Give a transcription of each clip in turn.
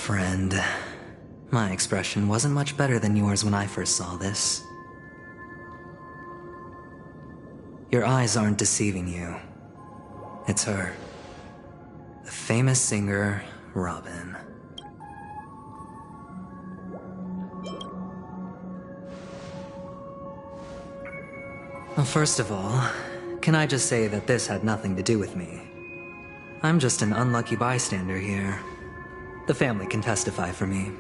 friend. My expression wasn't much better than yours when I first saw this. Your eyes aren't deceiving you. It's her. The famous singer, Robin. Well, first of all, can I just say that this had nothing to do with me? I'm just an unlucky bystander here. The family can testify for me.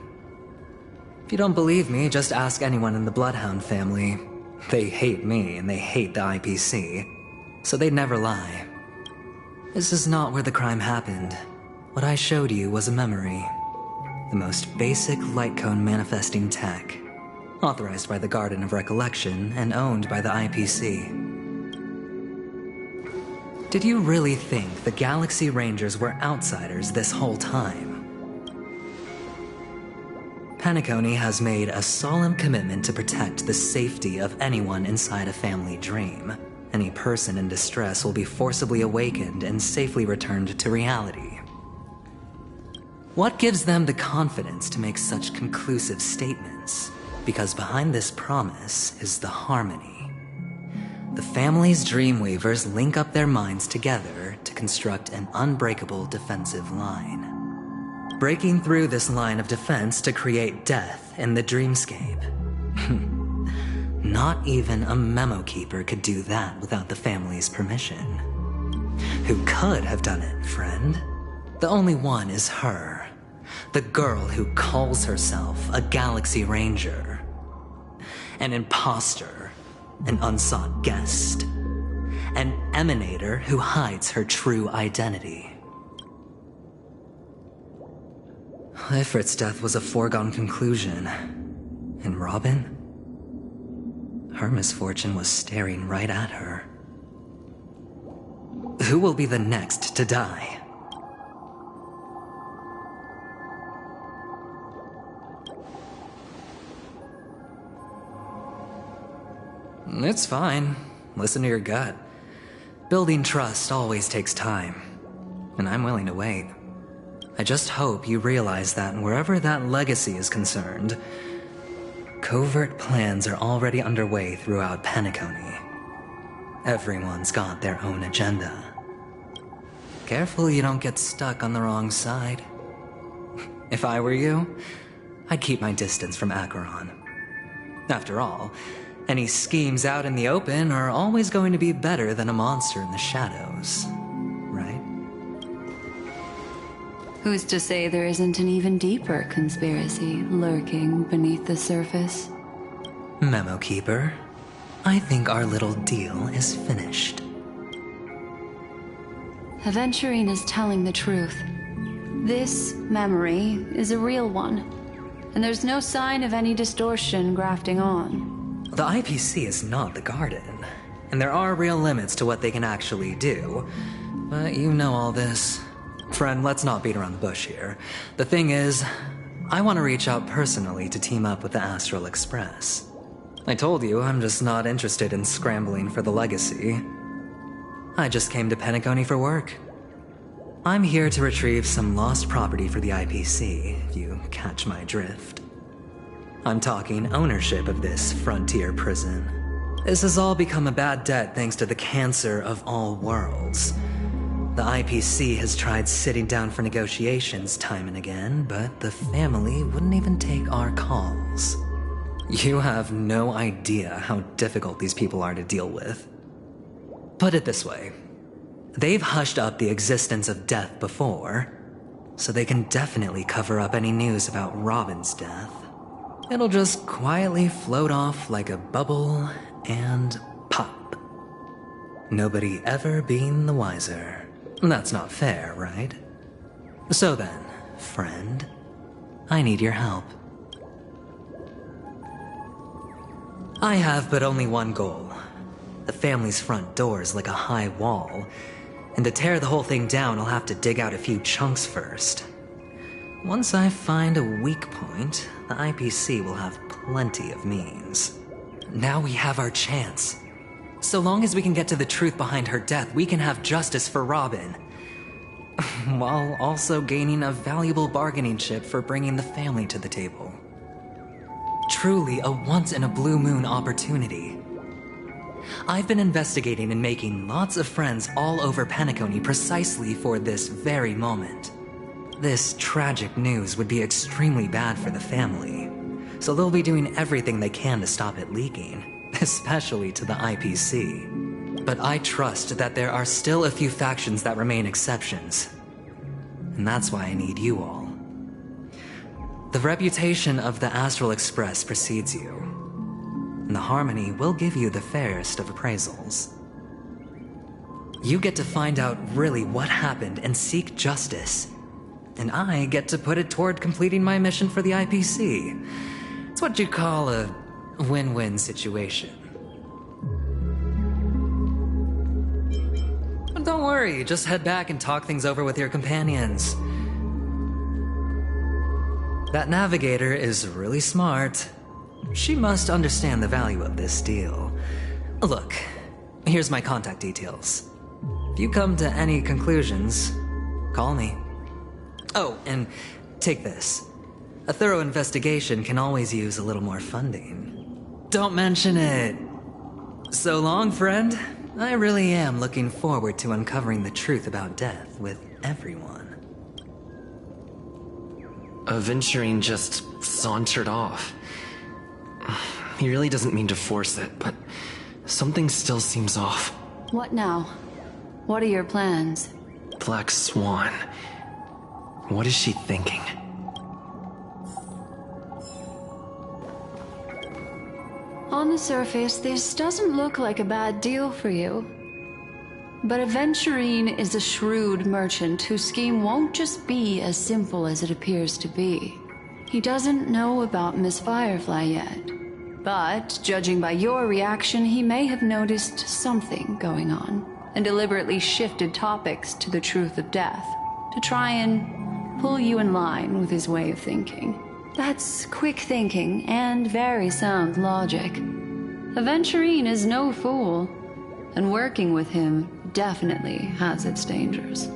If you don't believe me, just ask anyone in the Bloodhound family. They hate me and they hate the IPC, so they'd never lie. This is not where the crime happened. What I showed you was a memory. The most basic light cone manifesting tech, authorized by the Garden of Recollection and owned by the IPC. Did you really think the Galaxy Rangers were outsiders this whole time? Penacony has made a solemn commitment to protect the safety of anyone inside a family dream. Any person in distress will be forcibly awakened and safely returned to reality. What gives them the confidence to make such conclusive statements? Because behind this promise is the harmony. The family's Dreamweavers link up their minds together to construct an unbreakable defensive line. Breaking through this line of defense to create death in the dreamscape. Not even a memo keeper could do that without the family's permission. Who could have done it, friend? The only one is her. The girl who calls herself a Galaxy Ranger. An imposter. An unsought guest. An emanator who hides her true identity. Ifrit's death was a foregone conclusion. And Robin? Her misfortune was staring right at her. Who will be the next to die? It's fine. Listen to your gut. Building trust always takes time, and I'm willing to wait. I just hope you realize that wherever that legacy is concerned, covert plans are already underway throughout Penacony. Everyone's got their own agenda. Careful you don't get stuck on the wrong side. If I were you, I'd keep my distance from Acheron. After all, any schemes out in the open are always going to be better than a monster in the shadows, right? Who's to say there isn't an even deeper conspiracy lurking beneath the surface? Memo Keeper, I think our little deal is finished. Aventurine is telling the truth. This memory is a real one, and there's no sign of any distortion grafting on. The IPC is not the Garden, and there are real limits to what they can actually do. But you know all this. Friend, let's not beat around the bush here. The thing is, I want to reach out personally to team up with the Astral Express. I told you I'm just not interested in scrambling for the legacy. I just came to Penacony for work. I'm here to retrieve some lost property for the IPC, if you catch my drift. I'm talking ownership of this frontier prison. This has all become a bad debt thanks to the cancer of all worlds. The IPC has tried sitting down for negotiations time and again, but the family wouldn't even take our calls. You have no idea how difficult these people are to deal with. Put it this way. They've hushed up the existence of death before, so they can definitely cover up any news about Robin's death. It'll just quietly float off like a bubble and pop. Nobody ever being the wiser. That's not fair, right? So then, friend, I need your help. I have but only one goal. The family's front door is like a high wall, and to tear the whole thing down, I'll have to dig out a few chunks first. Once I find a weak point, the IPC will have plenty of means. Now we have our chance. So long as we can get to the truth behind her death, we can have justice for Robin. while also gaining a valuable bargaining chip for bringing the family to the table. Truly a once-in-a-blue-moon opportunity. I've been investigating and making lots of friends all over Penacony precisely for this very moment. This tragic news would be extremely bad for the family, so they'll be doing everything they can to stop it leaking, especially to the IPC. But I trust that there are still a few factions that remain exceptions, and that's why I need you all. The reputation of the Astral Express precedes you, and the Harmony will give you the fairest of appraisals. You get to find out really what happened and seek justice, and I get to put it toward completing my mission for the IPC. It's what you call a win-win situation. But don't worry, just head back and talk things over with your companions. That navigator is really smart. She must understand the value of this deal. Look, here's my contact details. If you come to any conclusions, call me. Oh, and take this. A thorough investigation can always use a little more funding. Don't mention it. So long, friend. I really am looking forward to uncovering the truth about death with everyone. Aventurine just sauntered off. He really doesn't mean to force it, but something still seems off. What now? What are your plans? Black Swan. What is she thinking? On the surface, this doesn't look like a bad deal for you. But Aventurine is a shrewd merchant whose scheme won't just be as simple as it appears to be. He doesn't know about Miss Firefly yet. But, judging by your reaction, he may have noticed something going on, and deliberately shifted topics to the truth of death, to try and pull you in line with his way of thinking. That's quick thinking and very sound logic. Aventurine is no fool, and working with him definitely has its dangers.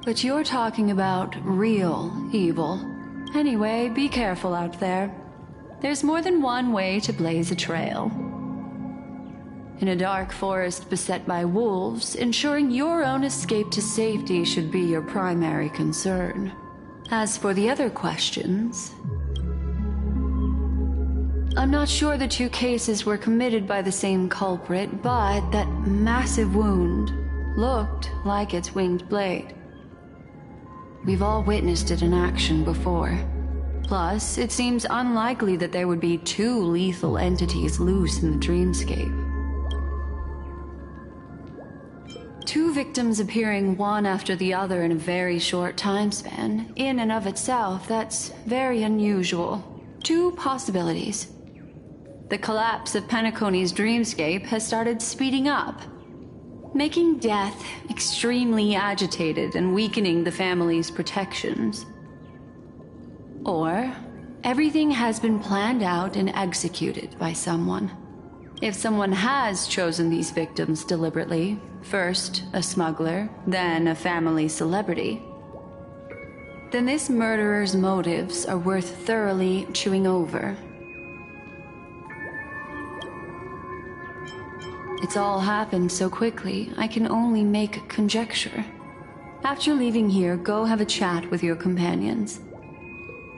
But you're talking about real evil. Anyway, be careful out there. There's more than one way to blaze a trail. In a dark forest beset by wolves, ensuring your own escape to safety should be your primary concern. As for the other questions, I'm not sure the two cases were committed by the same culprit, but that massive wound looked like its winged blade. We've all witnessed it in action before. Plus, it seems unlikely that there would be two lethal entities loose in the dreamscape. Two victims appearing one after the other in a very short time span, in and of itself, that's very unusual. Two possibilities. The collapse of Penacony's dreamscape has started speeding up, making death extremely agitated and weakening the family's protections. Or, everything has been planned out and executed by someone. If someone has chosen these victims deliberately, first a smuggler, then a family celebrity, then this murderer's motives are worth thoroughly chewing over. It's all happened so quickly, I can only make conjecture. After leaving here, go have a chat with your companions.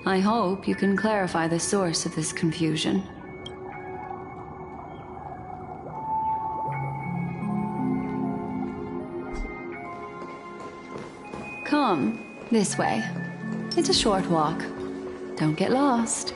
I hope you can clarify the source of this confusion. Come, this way. It's a short walk. Don't get lost.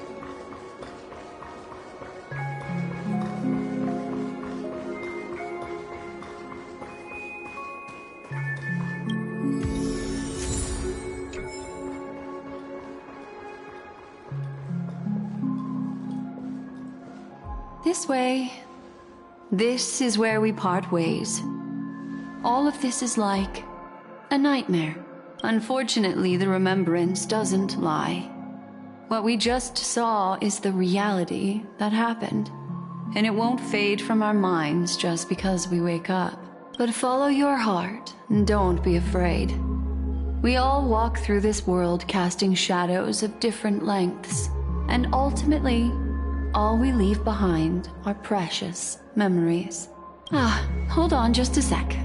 This way. This is where we part ways. All of this is like a nightmare. Unfortunately, the remembrance doesn't lie. What we just saw is the reality that happened, and it won't fade from our minds just because we wake up. But follow your heart, and don't be afraid. We all walk through this world casting shadows of different lengths, and ultimately, all we leave behind are precious memories. Hold on just a sec.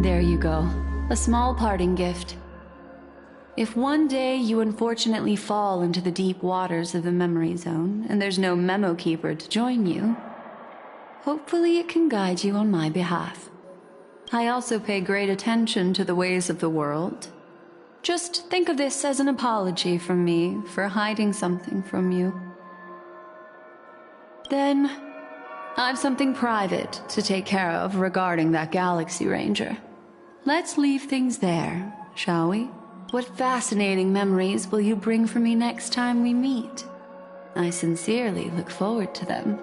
There you go. A small parting gift. If one day you unfortunately fall into the deep waters of the memory zone, and there's no memo keeper to join you, hopefully it can guide you on my behalf. I also pay great attention to the ways of the world. Just think of this as an apology from me for hiding something from you. Then, I've something private to take care of regarding that Galaxy Ranger. Let's leave things there, shall we? What fascinating memories will you bring for me next time we meet? I sincerely look forward to them.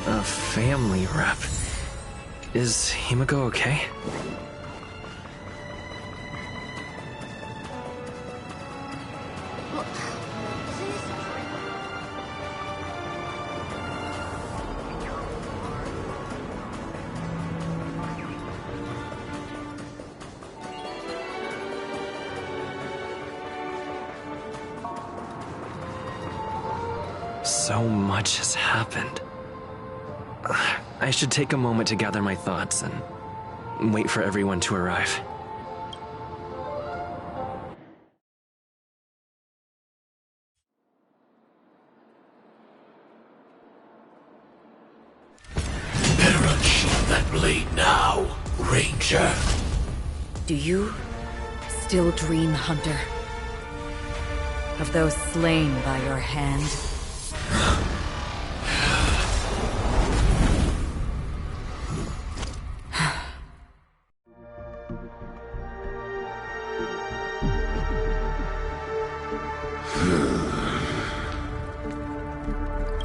A family rep. Is Himiko okay? So much has happened. I should take a moment to gather my thoughts and wait for everyone to arrive. Better unsheath that blade now, Ranger. Do you still dream, Hunter? Of those slain by your hand?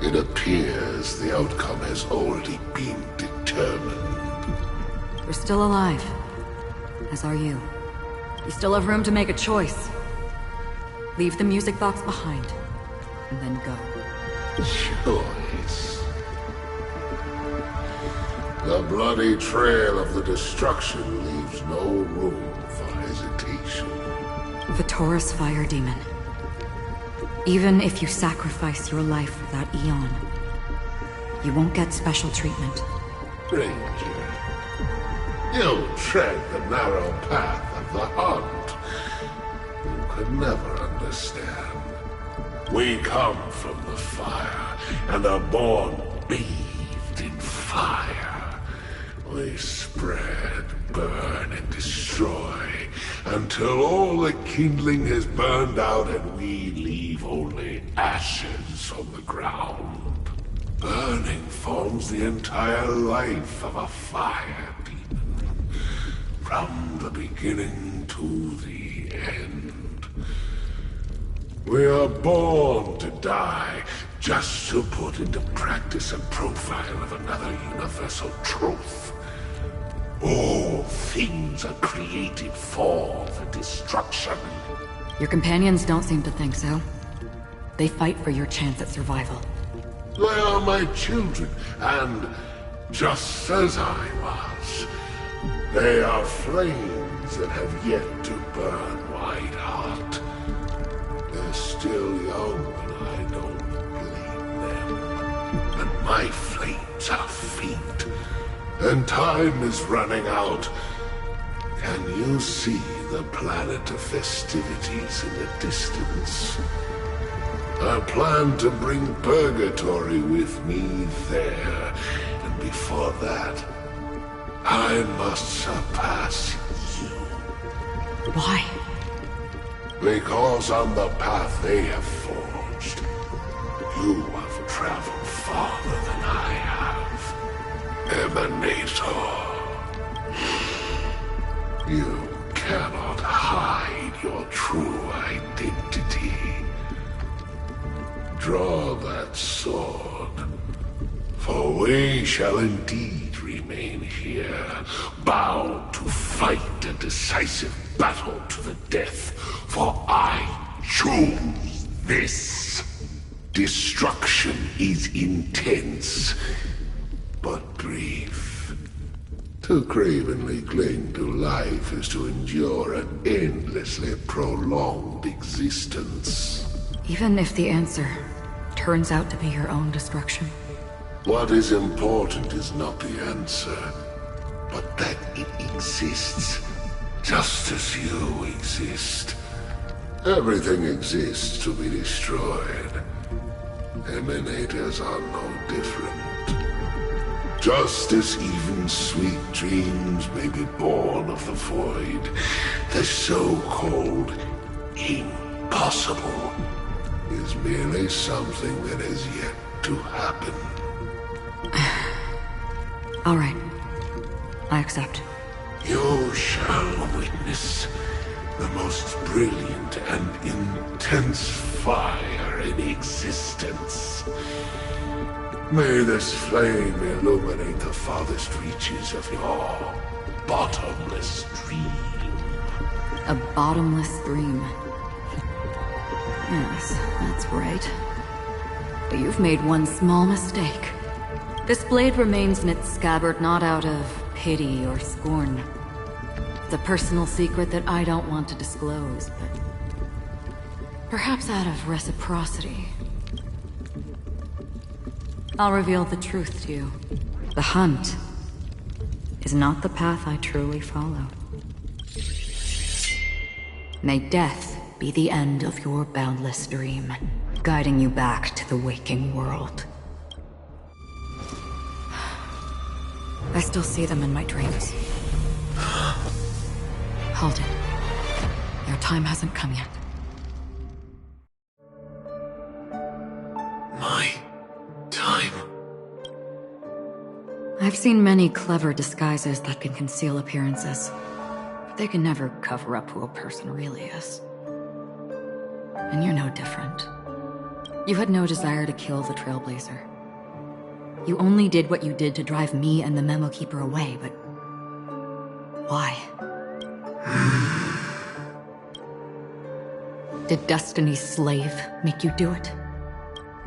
It appears the outcome has already been determined. We're still alive. As are you. You still have room to make a choice. Leave the music box behind, and then go. Choice. The bloody trail of the destruction leaves no room for hesitation. The Taurus Fire Demon. Even if you sacrifice your life for that Eon, you won't get special treatment. Ranger, you tread the narrow path of the hunt. You could never understand. We come from the fire, and are born bathed in fire. We spread, burn, and destroy, until all the kindling has burned out and we leave only ashes on the ground. Burning forms the entire life of a fire demon, from the beginning to the end. We are born to die, just to put into practice a profile of another universal truth. All things are created for the destruction. Your companions don't seem to think so. They fight for your chance at survival. They are my children, and just as I was, they are flames that have yet to burn wide hot. Their still young, and I don't blame them. And my flames are faint, and time is running out. Can you see the planet of festivities in the distance? I plan to bring Purgatory with me there, and before that, I must surpass you. Why? Because on the path they have forged, you have traveled farther than I have. Emanator. You cannot hide your true identity. Draw that sword, for we shall indeed remain here, bound to fight a decisive battle to the death, for I choose this. Destruction is intense, but brief. To cravenly cling to life is to endure an endlessly prolonged existence. Even if the answer turns out to be your own destruction. What is important is not the answer, but that it exists, just as you exist. Everything exists to be destroyed. Emanators are no different. Just as even sweet dreams may be born of the void, the so-called impossible is merely something that has yet to happen. All right. I accept. You shall witness the most brilliant and intense fire in existence. May this flame illuminate the farthest reaches of your bottomless dream. A bottomless dream. Yes, that's right. But you've made one small mistake. This blade remains in its scabbard not out of pity or scorn. It's a personal secret that I don't want to disclose, but perhaps out of reciprocity. I'll reveal the truth to you. The hunt is not the path I truly follow. May death be the end of your boundless dream, guiding you back to the waking world. I still see them in my dreams. Hold it. Your time hasn't come yet. My time. I've seen many clever disguises that can conceal appearances, but they can never cover up who a person really is. And you're no different. You had no desire to kill the Trailblazer. You only did what you did to drive me and the Memo Keeper away, but why? Did Destiny's slave make you do it?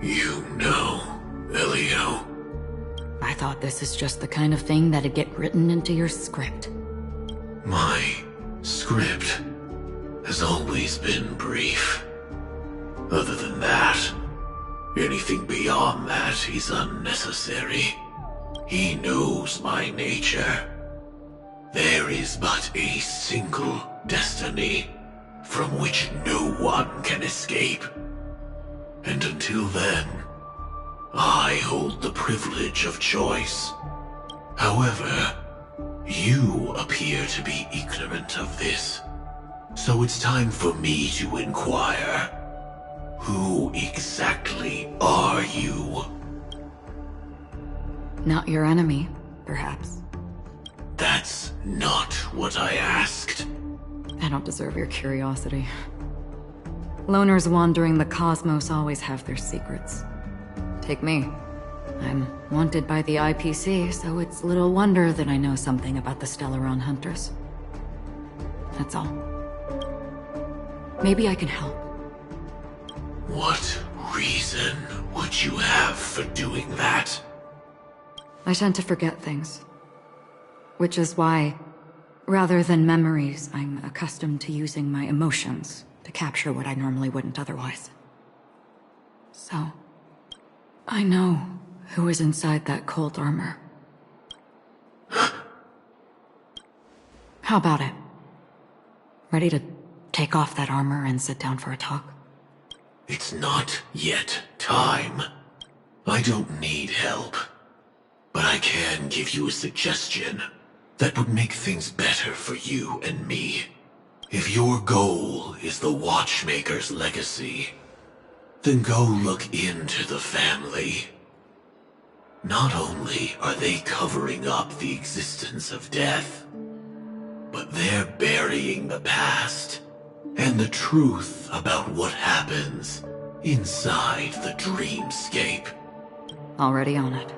You know, Elio. I thought this is just the kind of thing that'd get written into your script. My script has always been brief. Other than that, anything beyond that is unnecessary. He knows my nature. There is but a single destiny from which no one can escape. And until then, I hold the privilege of choice. However, you appear to be ignorant of this. So it's time for me to inquire. Who exactly are you? Not your enemy, perhaps. That's not what I asked. I don't deserve your curiosity. Loners wandering the cosmos always have their secrets. Take me. I'm wanted by the IPC, so it's little wonder that I know something about the Stellaron Hunters. That's all. Maybe I can help. What reason would you have for doing that? I tend to forget things. Which is why, rather than memories, I'm accustomed to using my emotions to capture what I normally wouldn't otherwise. So, I know who is inside that cold armor. How about it? Ready to take off that armor and sit down for a talk? It's not yet time. I don't need help. But I can give you a suggestion that would make things better for you and me. If your goal is the Watchmaker's legacy, then go look into the family. Not only are they covering up the existence of death, but they're burying the past and the truth about what happens inside the dreamscape. Already on it.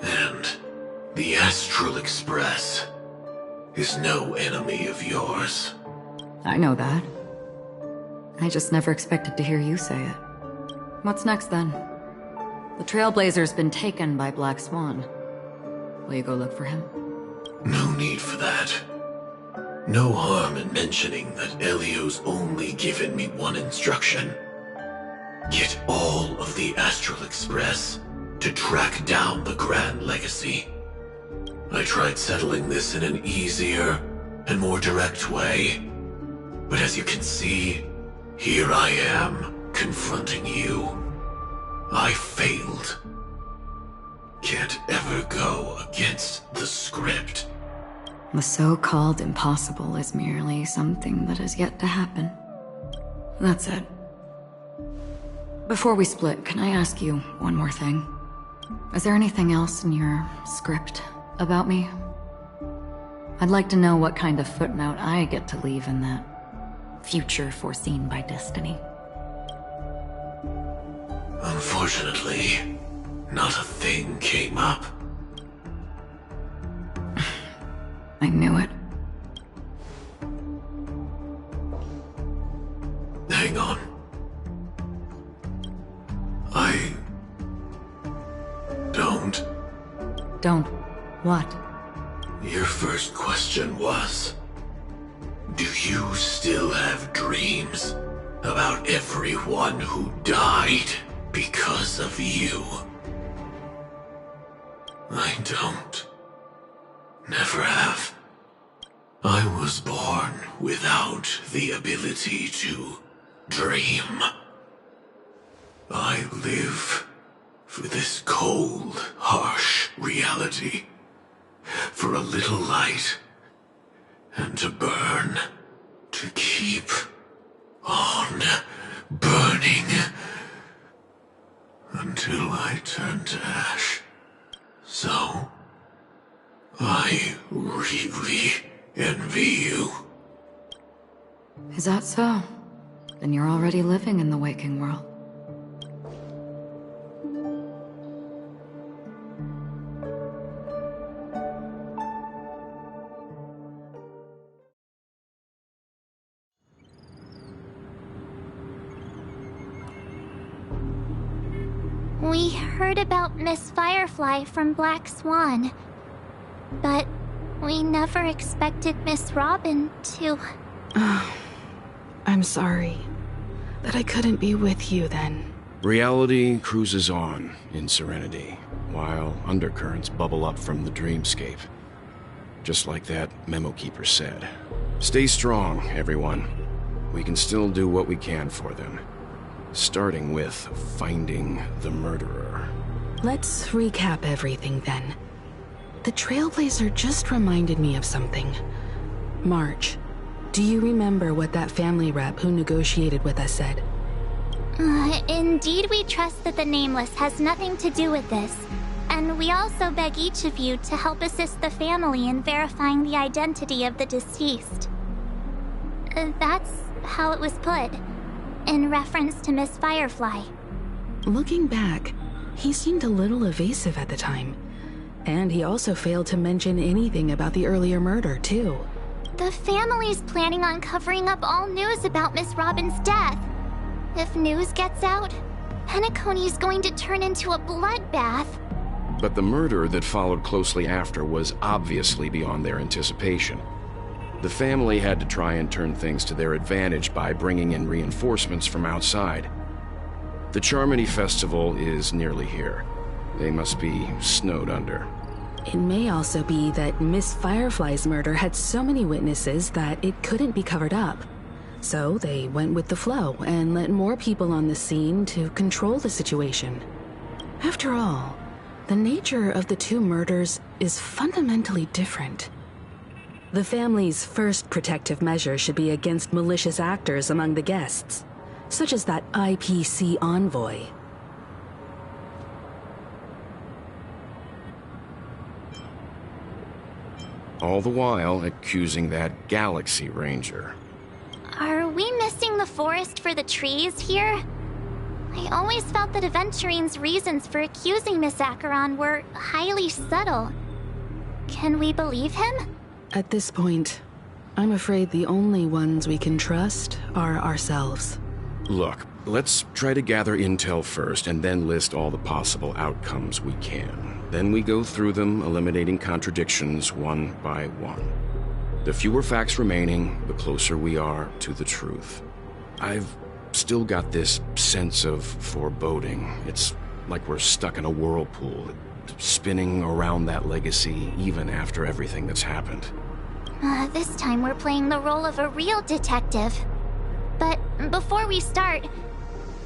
And the Astral Express is no enemy of yours. I know that. I just never expected to hear you say it. What's next then? The Trailblazer's been taken by Black Swan. Will you go look for him? No need for that. No harm in mentioning that Elio's only given me one instruction. Get all of the Astral Express to track down the Grand Legacy. I tried settling this in an easier and more direct way, but as you can see, here I am, confronting you. I failed. Can't ever go against the script. The so-called impossible is merely something that has yet to happen. That's it. Before we split, can I ask you one more thing? Is there anything else in your script about me? I'd like to know what kind of footnote I get to leave in that future foreseen by destiny. Unfortunately, not a thing came up. I knew it. Hang on. Don't. What? Your first question was, do you still have dreams about everyone who died because of you? I don't. Never have. I was born without the ability to dream. I live for this cold, harsh reality. For a little light. And to burn. To keep on burning. Until I turn to ash. So, I really envy you. Is that so? Then you're already living in the waking world. We heard about Miss Firefly from Black Swan, but we never expected Miss Robin to... I'm sorry that I couldn't be with you then. Reality cruises on in serenity, while undercurrents bubble up from the dreamscape. Just like that memo keeper said. Stay strong, everyone. We can still do what we can for them. Starting with finding the murderer. Let's recap everything then. The Trailblazer just reminded me of something. March, do you remember what that family rep who negotiated with us said? Indeed, we trust that the Nameless has nothing to do with this. And we also beg each of you to help assist the family in verifying the identity of the deceased. That's how it was put, in reference to Miss Firefly. Looking back, he seemed a little evasive at the time. And he also failed to mention anything about the earlier murder, too. The family's planning on covering up all news about Miss Robin's death. If news gets out, Penacony's going to turn into a bloodbath. But the murder that followed closely after was obviously beyond their anticipation. The family had to try and turn things to their advantage by bringing in reinforcements from outside. The Charmony Festival is nearly here. They must be snowed under. It may also be that Miss Firefly's murder had so many witnesses that it couldn't be covered up. So they went with the flow and let more people on the scene to control the situation. After all, the nature of the two murders is fundamentally different. The family's first protective measure should be against malicious actors among the guests, such as that IPC envoy. All the while accusing that Galaxy Ranger. Are we missing the forest for the trees here? I always felt that Aventurine's reasons for accusing Miss Acheron were highly subtle. Can we believe him? At this point, I'm afraid the only ones we can trust are ourselves. Look, let's try to gather intel first and then list all the possible outcomes we can. Then we go through them, eliminating contradictions one by one. The fewer facts remaining, the closer we are to the truth. I've still got this sense of foreboding. It's like we're stuck in a whirlpool, spinning around that legacy even after everything that's happened. This time we're playing the role of a real detective. But before we start,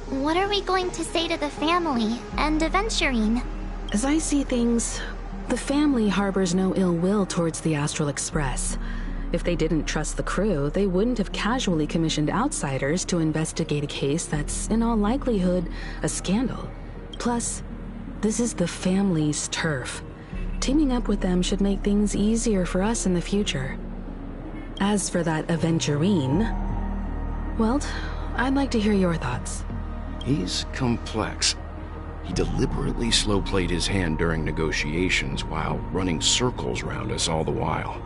what are we going to say to the family and Aventurine? As I see things, the family harbors no ill will towards the Astral Express. If they didn't trust the crew, they wouldn't have casually commissioned outsiders to investigate a case that's, in all likelihood, a scandal. Plus, this is the family's turf. Teaming up with them should make things easier for us in the future. As for that Aventurine, well, I'd like to hear your thoughts. He's complex. He deliberately slow-played his hand during negotiations while running circles around us all the while.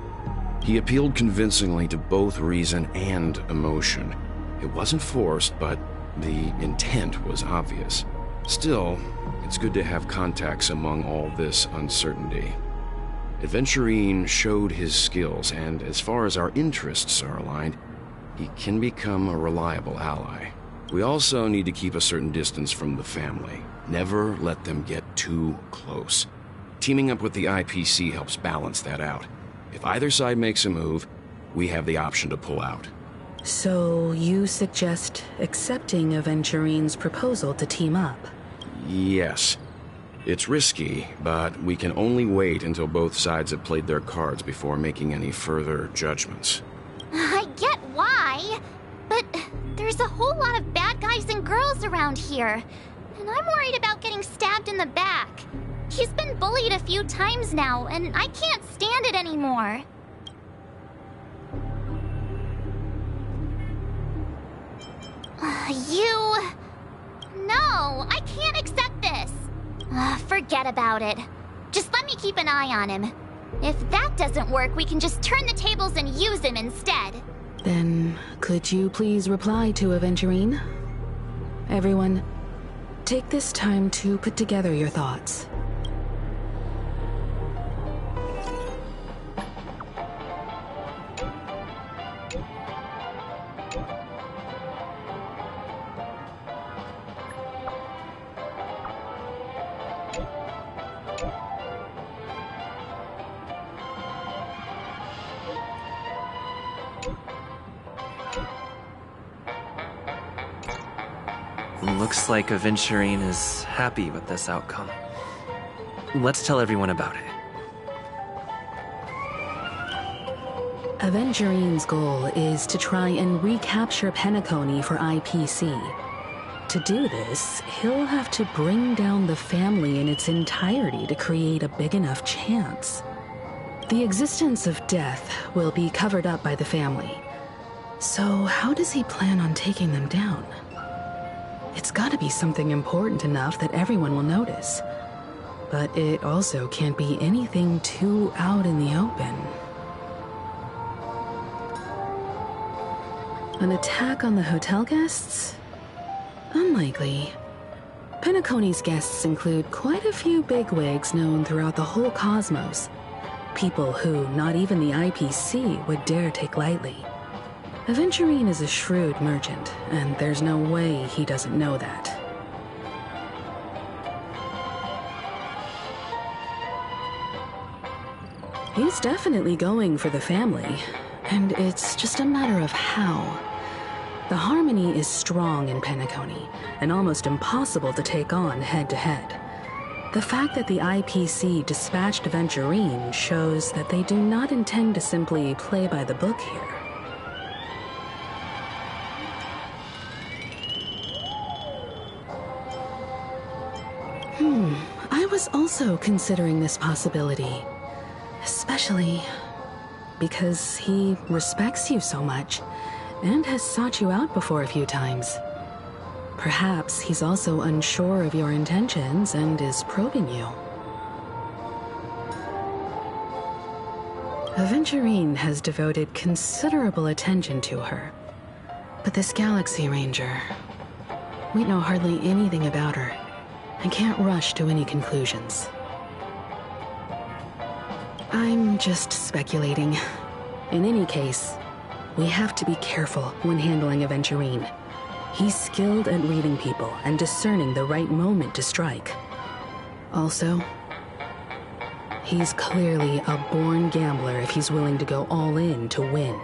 He appealed convincingly to both reason and emotion. It wasn't forced, but the intent was obvious. Still, it's good to have contacts among all this uncertainty. Aventurine showed his skills, and as far as our interests are aligned, he can become a reliable ally. We also need to keep a certain distance from the family. Never let them get too close. Teaming up with the IPC helps balance that out. If either side makes a move, we have the option to pull out. So you suggest accepting Aventurine's proposal to team up? Yes. It's risky, but we can only wait until both sides have played their cards before making any further judgments. I get why, but there's a whole lot of bad guys and girls around here, and I'm worried about getting stabbed in the back. He's been bullied a few times now, and I can't stand it anymore. No, I can't accept this. Forget about it. Just let me keep an eye on him. If that doesn't work, we can just turn the tables and use him instead. Then, could you please reply to Aventurine? Everyone, take this time to put together your thoughts. Looks like Aventurine is happy with this outcome. Let's tell everyone about it. Aventurine's goal is to try and recapture Penacony for IPC. To do this, he'll have to bring down the family in its entirety to create a big enough chance. The existence of death will be covered up by the family. So how does he plan on taking them down? It's gotta be something important enough that everyone will notice. But it also can't be anything too out in the open. An attack on the hotel guests? Unlikely. Penacony's guests include quite a few bigwigs known throughout the whole cosmos. People who not even the IPC would dare take lightly. Aventurine is a shrewd merchant, and there's no way he doesn't know that. He's definitely going for the family, and it's just a matter of how. The harmony is strong in Penacony, and almost impossible to take on head-to-head. The fact that the IPC dispatched Aventurine shows that they do not intend to simply play by the book here. I was also considering this possibility. Especially because he respects you so much and has sought you out before a few times. Perhaps he's also unsure of your intentions and is probing you. Aventurine has devoted considerable attention to her. But this Galaxy Ranger, we know hardly anything about her and can't rush to any conclusions. I'm just speculating. In any case, we have to be careful when handling Aventurine. He's skilled at reading people and discerning the right moment to strike. Also, he's clearly a born gambler if he's willing to go all in to win.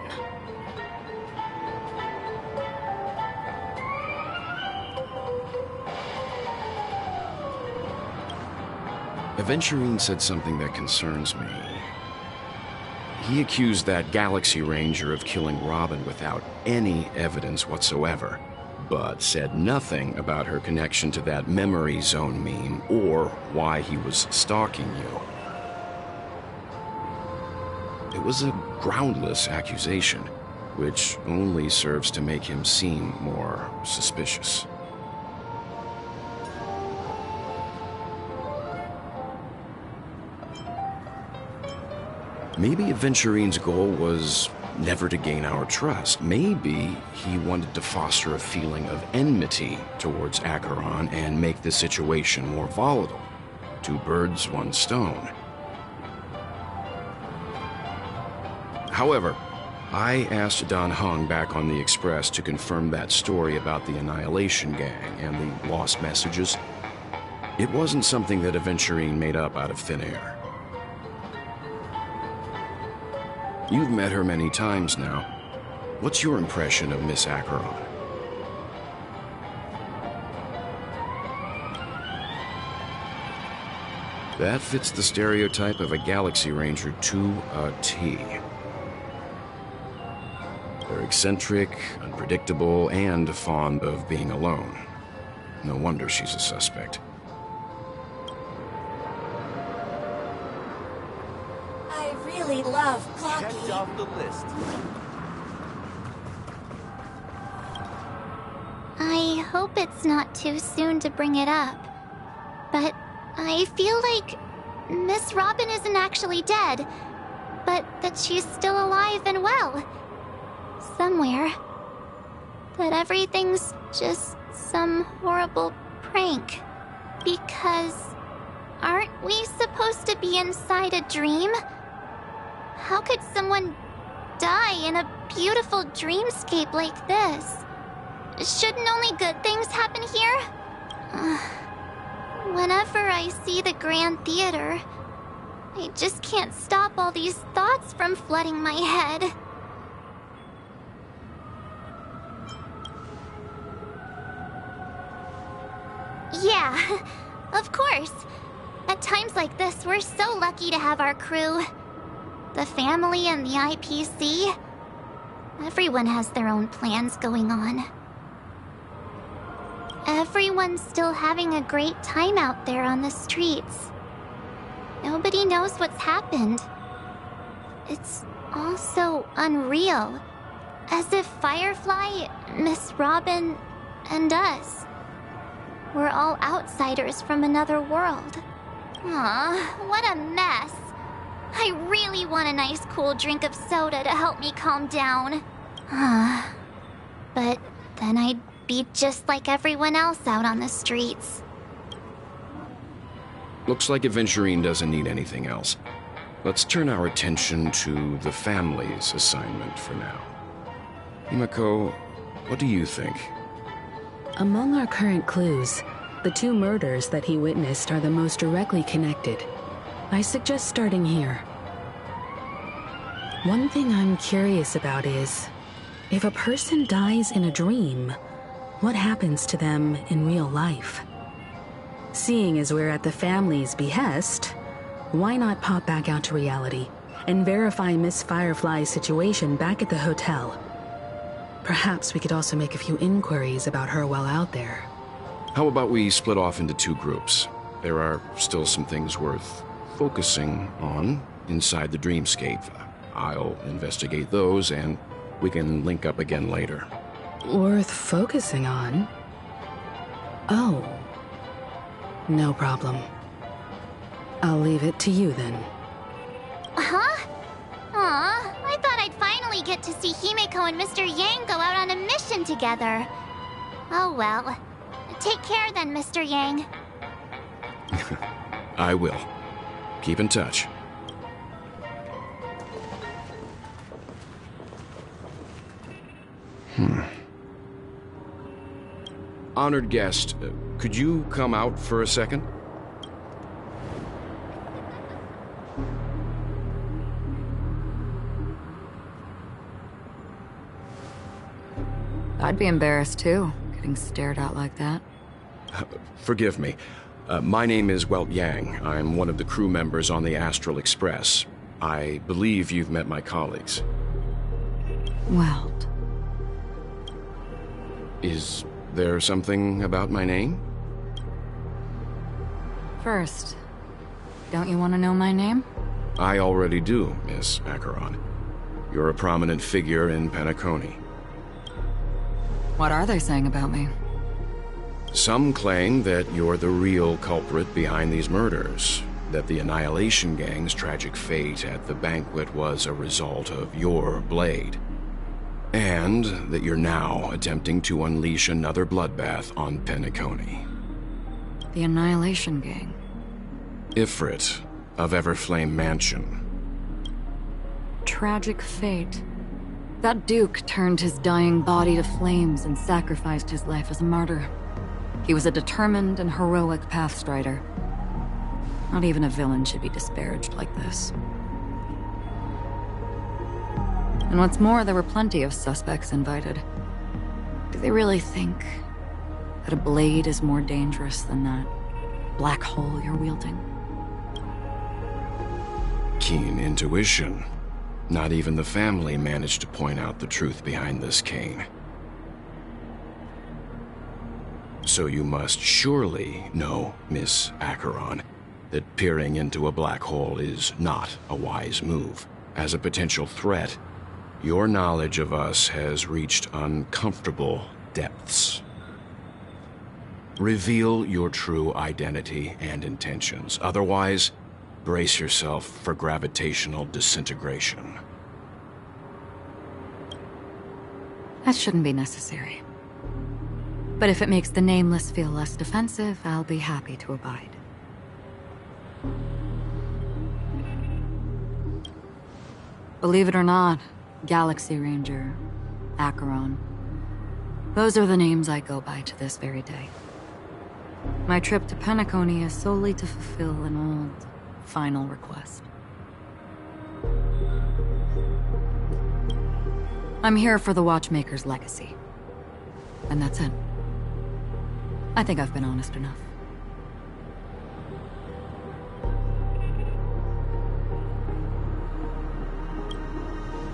Aventurine said something that concerns me. He accused that Galaxy Ranger of killing Robin without any evidence whatsoever, but said nothing about her connection to that memory zone meme or why he was stalking you. It was a groundless accusation, which only serves to make him seem more suspicious. Maybe Aventurine's goal was never to gain our trust. Maybe he wanted to foster a feeling of enmity towards Acheron and make the situation more volatile. Two birds, one stone. However, I asked Don Hung back on the Express to confirm that story about the Annihilation Gang and the lost messages. It wasn't something that Aventurine made up out of thin air. You've met her many times now. What's your impression of Miss Acheron? That fits the stereotype of a Galaxy Ranger to a T. They're eccentric, unpredictable, and fond of being alone. No wonder she's a suspect. I love Clocky. Checked off the list. I hope it's not too soon to bring it up, but I feel like Miss Robin isn't actually dead, but that she's still alive and well. Somewhere. That everything's just some horrible prank. Because aren't we supposed to be inside a dream? How could someone die in a beautiful dreamscape like this? Shouldn't only good things happen here? Whenever I see the Grand Theater, I just can't stop all these thoughts from flooding my head. Yeah, of course. At times like this, we're so lucky to have our crew. The family and the IPC. Everyone has their own plans going on. Everyone's still having a great time out there on the streets. Nobody knows what's happened. It's all so unreal. As if Firefly, Miss Robin, and us. We're all outsiders from another world. Aw, what a mess. I really want a nice cool drink of soda to help me calm down. But then I'd be just like everyone else out on the streets. Looks like Aventurine doesn't need anything else. Let's turn our attention to the family's assignment for now. Himiko, what do you think? Among our current clues, the two murders that he witnessed are the most directly connected. I suggest starting here. One thing I'm curious about is, if a person dies in a dream, what happens to them in real life? Seeing as we're at the family's behest, why not pop back out to reality and verify Miss Firefly's situation back at the hotel? Perhaps we could also make a few inquiries about her while out there. How about we split off into 2 groups? There are still some things worth focusing on inside the dreamscape. I'll investigate those, and we can link up again later. Worth focusing on? Oh. No problem. I'll leave it to you then. Huh? Aw, I thought I'd finally get to see Himeko and Mr. Yang go out on a mission together. Oh well. Take care then, Mr. Yang. I will. Keep in touch. Honored guest, could you come out for a second? I'd be embarrassed too, getting stared at like that. Forgive me. My name is Welt Yang. I'm one of the crew members on the Astral Express. I believe you've met my colleagues. Welt. Is there something about my name? First, don't you want to know my name? I already do, Miss Acheron. You're a prominent figure in Penacony. What are they saying about me? Some claim that you're the real culprit behind these murders, that the Annihilation Gang's tragic fate at the banquet was a result of your blade, and that you're now attempting to unleash another bloodbath on Penacony. The Annihilation Gang? Ifrit of Everflame Mansion. Tragic fate. That Duke turned his dying body to flames and sacrificed his life as a martyr. He was a determined and heroic pathstrider. Not even a villain should be disparaged like this. And what's more, there were plenty of suspects invited. Do they really think that a blade is more dangerous than that black hole you're wielding? Keen intuition. Not even the family managed to point out the truth behind this cane. So you must surely know, Miss Acheron, that peering into a black hole is not a wise move. As a potential threat, your knowledge of us has reached uncomfortable depths. Reveal your true identity and intentions. Otherwise, brace yourself for gravitational disintegration. That shouldn't be necessary. But if it makes the Nameless feel less defensive, I'll be happy to abide. Believe it or not, Galaxy Ranger, Acheron, those are the names I go by to this very day. My trip to Penacony is solely to fulfill an old, final request. I'm here for the Watchmaker's legacy. And that's it. I think I've been honest enough.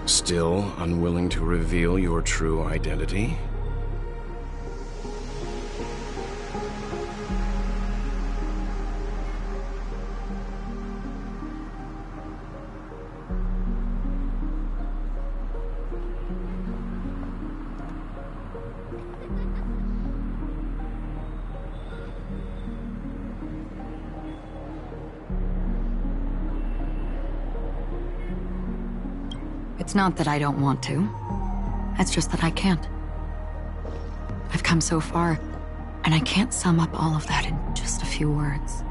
Still unwilling to reveal your true identity? It's not that I don't want to. It's just that I can't. I've come so far, and I can't sum up all of that in just a few words.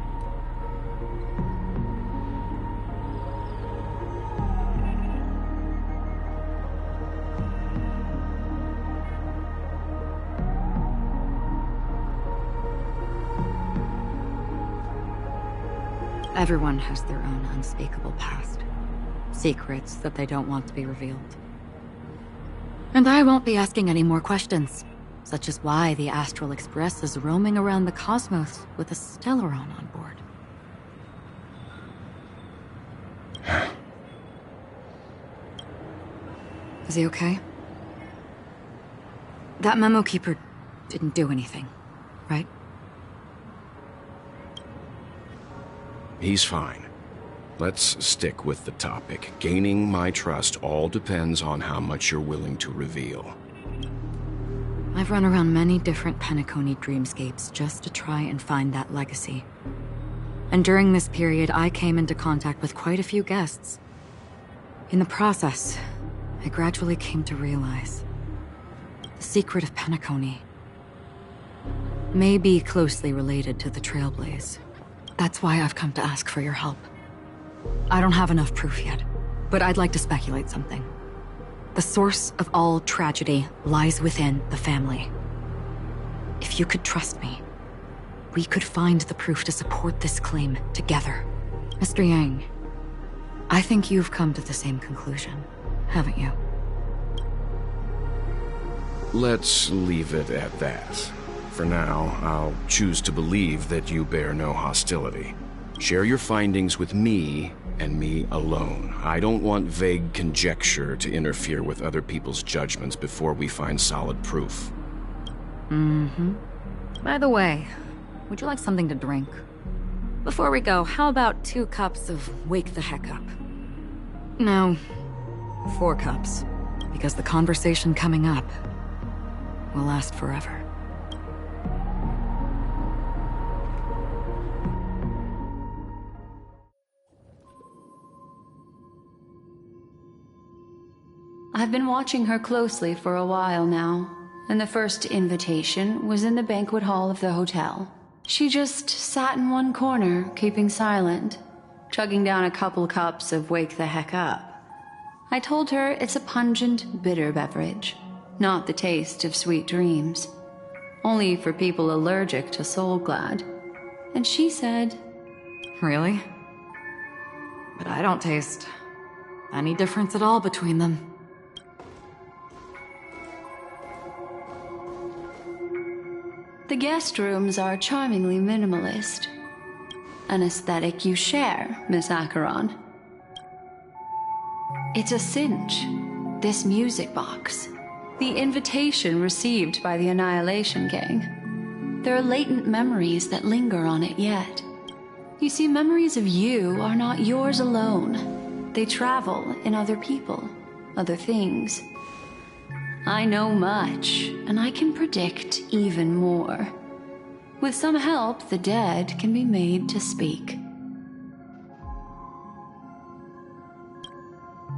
Everyone has their own unspeakable past. secrets that they don't want to be revealed. And I won't be asking any more questions, such as why the Astral Express is roaming around the cosmos with a Stellaron on board. Is he okay? That memo keeper didn't do anything, right? He's fine. Let's stick with the topic. Gaining my trust all depends on how much you're willing to reveal. I've run around many different Penacony dreamscapes just to try and find that legacy. And during this period, I came into contact with quite a few guests. In the process, I gradually came to realize the secret of Penacony may be closely related to the Trailblaze. That's why I've come to ask for your help. I don't have enough proof yet, but I'd like to speculate something. The source of all tragedy lies within the family. If you could trust me, we could find the proof to support this claim together. Mr. Yang, I think you've come to the same conclusion, haven't you? Let's leave it at that. For now, I'll choose to believe that you bear no hostility. Share your findings with me, and me alone. I don't want vague conjecture to interfere with other people's judgments before we find solid proof. Mm-hmm. By the way, would you like something to drink? Before we go, how about 2 cups of Wake the Heck Up? No, 4 cups, because the conversation coming up will last forever. I've been watching her closely for a while now, and the first invitation was in the banquet hall of the hotel. She just sat in one corner, keeping silent, chugging down a couple cups of Wake the Heck Up. I told her it's a pungent, bitter beverage, not the taste of sweet dreams. Only for people allergic to Soul Glad. And she said, Really? But I don't taste any difference at all between them. The guest rooms are charmingly minimalist. An aesthetic you share, Miss Acheron. It's a cinch, this music box. The invitation received by the Annihilation Gang. There are latent memories that linger on it yet. You see, memories of you are not yours alone. They travel in other people, other things. I know much, and I can predict even more. With some help, the dead can be made to speak.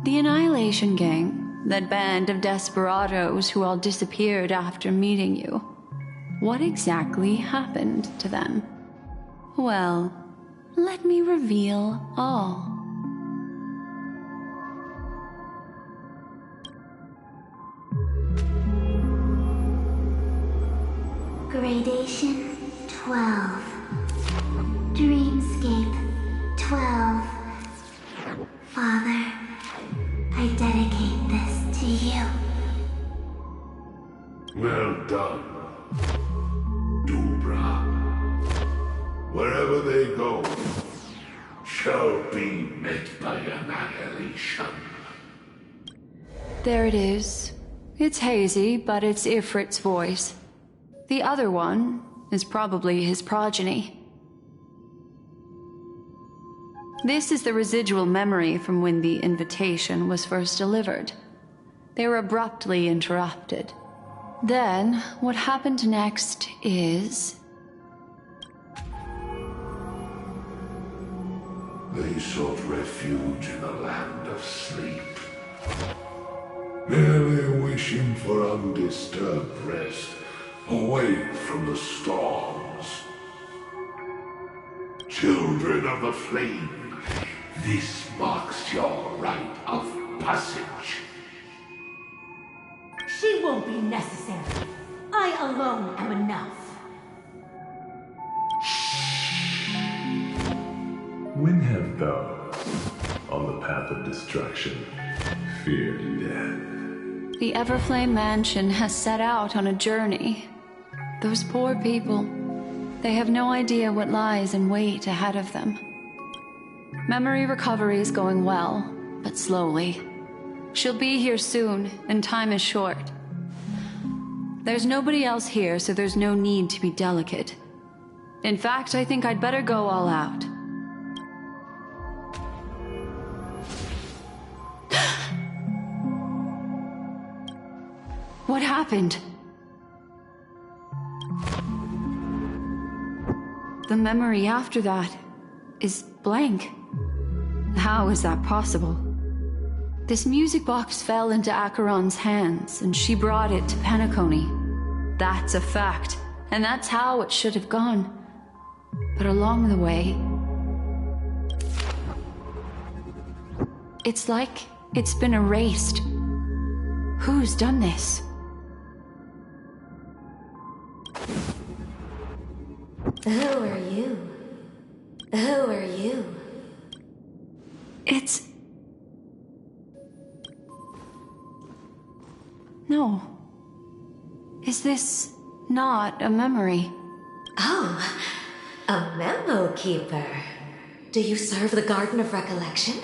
The Annihilation Gang, that band of desperados who all disappeared after meeting you. What exactly happened to them? Well, let me reveal all. Gradation 12. Dreamscape 12. Father, I dedicate this to you. Well done, Dubra. Wherever they go, shall be met by annihilation. There it is. It's hazy, but it's Ifrit's voice. The other one is probably his progeny. This is the residual memory from when the invitation was first delivered. They were abruptly interrupted. Then, what happened next is... They sought refuge in the land of sleep, merely wishing for undisturbed rest, away from the storms. Children of the flame, this marks your rite of passage. She won't be necessary. I alone am enough. When have those on the path path of destruction. Fear death. The Everflame Mansion has set out on a journey. Those poor people, they have no idea what lies in wait ahead of them. Memory recovery is going well, but slowly. She'll be here soon, and time is short. There's nobody else here, so there's no need to be delicate. In fact, I think I'd better go all out. What happened? The memory after that is blank. How is that possible? This music box fell into Acheron's hands, and she brought it to Penacony. That's a fact, and that's how it should have gone. But along the way, it's like it's been erased. Who's done this? Who are you? Who are you? It's... No. Is this not a memory? Oh, a memo keeper. Do you serve the Garden of Recollection?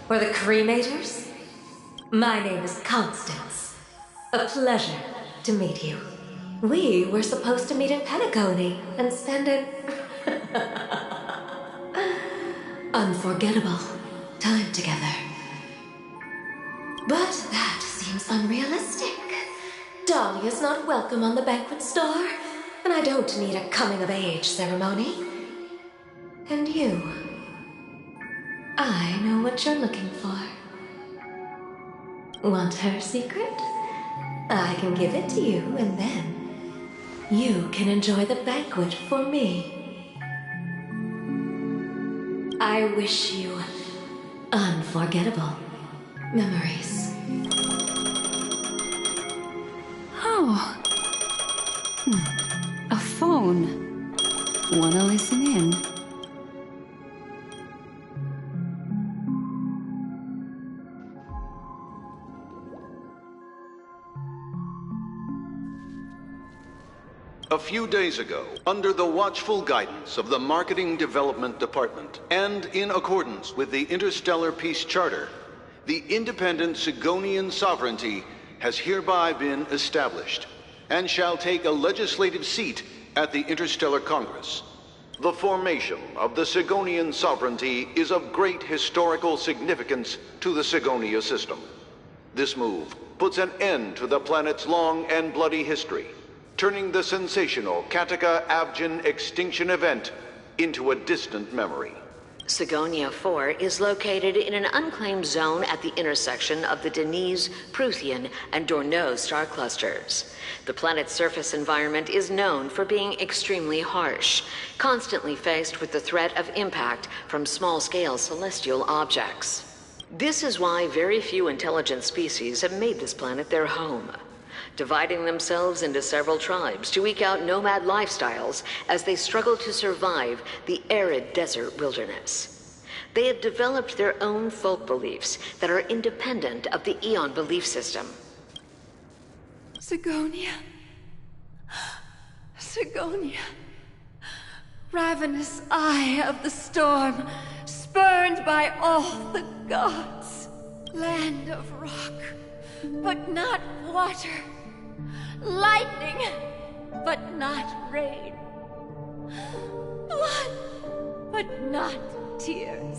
Or the Cremators? My name is Constance. A pleasure to meet you. We were supposed to meet in Penacony and spend an unforgettable time together. But that seems unrealistic. Dolly is not welcome on the banquet store, and I don't need a coming-of-age ceremony. And you, I know what you're looking for. Want her secret? I can give it to you, and then you can enjoy the banquet for me. I wish you unforgettable memories. Oh. A phone. Wanna listen in? A few days ago, under the watchful guidance of the Marketing Development Department, and in accordance with the Interstellar Peace Charter, the independent Sigonian sovereignty has hereby been established, and shall take a legislative seat at the Interstellar Congress. The formation of the Sigonian sovereignty is of great historical significance to the Sigonia system. This move puts an end to the planet's long and bloody history, turning the sensational Kataka-Abjin extinction event into a distant memory. Sigonia 4 is located in an unclaimed zone at the intersection of the Denise, Prothean, and Dorneau star clusters. The planet's surface environment is known for being extremely harsh, constantly faced with the threat of impact from small-scale celestial objects. This is why very few intelligent species have made this planet their home, dividing themselves into several tribes to eke out nomad lifestyles as they struggle to survive the arid desert wilderness. They have developed their own folk beliefs that are independent of the Eon belief system. Sigonia. Sigonia. Ravenous eye of the storm, spurned by all the gods. Land of rock, but not water. Lightning, but not rain. Blood, but not tears.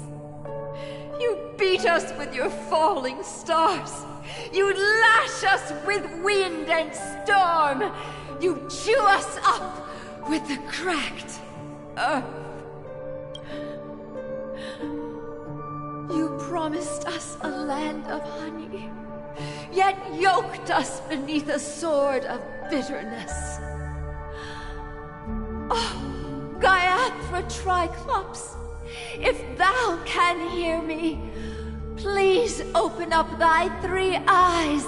You beat us with your falling stars. You lash us with wind and storm. You chew us up with the cracked earth. You promised us a land of honey, yet yoked us beneath a sword of bitterness. Oh, Gaiathra Triclops, if thou can hear me, please open up thy 3 eyes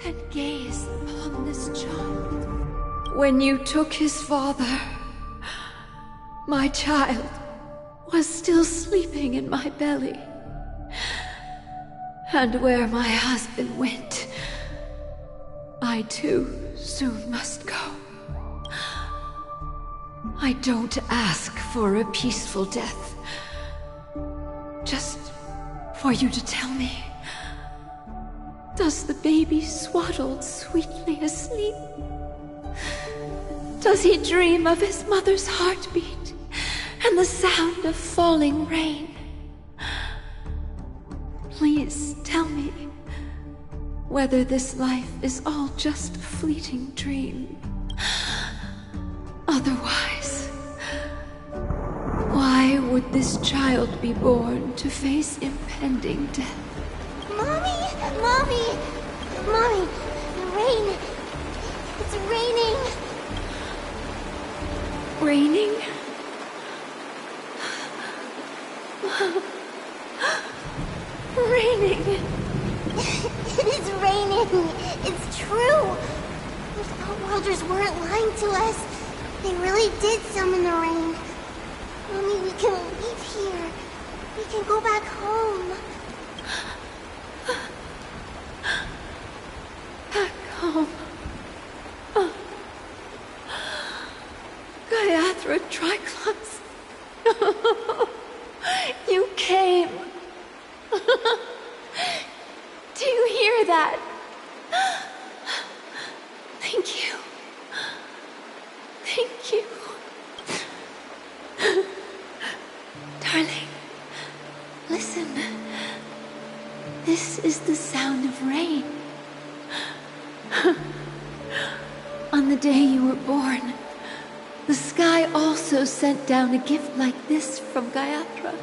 and gaze upon this child. When you took his father, my child was still sleeping in my belly. And where my husband went, I too soon must go. I don't ask for a peaceful death. Just for you to tell me, does the baby swaddled sweetly asleep? Does he dream of his mother's heartbeat and the sound of falling rain? Please tell me whether this life is all just a fleeting dream. Otherwise, why would this child be born to face impending death? Mommy! Mommy! Mommy! Rain! It's raining! Raining? Raining! It is raining! It's true! Those outworlders weren't lying to us. They really did summon the rain. Mommy, we can leave here. We can go back home. Back home. Gayathra Triclops. You came. Do you hear that? Thank you. Thank you. Darling, listen. This is the sound of rain. On the day you were born, the sky also sent down a gift like this from Gayathra.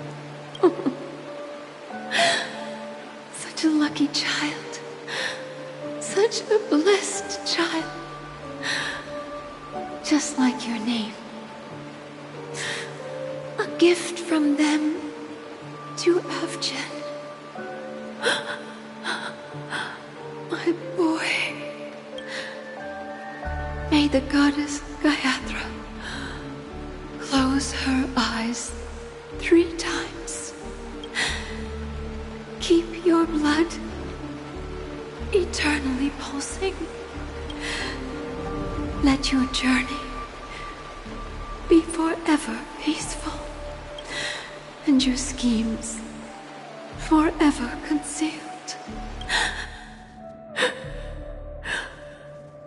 Such a lucky child. Such a blessed child. Just like your name. A gift from them to Avjen. My boy. May the goddess Gayathra close her eyes 3 times. Keep your blood eternally pulsing. Let your journey be forever peaceful, and your schemes forever concealed.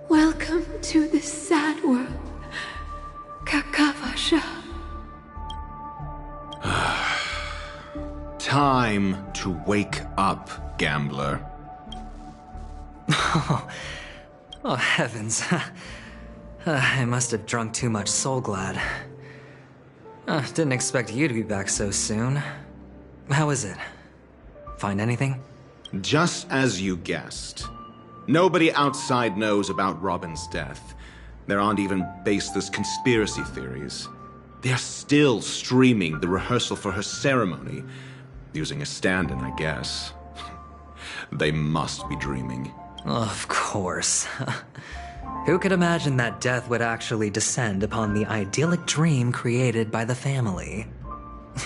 Welcome to this sad world, Kakavasha. Time to wake up, gambler. Oh, heavens. I must have drunk too much Soul Glad. Didn't expect you to be back so soon. How is it? Find anything? Just as you guessed. Nobody outside knows about Robin's death. There aren't even baseless conspiracy theories. They're still streaming the rehearsal for her ceremony, using a stand-in, I guess. They must be dreaming. Of course. Who could imagine that death would actually descend upon the idyllic dream created by the family?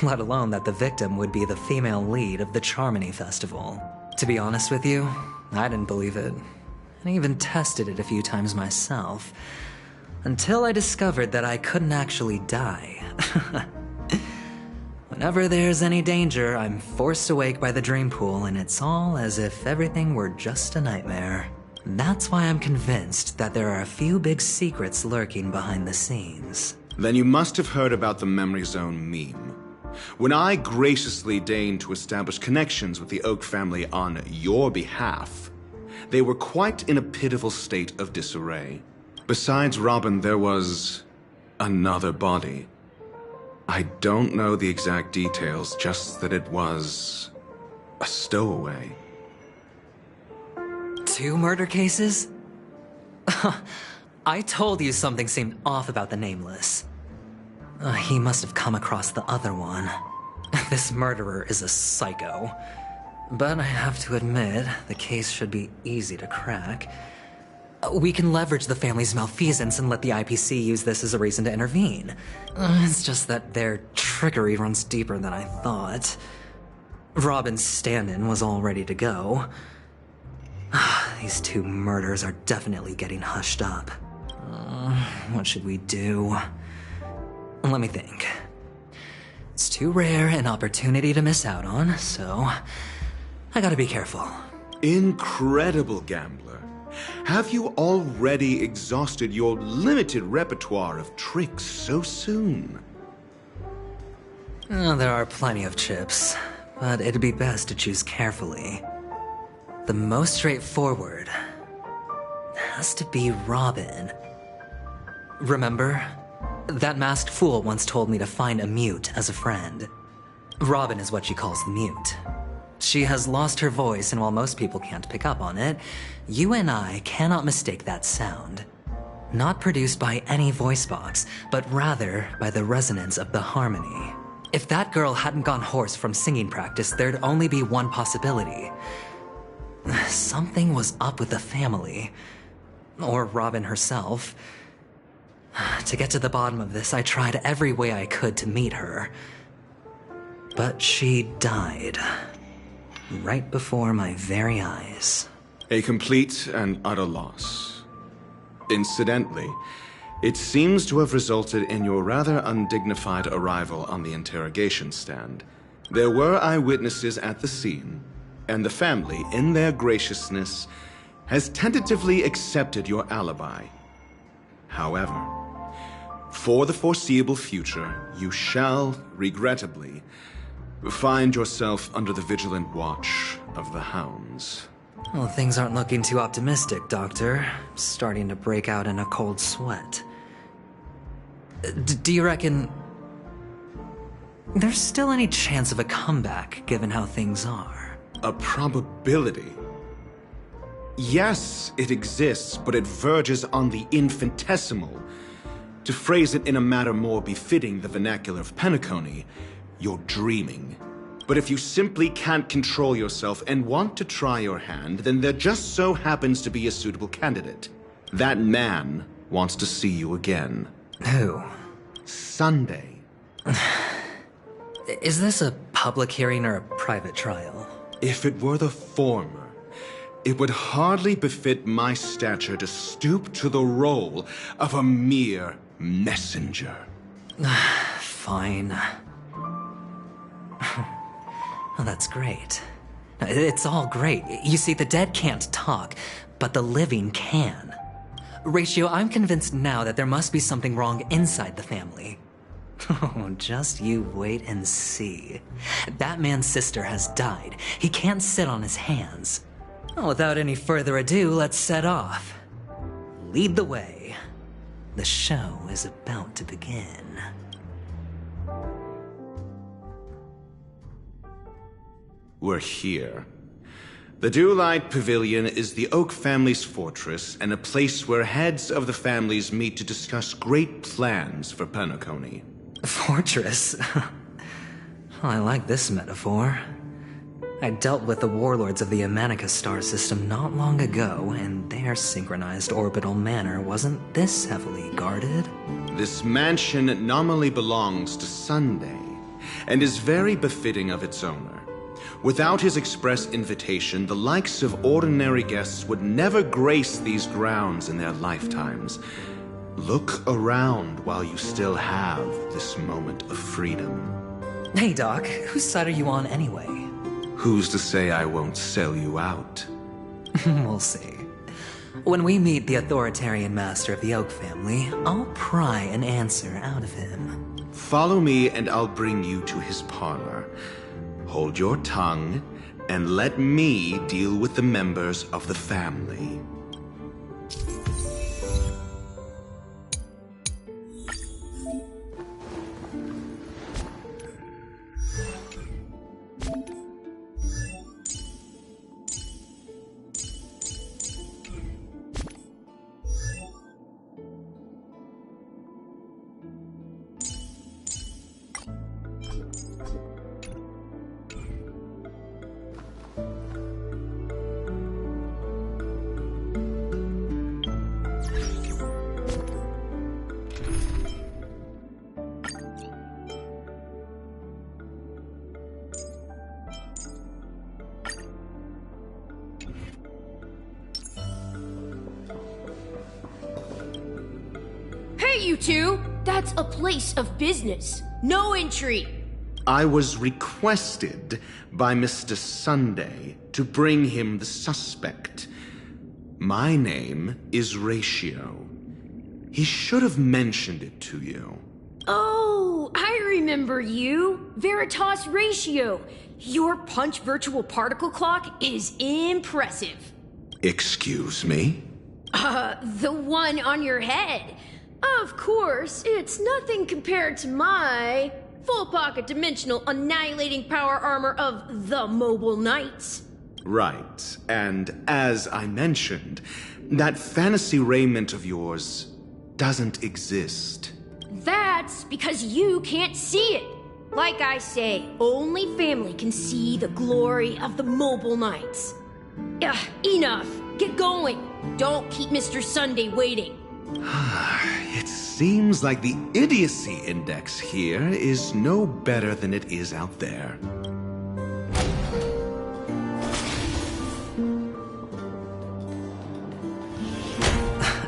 Let alone that the victim would be the female lead of the Charmony Festival. To be honest with you, I didn't believe it. I even tested it a few times myself. Until I discovered that I couldn't actually die. Whenever there's any danger, I'm forced awake by the dream pool, and it's all as if everything were just a nightmare. That's why I'm convinced that there are a few big secrets lurking behind the scenes. Then you must have heard about the Memory Zone meme. When I graciously deigned to establish connections with the Oak family on your behalf, they were quite in a pitiful state of disarray. Besides Robin, there was another body. I don't know the exact details, just that it was a stowaway. 2 murder cases? I told you something seemed off about the Nameless. He must have come across the other one. This murderer is a psycho. But I have to admit, the case should be easy to crack. We can leverage the family's malfeasance and let the IPC use this as a reason to intervene. It's just that their trickery runs deeper than I thought. Robin's stand-in was all ready to go. These two murders are definitely getting hushed up. What should we do? Let me think. It's too rare an opportunity to miss out on, so I gotta be careful. Incredible gambler. Have you already exhausted your limited repertoire of tricks so soon? There are plenty of chips, but it'd be best to choose carefully. The most straightforward has to be Robin. Remember? That masked fool once told me to find a mute as a friend. Robin is what she calls the mute. She has lost her voice, and while most people can't pick up on it, you and I cannot mistake that sound. Not produced by any voice box, but rather by the resonance of the harmony. If that girl hadn't gone hoarse from singing practice, there'd only be one possibility. Something was up with the family. Or Robin herself. To get to the bottom of this, I tried every way I could to meet her. But she died. Right before my very eyes. A complete and utter loss. Incidentally, it seems to have resulted in your rather undignified arrival on the interrogation stand. There were eyewitnesses at the scene, and the family, in their graciousness, has tentatively accepted your alibi. However, for the foreseeable future, you shall, regrettably, find yourself under the vigilant watch of the hounds. Well, things aren't looking too optimistic, Doctor. Starting to break out in a cold sweat. Do you reckon there's still any chance of a comeback, given how things are? A probability? Yes, it exists, but it verges on the infinitesimal. To phrase it in a manner more befitting the vernacular of Penacony, you're dreaming. But if you simply can't control yourself and want to try your hand, then there just so happens to be a suitable candidate. That man wants to see you again. Who? Sunday. Is this a public hearing or a private trial? If it were the former, it would hardly befit my stature to stoop to the role of a mere messenger. Fine. Oh, that's great. It's all great. You see, the dead can't talk, but the living can. Ratio, I'm convinced now that there must be something wrong inside the family. Oh, just you wait and see. That man's sister has died. He can't sit on his hands. Well, without any further ado, let's set off. Lead the way. The show is about to begin. We're here. The Dewlight Pavilion is the Oak family's fortress and a place where heads of the families meet to discuss great plans for Penacony. Fortress? I like this metaphor. I dealt with the warlords of the Amanicus star system not long ago, and their synchronized orbital manor wasn't this heavily guarded. This mansion nominally belongs to Sunday, and is very befitting of its owner. Without his express invitation, the likes of ordinary guests would never grace these grounds in their lifetimes. Look around while you still have this moment of freedom. Hey, Doc, whose side are you on anyway? Who's to say I won't sell you out? We'll see. When we meet the authoritarian master of the Oak family, I'll pry an answer out of him. Follow me and I'll bring you to his parlor. Hold your tongue, and let me deal with the members of the family. Hey, you two! That's a place of business. No entry. I was requested by Mr. Sunday to bring him the suspect. My name is Ratio. He should have mentioned it to you. Oh, I remember you. Veritas Ratio. Your punch virtual particle clock is impressive. Excuse me? The one on your head. Of course, it's nothing compared to my full pocket dimensional annihilating power armor of the Mobile Knights. Right, and as I mentioned, that fantasy raiment of yours doesn't exist. That's because you can't see it. Like I say, only family can see the glory of the Mobile Knights. Enough. Get going. Don't keep Mr. Sunday waiting. It seems like the idiocy index here is no better than it is out there.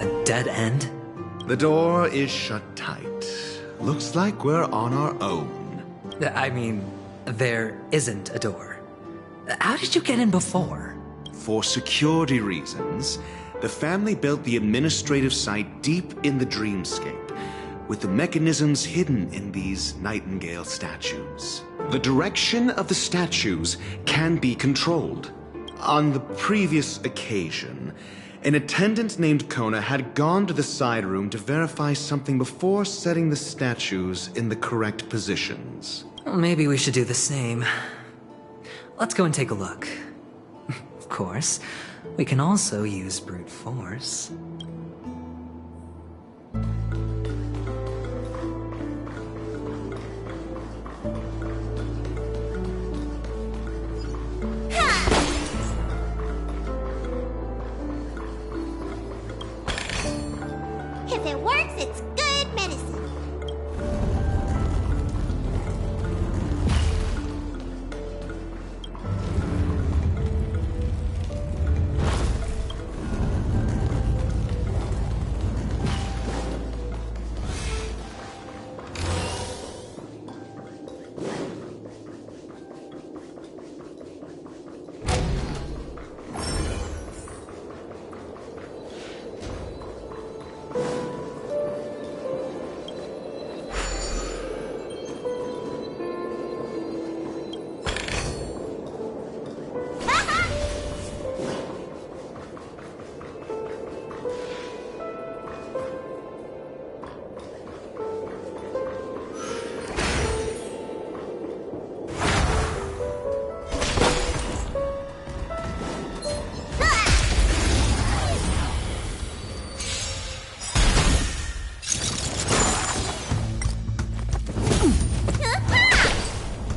A dead end? The door is shut tight. Looks like we're on our own. I mean, there isn't a door. How did you get in before? For security reasons, the family built the administrative site deep in the dreamscape, with the mechanisms hidden in these Nightingale statues. The direction of the statues can be controlled. On the previous occasion, an attendant named Kona had gone to the side room to verify something before setting the statues in the correct positions. Well, maybe we should do the same. Let's go and take a look. Of course, we can also use brute force. If it works, it's good medicine.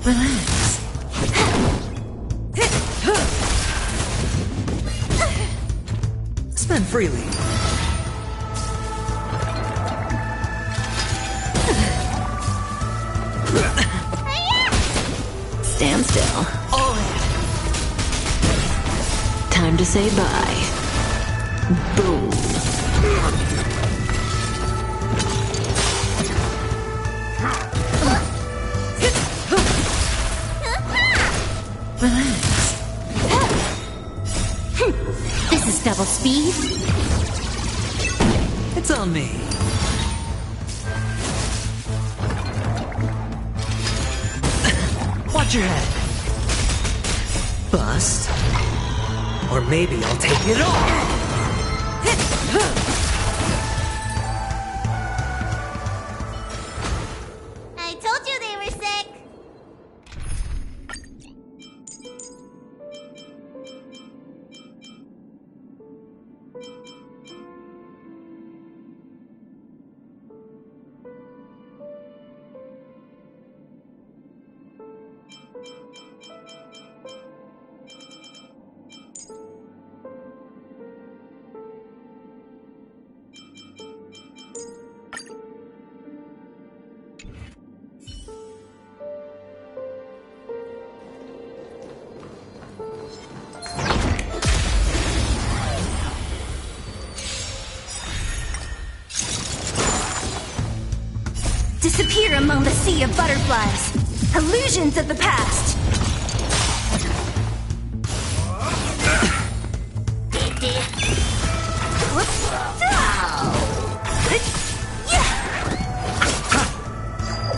Relax. Spend freely. Stand still. All in. Time to say bye. Boom. Relax. This is double speed. It's on me. Watch your head. Bust. Or maybe I'll take it all. I told you they were sick. Disappear among the sea of butterflies. Illusions of the past.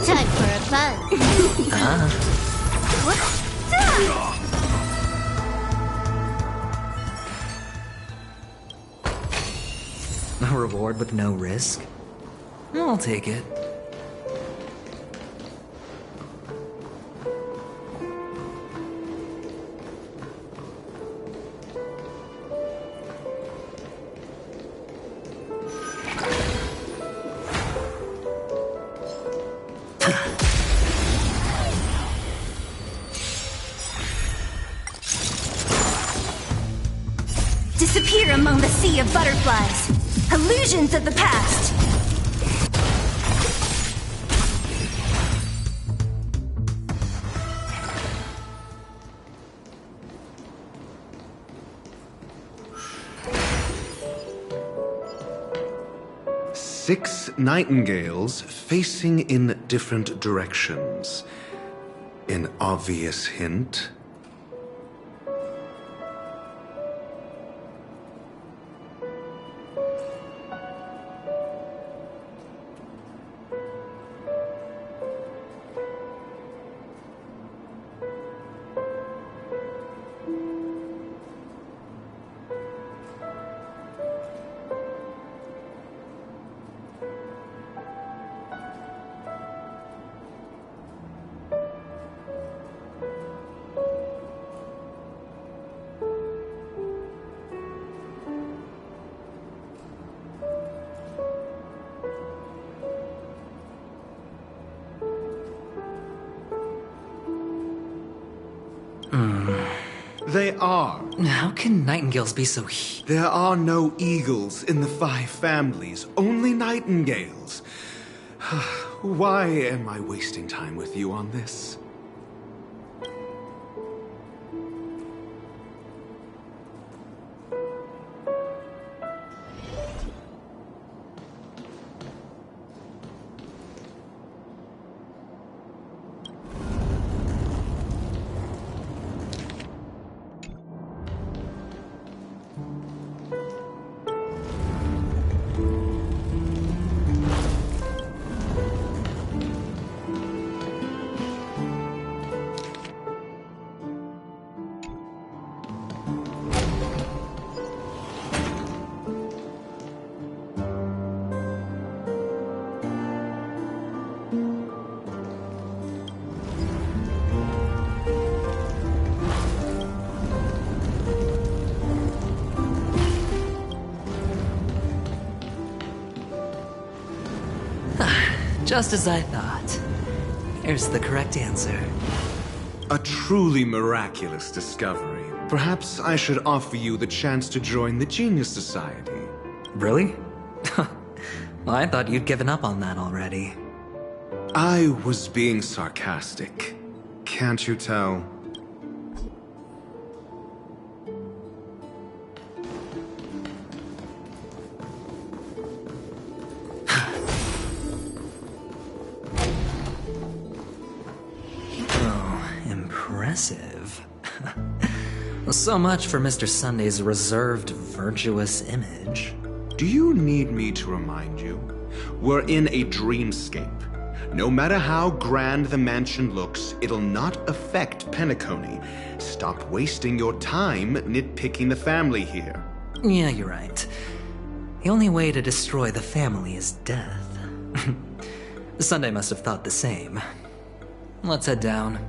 Time for a buzz. A reward with no risk? I'll take it. Disappear among the sea of butterflies. Illusions of the past. Six nightingales facing in different directions. An obvious hint. They are. How can nightingales be so There are no eagles in the 5 families, only nightingales. Why am I wasting time with you on this? Just as I thought. Here's the correct answer. A truly miraculous discovery. Perhaps I should offer you the chance to join the Genius Society. Really? Well, I thought you'd given up on that already. I was being sarcastic. Can't you tell? Impressive. So much for Mr. Sunday's reserved, virtuous image. Do you need me to remind you? We're in a dreamscape. No matter how grand the mansion looks, it'll not affect Penacony. Stop wasting your time nitpicking the family here. Yeah, you're right. The only way to destroy the family is death. Sunday must have thought the same. Let's head down.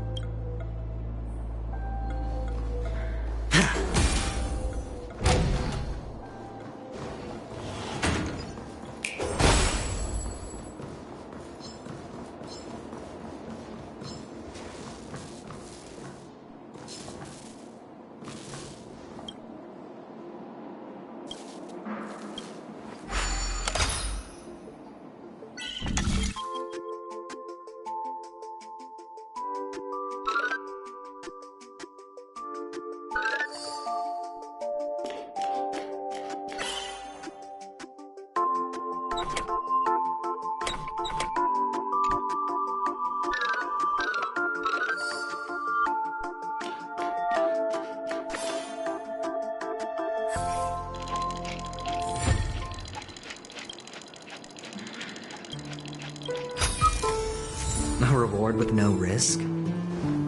reward with no risk?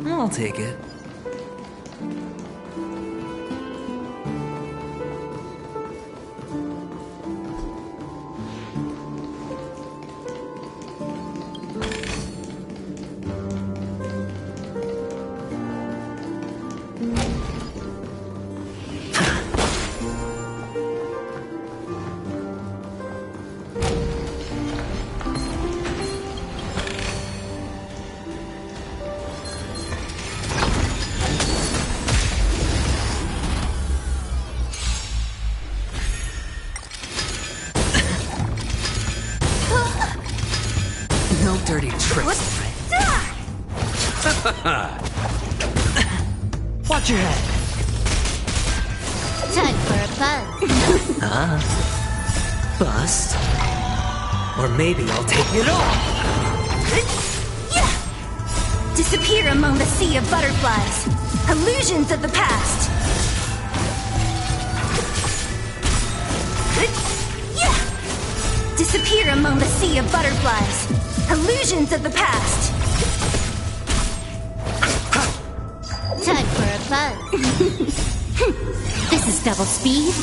I'll take it. No dirty tricks. Watch your head. Time for a buzz. Bust. Or maybe I'll take it all. Disappear among the sea of butterflies. Illusions of the past. Disappear among the sea of butterflies. Illusions of the past. Time for a buzz. This is double speed.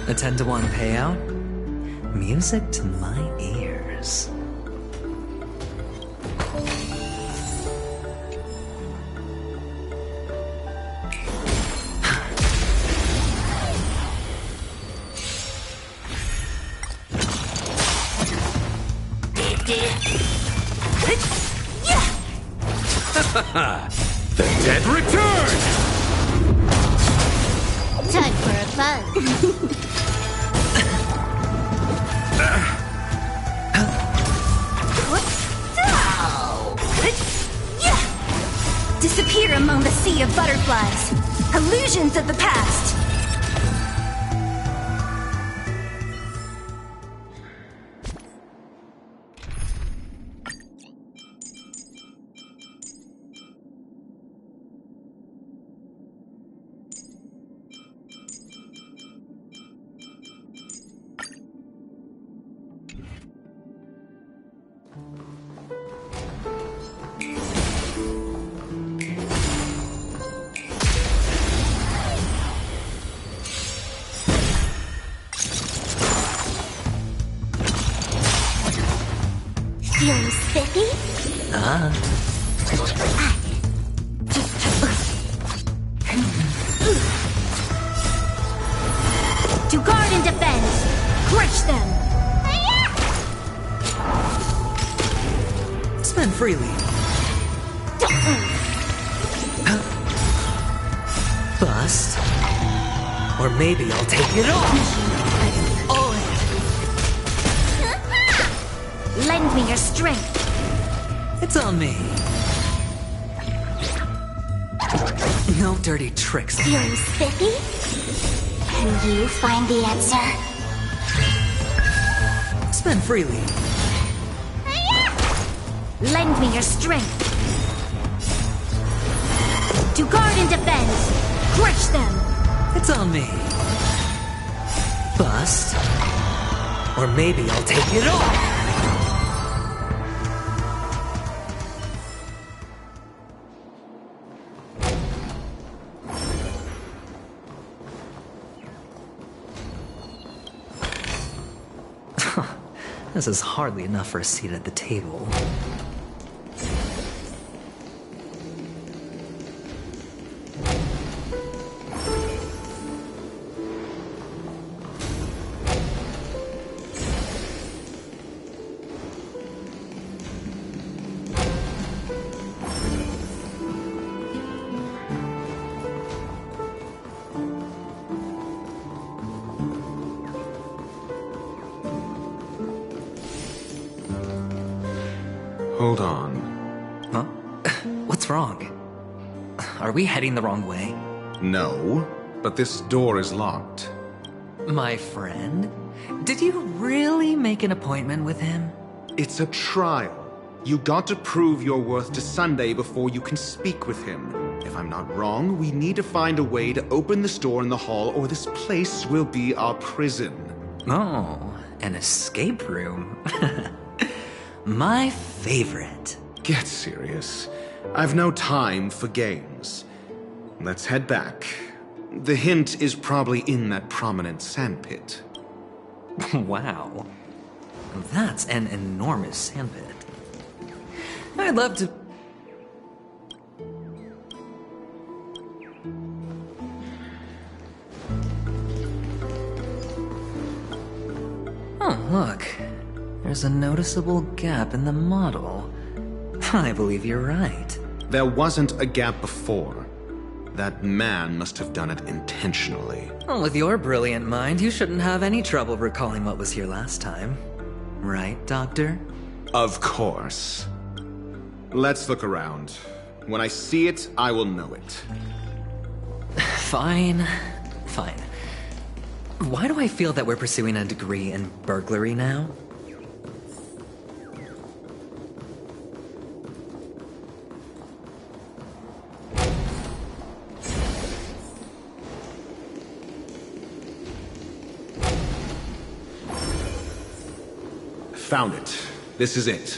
A 10-to-1 payout? Music to my ears. The dead return! Time for a buzz. Disappear among the sea of butterflies. Illusions of the past. Feeling spiffy? To guard and defend. Crush them. Spend freely. Bust. Or maybe I'll take it all. Lend me your strength. It's on me. No dirty tricks. Feeling spiffy? Can you find the answer? Spend freely. Lend me your strength. To guard and defend. Crush them. It's on me. Bust. Or maybe I'll take it all. This is hardly enough for a seat at the table. Hold on. Huh? What's wrong? Are we heading the wrong way? No, but this door is locked. My friend? Did you really make an appointment with him? It's a trial. You got to prove your worth to Sunday before you can speak with him. If I'm not wrong, we need to find a way to open this door in the hall or this place will be our prison. Oh, an escape room. My favorite. Get serious. I've no time for games. Let's head back. The hint is probably in that prominent sandpit. Wow. That's an enormous sandpit. I'd love to... Oh, look. There's a noticeable gap in the model. I believe you're right. There wasn't a gap before. That man must have done it intentionally. Well, with your brilliant mind, you shouldn't have any trouble recalling what was here last time. Right, Doctor? Of course. Let's look around. When I see it, I will know it. Fine. Fine. Why do I feel that we're pursuing a degree in burglary now? Found it. This is it.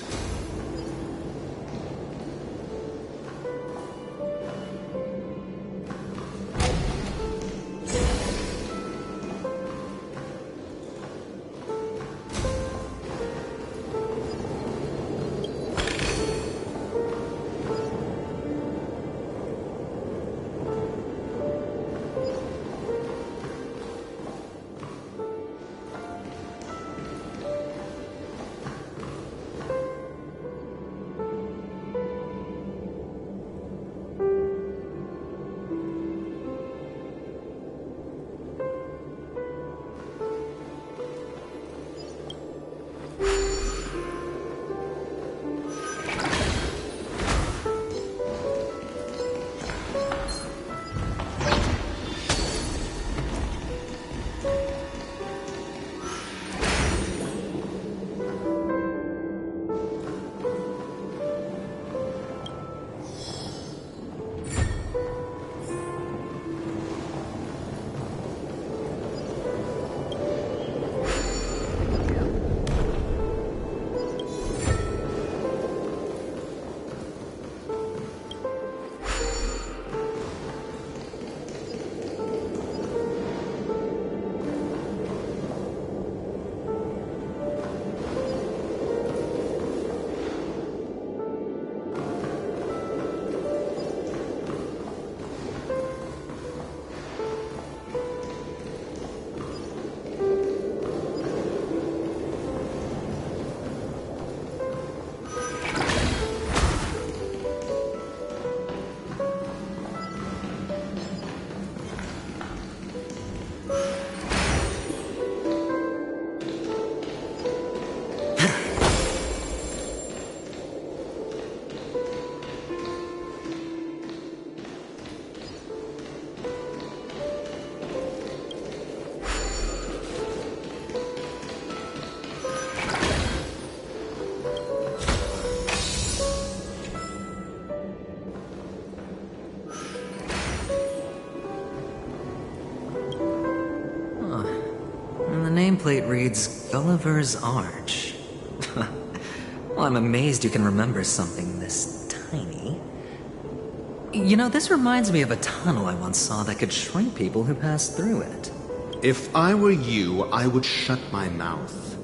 reads Gulliver's Arch. Well, I'm amazed you can remember something this tiny. You know, this reminds me of a tunnel I once saw that could shrink people who passed through it. If I were you, I would shut my mouth.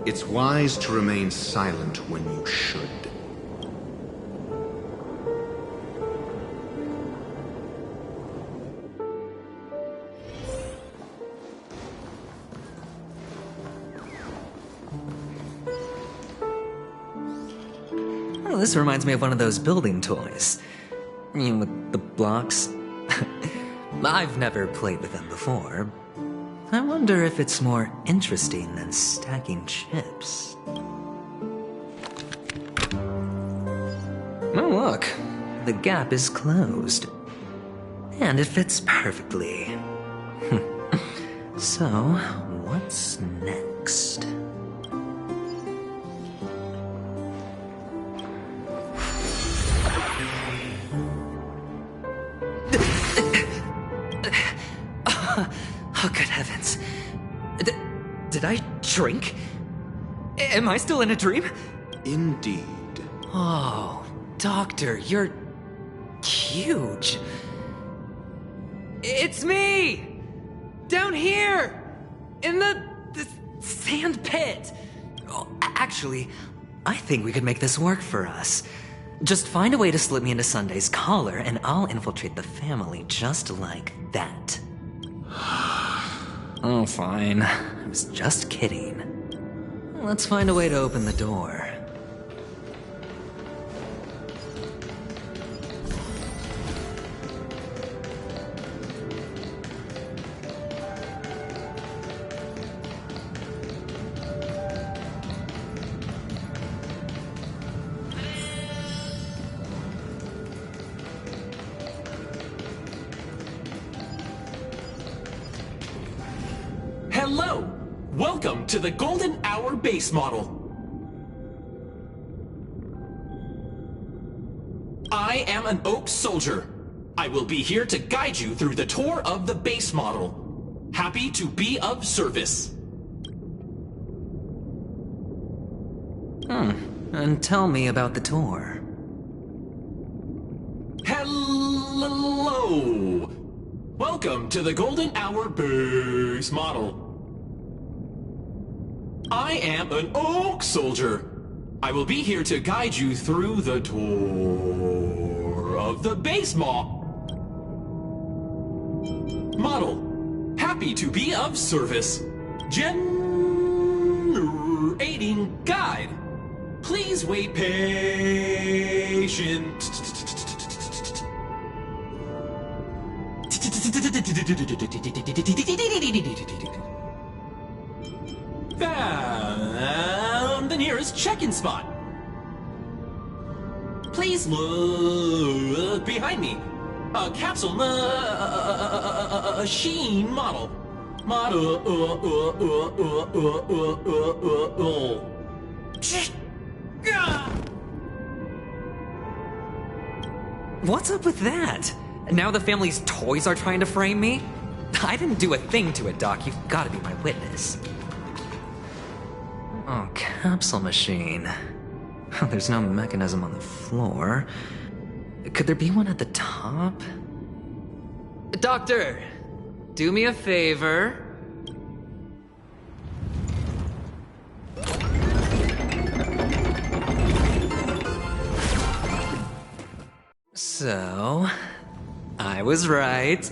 It's wise to remain silent when you should. Oh, this reminds me of one of those building toys. You know, with the blocks. I've never played with them before. I wonder if it's more interesting than stacking chips. Oh, look. The gap is closed. And it fits perfectly. So, what's next? Oh, good heavens. Did I drink? Am I still in a dream? Indeed. Oh, Doctor, you're huge. It's me! Down here! In the sand pit! Oh, actually, I think we could make this work for us. Just find a way to slip me into Sunday's collar, and I'll infiltrate the family just like that. Oh, fine. I was just kidding. Let's find a way to open the door. Hello! Welcome to the Golden Hour base model. I am an Oak soldier. I will be here to guide you through the tour of the base model. Happy to be of service. And tell me about the tour. Hello! Welcome to the Golden Hour base model. I am an Oak soldier. I will be here to guide you through the tour of the base model. Happy to be of service. Generating guide. Please wait patient. Found the nearest check-in spot. Please look behind me. A capsule machine model. What's up with that? Now the family's toys are trying to frame me? I didn't do a thing to it, Doc. You've got to be my witness. Oh, capsule machine. There's no mechanism on the floor. Could there be one at the top? Doctor, do me a favor. So, I was right.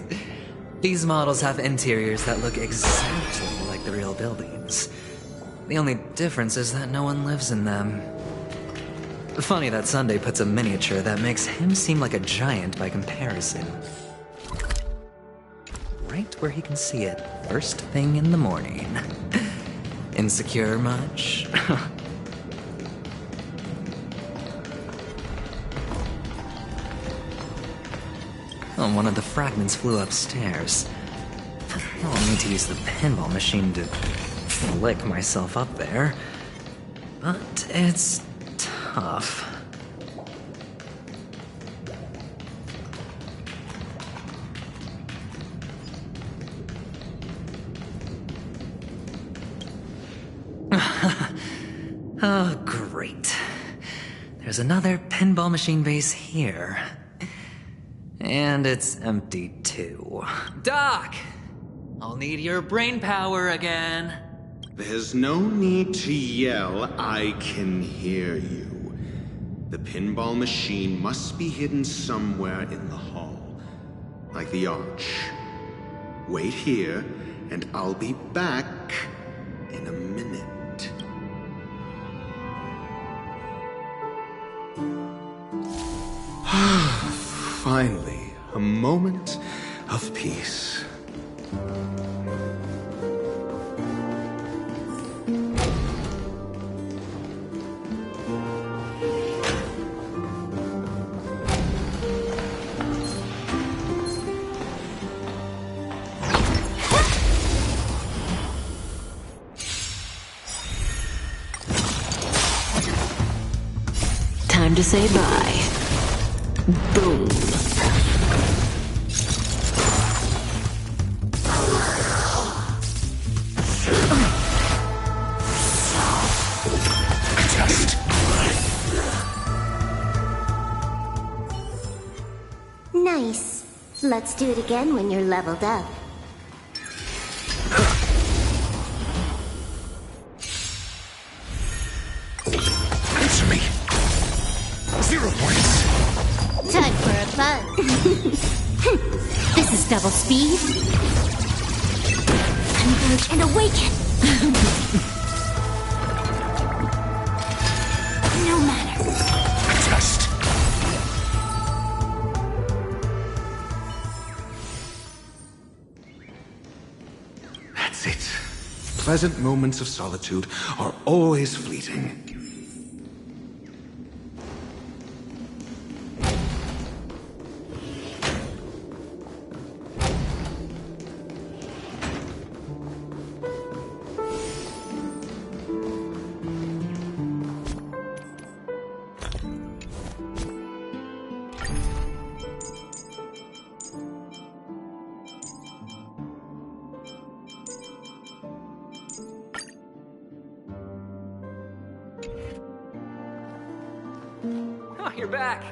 These models have interiors that look exactly like the real buildings. The only difference is that no one lives in them. Funny that Sunday puts a miniature that makes him seem like a giant by comparison. Right where he can see it first thing in the morning. Insecure much? Oh, one of the fragments flew upstairs. I'll need to use the pinball machine to flick myself up there. But it's tough. Oh, great. There's another pinball machine base here. And it's empty too. Doc! I'll need your brain power again. There's no need to yell. I can hear you. The pinball machine must be hidden somewhere in the hall. Like the arch. Wait here, and I'll be back in a minute. Finally, a moment of peace. Time to say bye. Boom. Nice. Let's do it again when you're leveled up. Answer me. 0 points. Time for a buzz. This is double speed. Converge and awaken. No matter. Just. That's it. Pleasant moments of solitude are always fleeting. Oh, you're back.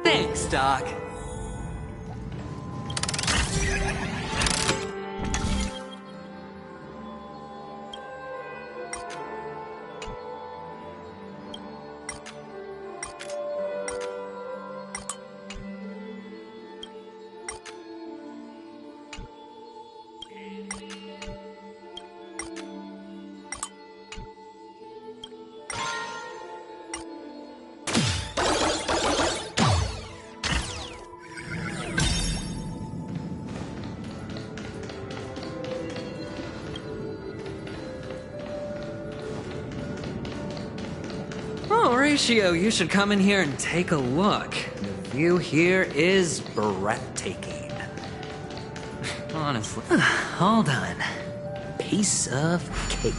Thanks, Doc. Oh, Ratio, you should come in here and take a look. The view here is breathtaking. Honestly. Hold on. Piece of cake.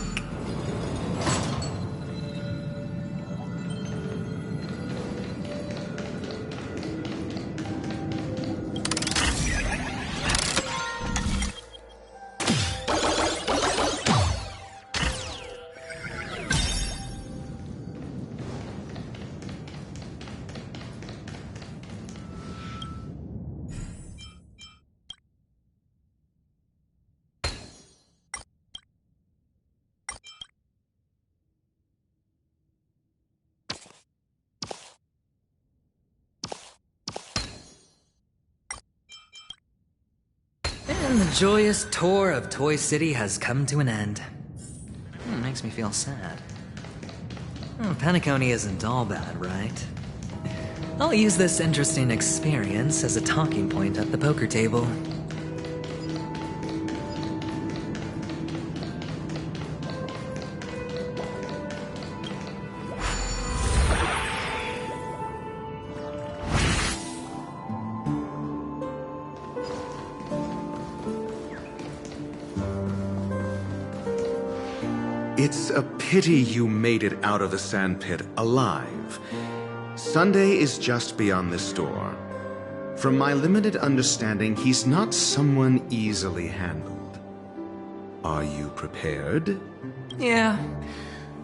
And the joyous tour of Toy City has come to an end. It makes me feel sad. Oh, Penacony isn't all bad, right? I'll use this interesting experience as a talking point at the poker table. It's a pity you made it out of the sandpit alive. Sunday is just beyond this door. From my limited understanding, he's not someone easily handled. Are you prepared? Yeah.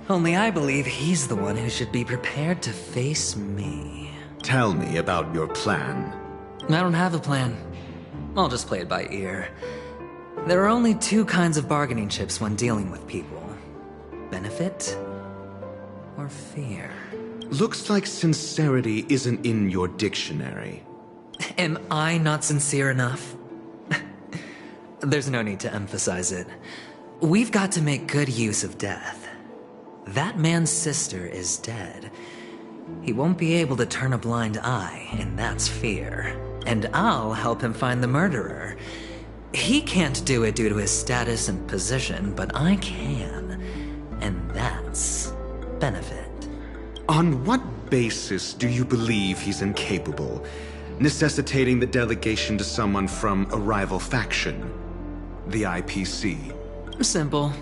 Only I believe he's the one who should be prepared to face me. Tell me about your plan. I don't have a plan. I'll just play it by ear. There are only two kinds of bargaining chips when dealing with people. Benefit or fear. Looks like sincerity isn't in your dictionary. Am I not sincere enough? There's no need to emphasize it. We've got to make good use of death. That man's sister is dead. He won't be able to turn a blind eye, and that's fear. And I'll help him find the murderer. He can't do it due to his status and position, but I can. And that's benefit. On what basis do you believe he's incapable, necessitating the delegation to someone from a rival faction? The IPC. Simple.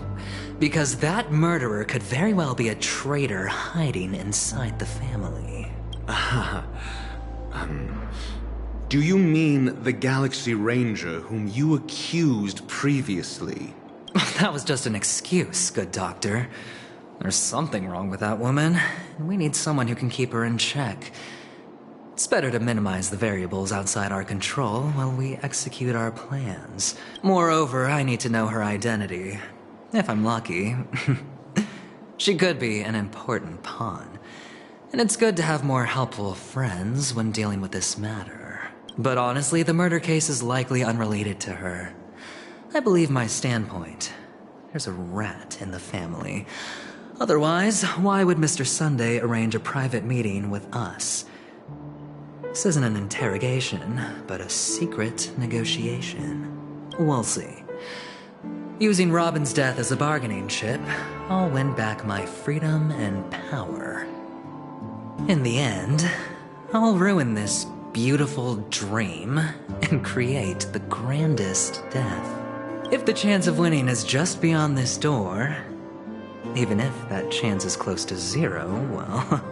Because that murderer could very well be a traitor hiding inside the family. Do you mean the Galaxy Ranger whom you accused previously? That was just an excuse, good doctor. There's something wrong with that woman, and we need someone who can keep her in check. It's better to minimize the variables outside our control while we execute our plans. Moreover, I need to know her identity. If I'm lucky. She could be an important pawn. And it's good to have more helpful friends when dealing with this matter. But honestly, the murder case is likely unrelated to her. I believe my standpoint. There's a rat in the family. Otherwise, why would Mr. Sunday arrange a private meeting with us? This isn't an interrogation, but a secret negotiation. We'll see. Using Robin's death as a bargaining chip, I'll win back my freedom and power. In the end, I'll ruin this beautiful dream and create the grandest death. If the chance of winning is just beyond this door, even if that chance is close to zero, well,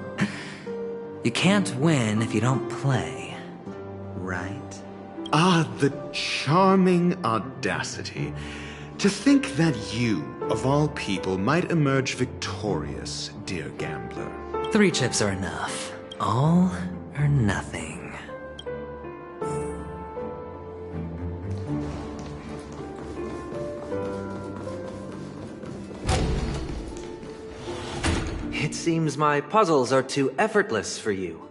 you can't win if you don't play, right? Ah, the charming audacity. To think that you, of all people, might emerge victorious, dear gambler. 3 chips are enough. All or nothing. It seems my puzzles are too effortless for you,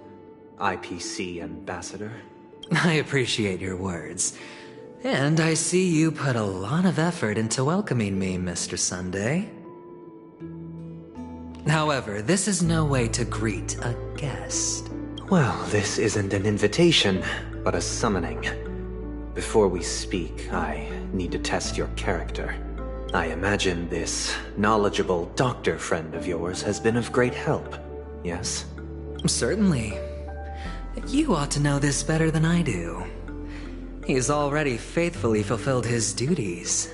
IPC Ambassador. I appreciate your words. And I see you put a lot of effort into welcoming me, Mr. Sunday. However, this is no way to greet a guest. Well, this isn't an invitation, but a summoning. Before we speak, I need to test your character. I imagine this knowledgeable doctor friend of yours has been of great help, yes? Certainly. You ought to know this better than I do. He's already faithfully fulfilled his duties,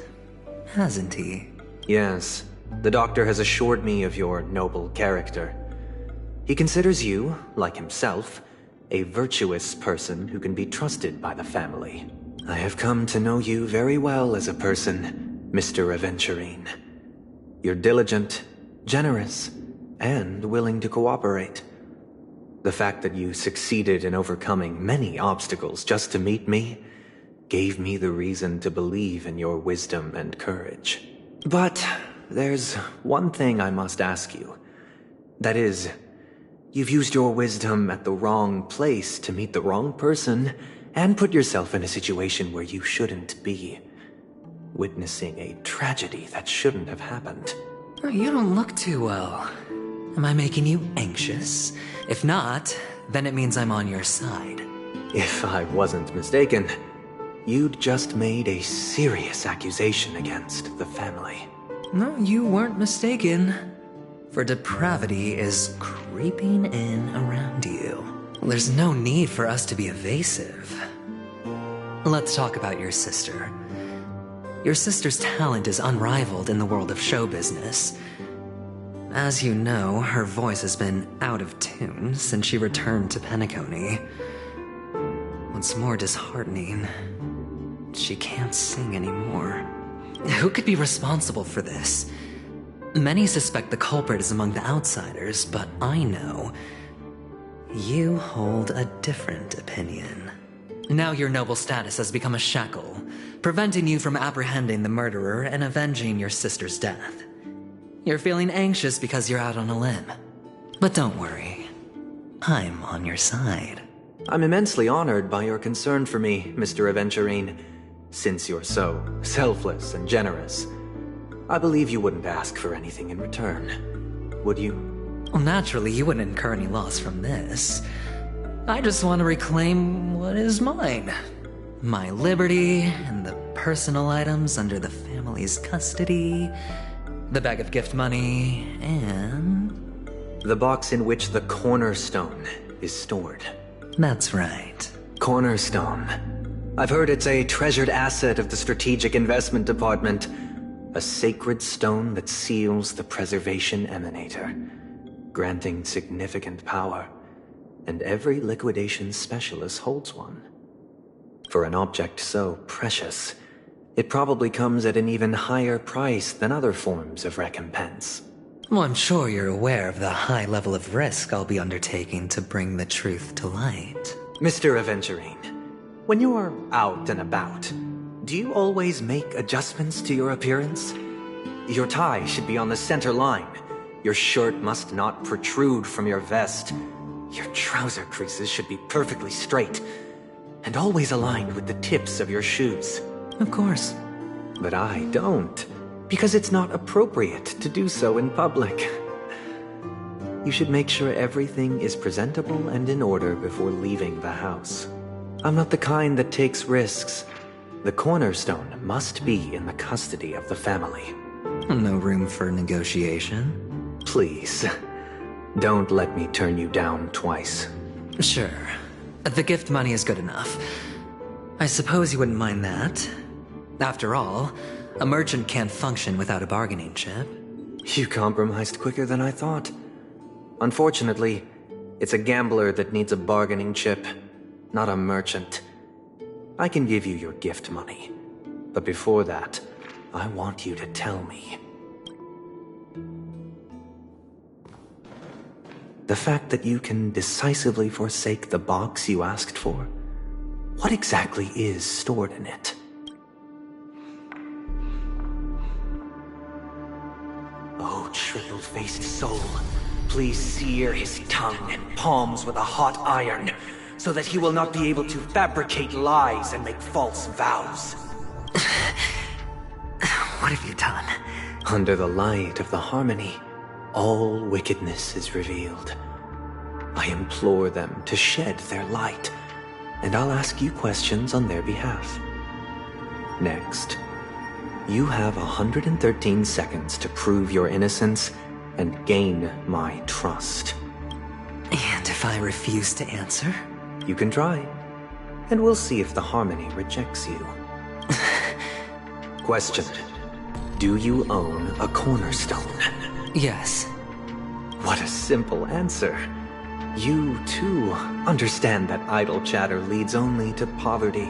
hasn't he? Yes. The doctor has assured me of your noble character. He considers you, like himself, a virtuous person who can be trusted by the family. I have come to know you very well as a person, Mr. Aventurine. You're diligent, generous, and willing to cooperate. The fact that you succeeded in overcoming many obstacles just to meet me gave me the reason to believe in your wisdom and courage. But there's one thing I must ask you. That is, you've used your wisdom at the wrong place to meet the wrong person and put yourself in a situation where you shouldn't be, witnessing a tragedy that shouldn't have happened. You don't look too well. Am I making you anxious? If not, then it means I'm on your side. If I wasn't mistaken, you'd just made a serious accusation against the family. No, you weren't mistaken. For depravity is creeping in around you. There's no need for us to be evasive. Let's talk about your sister. Your sister's talent is unrivaled in the world of show business. As you know, her voice has been out of tune since she returned to Penacony. What's more disheartening, she can't sing anymore. Who could be responsible for this? Many suspect the culprit is among the outsiders, but I know you hold a different opinion. Now your noble status has become a shackle, preventing you from apprehending the murderer and avenging your sister's death. You're feeling anxious because you're out on a limb. But don't worry, I'm on your side. I'm immensely honored by your concern for me, Mr. Aventurine. Since you're so selfless and generous, I believe you wouldn't ask for anything in return, would you? Well, naturally, you wouldn't incur any loss from this. I just want to reclaim what is mine. My liberty and the personal items under the family's custody, the bag of gift money, and... the box in which the cornerstone is stored. That's right. Cornerstone. I've heard it's a treasured asset of the Strategic Investment Department. A sacred stone that seals the Preservation Emanator, granting significant power, and every liquidation specialist holds one. For an object so precious, it probably comes at an even higher price than other forms of recompense. Well, I'm sure you're aware of the high level of risk I'll be undertaking to bring the truth to light. Mr. Aventurine, when you're out and about, do you always make adjustments to your appearance? Your tie should be on the center line. Your shirt must not protrude from your vest. Your trouser creases should be perfectly straight, and always aligned with the tips of your shoes. Of course. But I don't, because it's not appropriate to do so in public. You should make sure everything is presentable and in order before leaving the house. I'm not the kind that takes risks. The cornerstone must be in the custody of the family. No room for negotiation? Please, don't let me turn you down twice. Sure. The gift money is good enough. I suppose you wouldn't mind that. After all, a merchant can't function without a bargaining chip. You compromised quicker than I thought. Unfortunately, it's a gambler that needs a bargaining chip, not a merchant. I can give you your gift money, but before that, I want you to tell me. The fact that you can decisively forsake the box you asked for, what exactly is stored in it? Oh, triple-faced soul, please sear his tongue and palms with a hot iron, so that he will not be able to fabricate lies and make false vows. What have you done? Under the light of the harmony, all wickedness is revealed. I implore them to shed their light, and I'll ask you questions on their behalf. Next, you have 113 seconds to prove your innocence and gain my trust. And if I refuse to answer? You can try, and we'll see if the harmony rejects you. Question. Do you own a cornerstone? Yes. What a simple answer. You, too, understand that idle chatter leads only to poverty.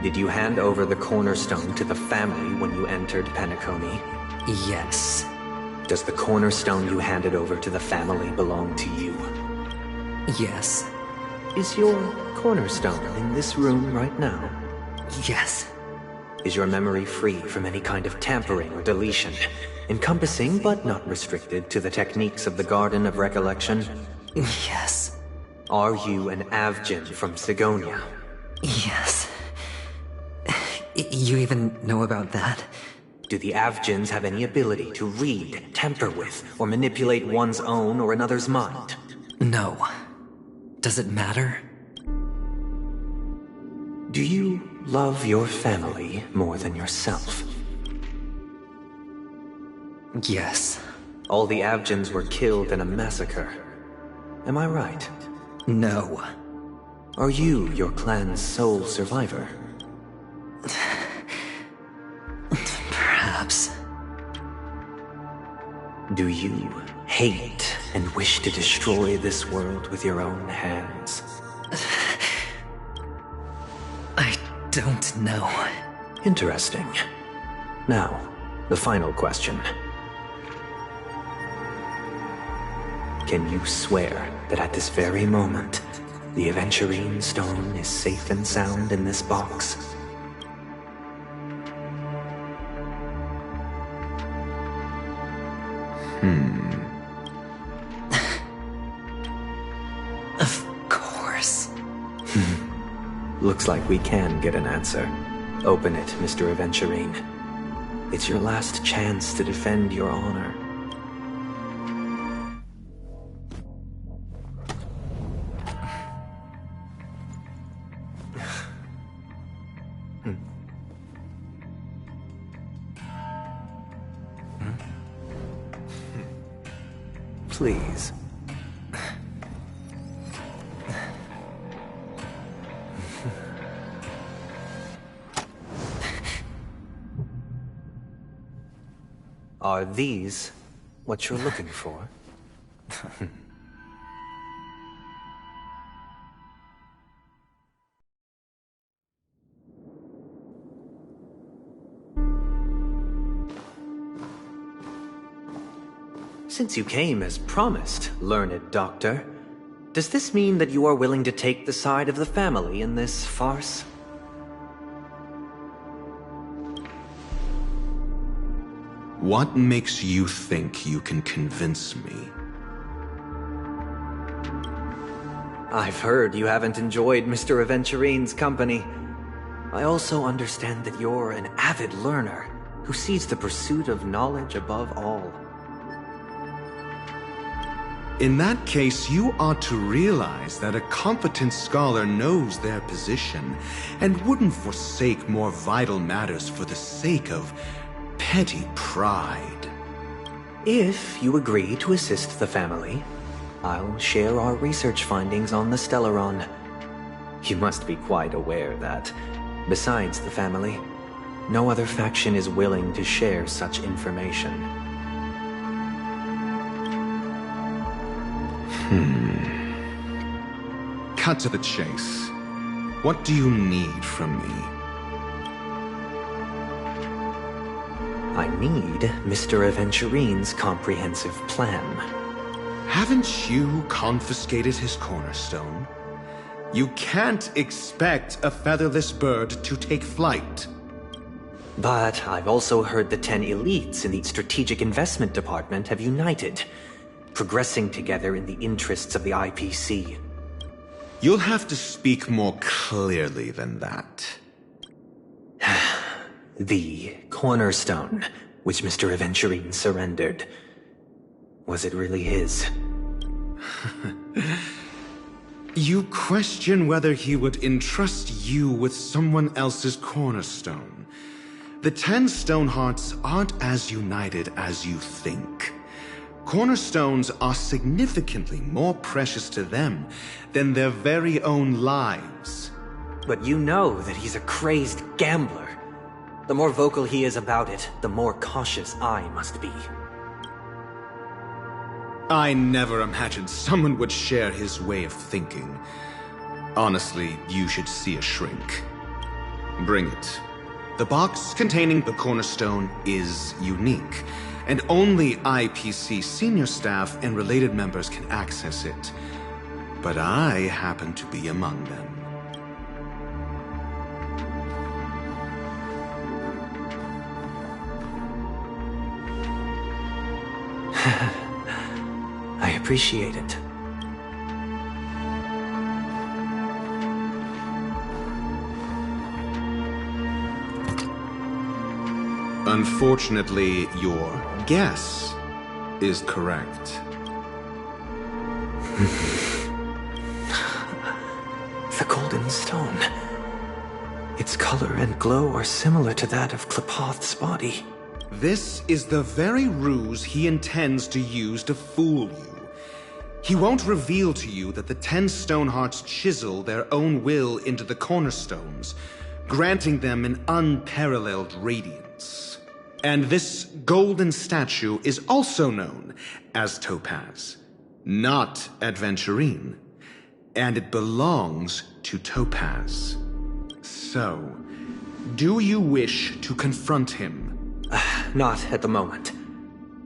Did you hand over the cornerstone to the family when you entered Penacony? Yes. Does the cornerstone you handed over to the family belong to you? Yes. Is your cornerstone in this room right now? Yes. Is your memory free from any kind of tampering or deletion, encompassing but not restricted to the techniques of the Garden of Recollection? Yes. Are you an Avgin from Sigonia? Yes. You even know about that? Do the Avgins have any ability to read, tamper with, or manipulate one's own or another's mind? No. Does it matter? Do you love your family more than yourself? Yes. All the Avgins were killed in a massacre. Am I right? No. Are you your clan's sole survivor? Perhaps. Do you hate and wish to destroy this world with your own hands? I don't know. Interesting. Now, the final question. Can you swear that at this very moment, the Aventurine Stone is safe and sound in this box? Of course. Looks like we can get an answer. Open it, Mr. Aventurine. It's your last chance to defend your honor. Please. Are these what you're looking for? Since you came as promised, learned doctor, does this mean that you are willing to take the side of the family in this farce? What makes you think you can convince me? I've heard you haven't enjoyed Mr. Aventurine's company. I also understand that you're an avid learner who sees the pursuit of knowledge above all. In that case, you ought to realize that a competent scholar knows their position and wouldn't forsake more vital matters for the sake of petty pride. If you agree to assist the family, I'll share our research findings on the Stellaron. You must be quite aware that, besides the family, no other faction is willing to share such information. Cut to the chase. What do you need from me? I need Mr. Aventurine's comprehensive plan. Haven't you confiscated his cornerstone? You can't expect a featherless bird to take flight. But I've also heard the 10 elites in the Strategic Investment Department have united, progressing together in the interests of the IPC. You'll have to speak more clearly than that. The cornerstone, which Mr. Aventurine surrendered. Was it really his? You question whether he would entrust you with someone else's cornerstone. The 10 Stonehearts aren't as united as you think. Cornerstones are significantly more precious to them than their very own lives. But you know that he's a crazed gambler. The more vocal he is about it, the more cautious I must be. I never imagined someone would share his way of thinking. Honestly, you should see a shrink. Bring it. The box containing the cornerstone is unique, and only IPC senior staff and related members can access it. But I happen to be among them. I appreciate it. Unfortunately, your guess is correct. The golden stone. Its color and glow are similar to that of Klepoth's body. This is the very ruse he intends to use to fool you. He won't reveal to you that the 10 Stonehearts chisel their own will into the cornerstones, granting them an unparalleled radiance. And this golden statue is also known as Topaz, not Adventurine. And it belongs to Topaz. So, do you wish to confront him? Not at the moment.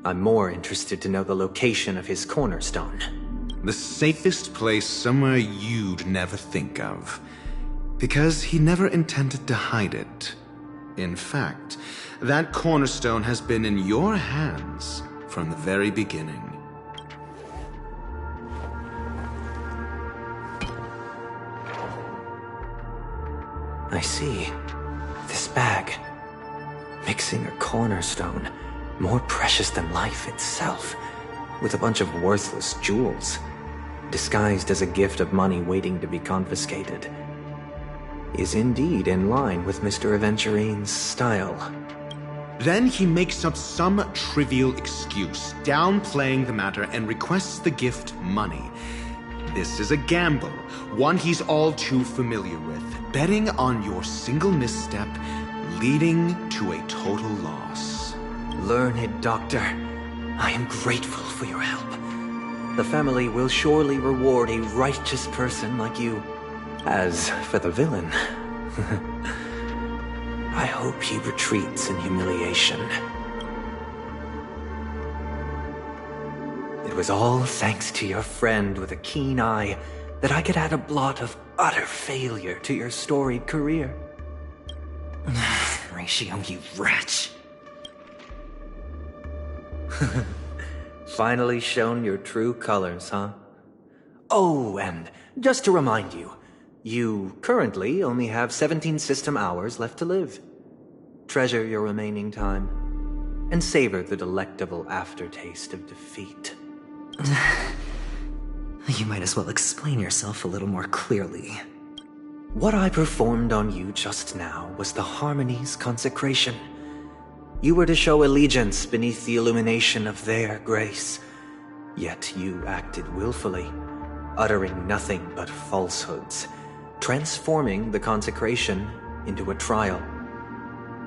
I'm more interested to know the location of his cornerstone. The safest place somewhere you'd never think of. Because he never intended to hide it. In fact, that cornerstone has been in your hands from the very beginning. I see. This bag. Mixing a cornerstone, more precious than life itself, with a bunch of worthless jewels, disguised as a gift of money waiting to be confiscated, is indeed in line with Mr. Aventurine's style. Then he makes up some trivial excuse, downplaying the matter, and requests the gift money. This is a gamble, one he's all too familiar with, betting on your single misstep, leading to a total loss. Learned Doctor, I am grateful for your help. The family will surely reward a righteous person like you. As for the villain, I hope he retreats in humiliation. It was all thanks to your friend with a keen eye that I could add a blot of utter failure to your storied career. Ratio, you wretch. Finally shown your true colors, huh? Oh, and just to remind you, you currently only have 17 system hours left to live. Treasure your remaining time, and savor the delectable aftertaste of defeat. You might as well explain yourself a little more clearly. What I performed on you just now was the Harmony's consecration. You were to show allegiance beneath the illumination of their grace. Yet you acted willfully, uttering nothing but falsehoods, transforming the consecration into a trial.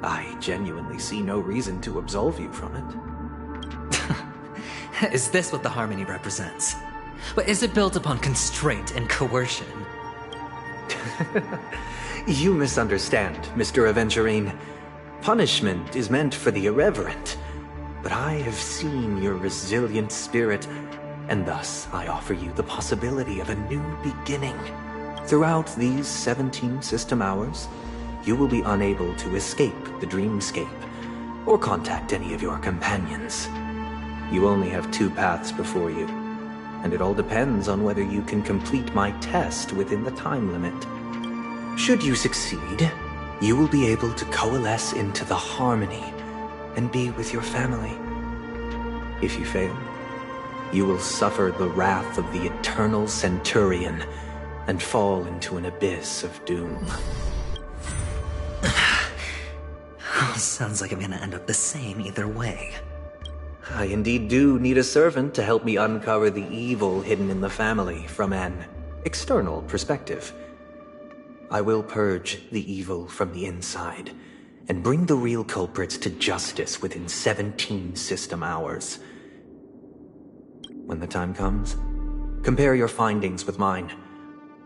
I genuinely see no reason to absolve you from it. Is this what the Harmony represents? But is it built upon constraint and coercion? You misunderstand, Mr. Aventurine. Punishment is meant for the irreverent, but I have seen your resilient spirit, and thus I offer you the possibility of a new beginning. Throughout these 17 system hours, you will be unable to escape the dreamscape, or contact any of your companions. You only have 2 paths before you, and it all depends on whether you can complete my test within the time limit. Should you succeed, you will be able to coalesce into the Harmony and be with your family. If you fail, you will suffer the wrath of the eternal Centurion and fall into an abyss of doom. Sounds like I'm gonna end up the same either way. I indeed do need a servant to help me uncover the evil hidden in the family from an external perspective. I will purge the evil from the inside and bring the real culprits to justice within 17 system hours. When the time comes, compare your findings with mine.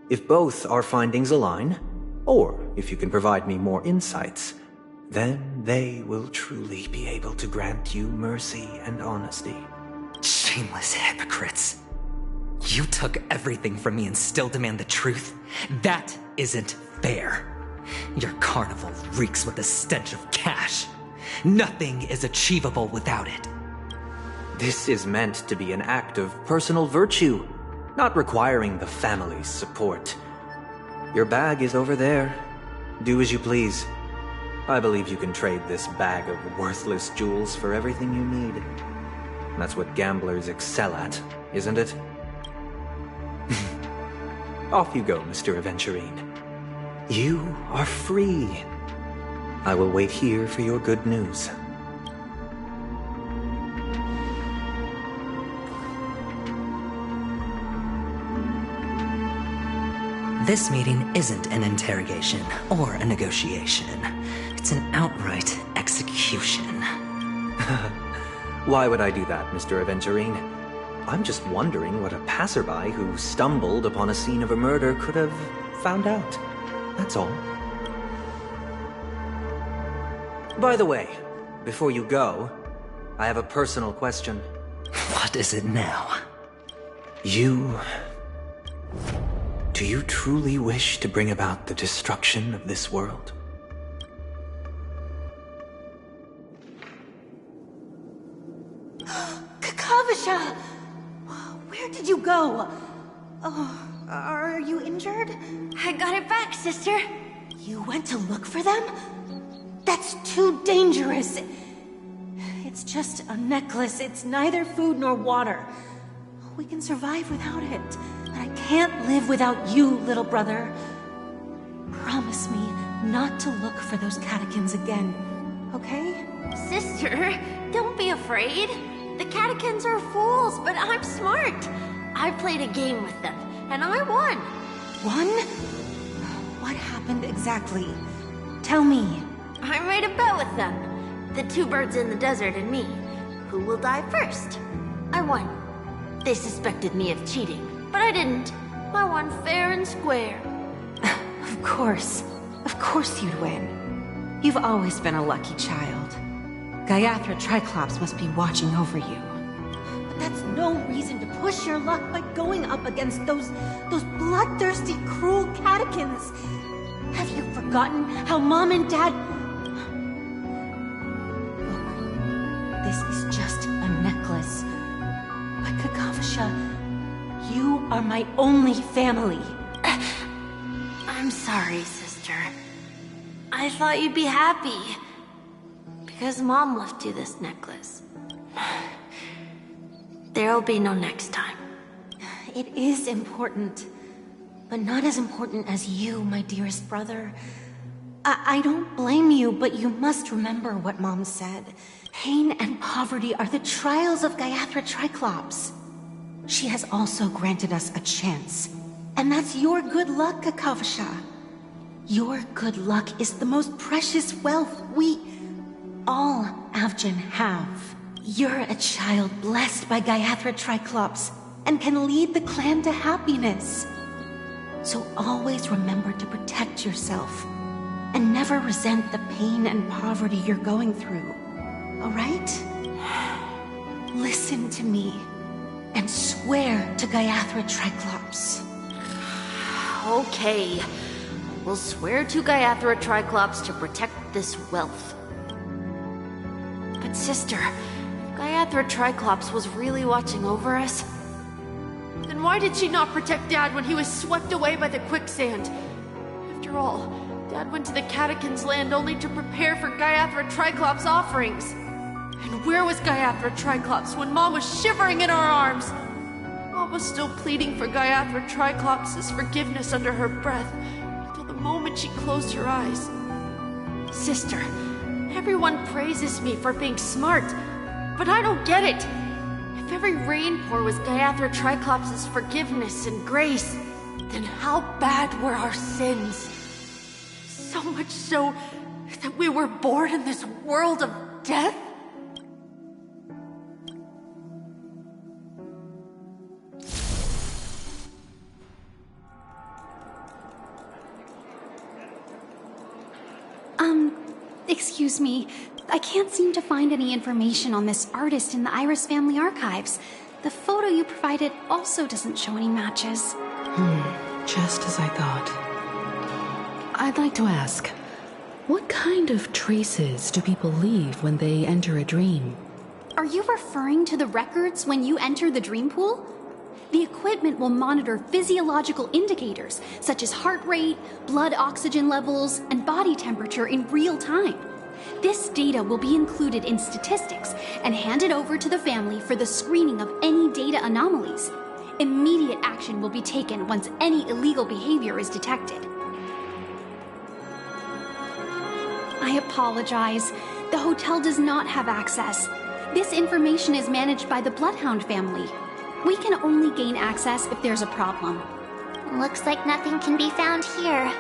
If both our findings align, or if you can provide me more insights, then they will truly be able to grant you mercy and honesty. Shameless hypocrites. You took everything from me and still demand the truth? That isn't fair. Your carnival reeks with the stench of cash. Nothing is achievable without it. This is meant to be an act of personal virtue, not requiring the family's support. Your bag is over there. Do as you please. I believe you can trade this bag of worthless jewels for everything you need. That's what gamblers excel at, isn't it? Off you go, Mr. Aventurine. You are free. I will wait here for your good news. This meeting isn't an interrogation or a negotiation. It's an outright execution. Why would I do that, Mr. Aventurine? I'm just wondering what a passerby who stumbled upon a scene of a murder could have found out. That's all. By the way, before you go, I have a personal question. What is it now? Do you truly wish to bring about the destruction of this world? Kakavasha! Where did you go? Oh, are you injured? I got it back, sister. You went to look for them? That's too dangerous. It's just a necklace. It's neither food nor water. We can survive without it. But I can't live without you, little brother. Promise me not to look for those catechins again, okay? Sister, don't be afraid. The catechins are fools, but I'm smart. I played a game with them, and I won. Won? What happened exactly? Tell me. I made a bet with them. The two birds in the desert and me. Who will die first? I won. They suspected me of cheating, but I didn't. I won fair and square. Of course. Of course you'd win. You've always been a lucky child. Gaiathra Triclops must be watching over you. But that's no reason to push your luck by going up against those bloodthirsty, cruel catechins. Have you forgotten how Mom and Dad... Look, this is just a necklace. But Kakavasha, you are my only family. I'm sorry, sister. I thought you'd be happy. Because Mom left you this necklace. There'll be no next time. It is important. But not as important as you, my dearest brother. I don't blame you, but you must remember what Mom said. Pain and poverty are the trials of Gaiathra Triclops. She has also granted us a chance. And that's your good luck, Kakavasha. Your good luck is the most precious wealth we all Avgin have. You're a child blessed by Gaiathra Triclops and can lead the clan to happiness. So always remember to protect yourself and never resent the pain and poverty you're going through. All right? Listen to me and swear to Gaiathra Triclops. Okay. We'll swear to Gaiathra Triclops to protect this wealth. But sister, if Gaiathra Triclops was really watching over us, then why did she not protect Dad when he was swept away by the quicksand? After all, Dad went to the Catechins' land only to prepare for Gaiathra Triclops' offerings. And where was Gaiathra Triclops when Mom was shivering in our arms? Mom was still pleading for Gaiathra Triclops' forgiveness under her breath, until the moment she closed her eyes. Sister, everyone praises me for being smart, but I don't get it. If every rain pour was Gaiathra Triclops' forgiveness and grace, then how bad were our sins? So much so that we were born in this world of death? Excuse me. I can't seem to find any information on this artist in the Iris family archives. The photo you provided also doesn't show any matches. Just as I thought. I'd like to ask, what kind of traces do people leave when they enter a dream? Are you referring to the records when you enter the dream pool? The equipment will monitor physiological indicators, such as heart rate, blood oxygen levels, and body temperature in real time. This data will be included in statistics and handed over to the family for the screening of any data anomalies. Immediate action will be taken once any illegal behavior is detected. I apologize. The hotel does not have access. This information is managed by the Bloodhound family. We can only gain access if there's a problem. Looks like nothing can be found here.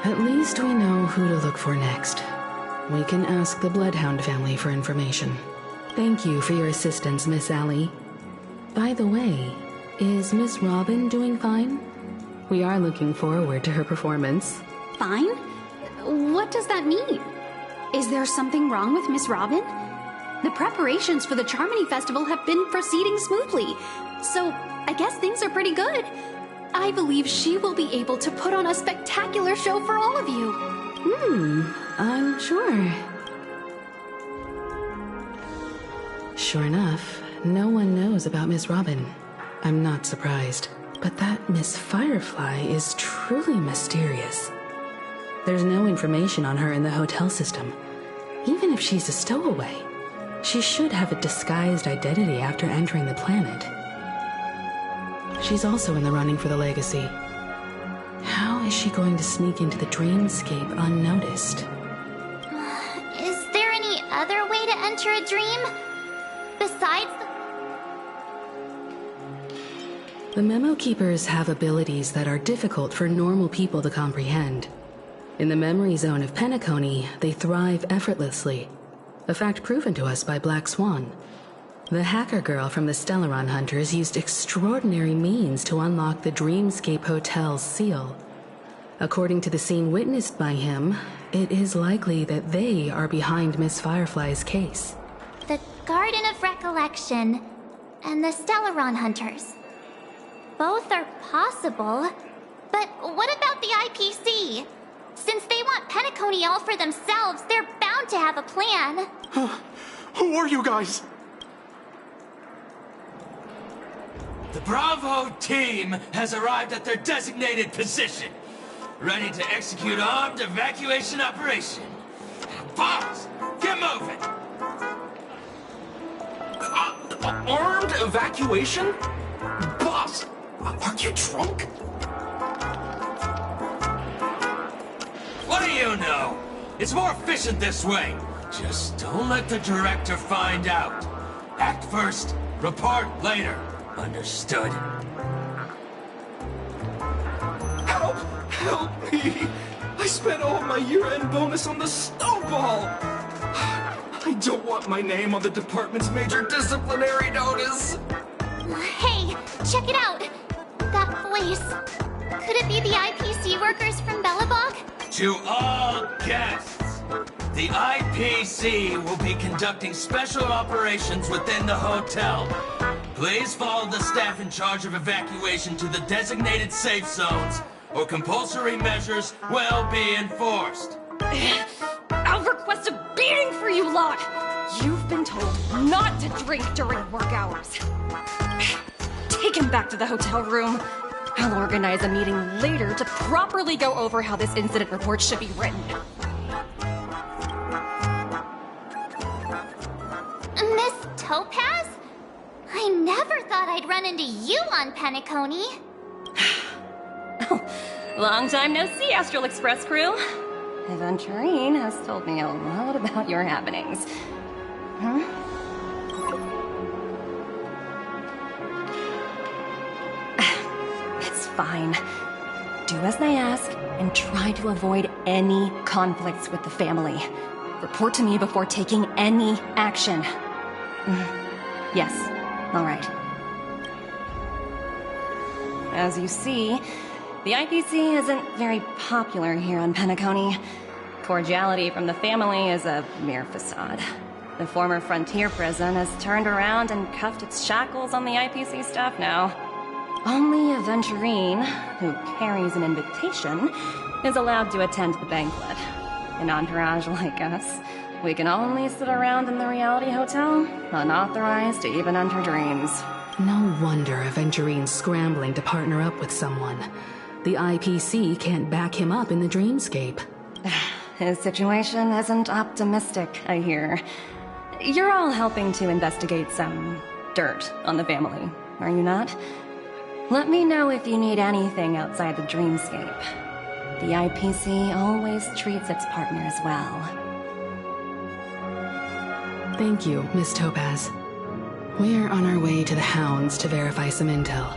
At least we know who to look for next. We can ask the Bloodhound family for information. Thank you for your assistance, Miss Allie. By the way, is Miss Robin doing fine? We are looking forward to her performance. Fine? What does that mean? Is there something wrong with Miss Robin? The preparations for the Charmony Festival have been proceeding smoothly, so I guess things are pretty good. I believe she will be able to put on a spectacular show for all of you. I'm sure. Sure enough, no one knows about Miss Robin. I'm not surprised. But that Miss Firefly is truly mysterious. There's no information on her in the hotel system. Even if she's a stowaway, she should have a disguised identity after entering the planet. She's also in the running for the legacy. How is she going to sneak into the dreamscape unnoticed? Is there any other way to enter a dream? Besides The Memo Keepers have abilities that are difficult for normal people to comprehend. In the memory zone of Penacony, they thrive effortlessly, a fact proven to us by Black Swan. The hacker girl from the Stellaron Hunters used extraordinary means to unlock the Dreamscape Hotel's seal. According to the scene witnessed by him, it is likely that they are behind Miss Firefly's case. the Garden of Recollection and the Stellaron Hunters. Both are possible, but what about the IPC? Since they want Penacony all for themselves, they're bound to have a plan. Who are you guys? The Bravo team has arrived at their designated position, ready to execute armed evacuation operation. Boss, get moving! Armed evacuation? Boss, are you drunk? What do you know? It's more efficient this way. Just don't let the director find out. Act first, report later. Understood? Help! Help me! I spent all my year-end bonus on the snowball! I don't want my name on the department's major disciplinary notice! Hey, check it out! That voice. Could it be the IPC workers from Bellabog? To all guests, the IPC will be conducting special operations within the hotel. Please follow the staff in charge of evacuation to the designated safe zones, or compulsory measures will be enforced. I'll request a beating for you lot! You've been told not to drink during work hours. Take him back to the hotel room. I'll organize a meeting later to properly go over how this incident report should be written. Miss Topaz? I never thought I'd run into you on Penacony. Long time no see, Astral Express crew. Aventurine has told me a lot about your happenings. Huh? It's fine. Do as I ask and try to avoid any conflicts with the family. Report to me before taking any action. Yes, all right. As you see, the IPC isn't very popular here on Penacony. Cordiality from the family is a mere facade. The former frontier prison has turned around and cuffed its shackles on the IPC staff now. Only Aventurine, who carries an invitation, is allowed to attend the banquet. An entourage like us, we can only sit around in the reality hotel, unauthorized to even enter dreams. No wonder Aventurine's scrambling to partner up with someone. The IPC can't back him up in the dreamscape. His situation isn't optimistic, I hear. You're all helping to investigate some dirt on the family, are you not? Let me know if you need anything outside the dreamscape. The IPC always treats its partners well. Thank you, Miss Topaz. We're on our way to the Hounds to verify some intel.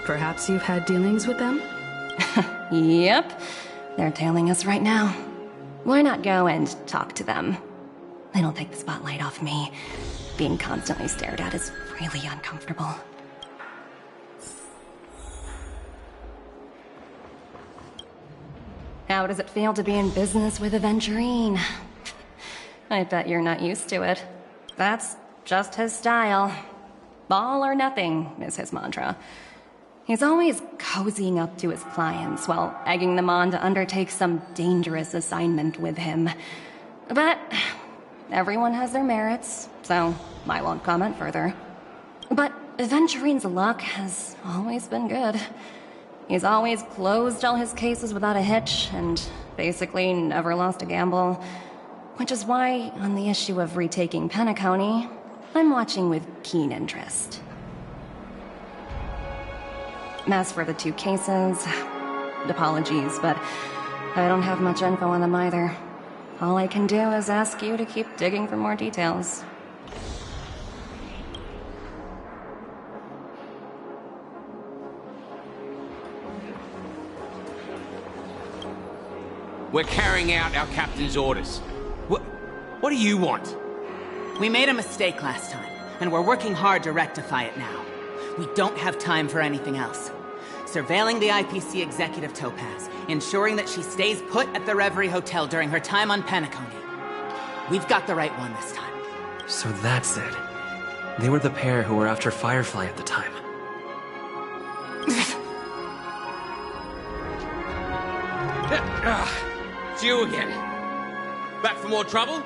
Perhaps you've had dealings with them? Yep. They're tailing us right now. Why not go and talk to them? It'll take the spotlight off me. Being constantly stared at is really uncomfortable. How does it feel to be in business with Aventurine? I bet you're not used to it. That's just his style. All or nothing is his mantra. He's always cozying up to his clients while egging them on to undertake some dangerous assignment with him. But everyone has their merits, so I won't comment further. But Aventurine's luck has always been good. He's always closed all his cases without a hitch, and basically never lost a gamble. Which is why, on the issue of retaking Penacony, I'm watching with keen interest. As for the 2 cases, apologies, but I don't have much info on them either. All I can do is ask you to keep digging for more details. We're carrying out our captain's orders. What do you want? We made a mistake last time, and we're working hard to rectify it now. We don't have time for anything else. Surveilling the IPC executive Topaz, ensuring that she stays put at the Reverie Hotel during her time on Penacony. We've got the right one this time. So that's it. They were the pair who were after Firefly at the time. It's you again. Back for more trouble?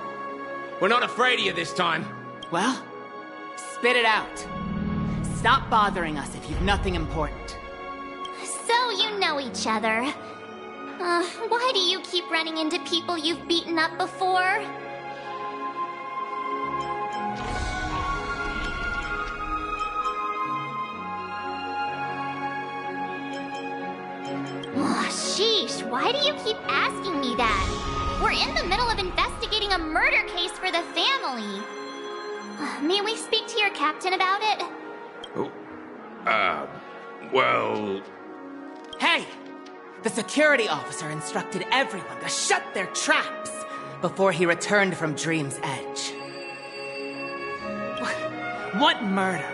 We're not afraid of you this time. Well, spit it out. Stop bothering us if you've nothing important. So you know each other. Why do you keep running into people you've beaten up before? Oh, sheesh, why do you keep asking me that? We're in the middle of investigating a murder case for the family. May we speak to your captain about it? Well... Hey! The security officer instructed everyone to shut their traps before he returned from Dream's Edge. What murder?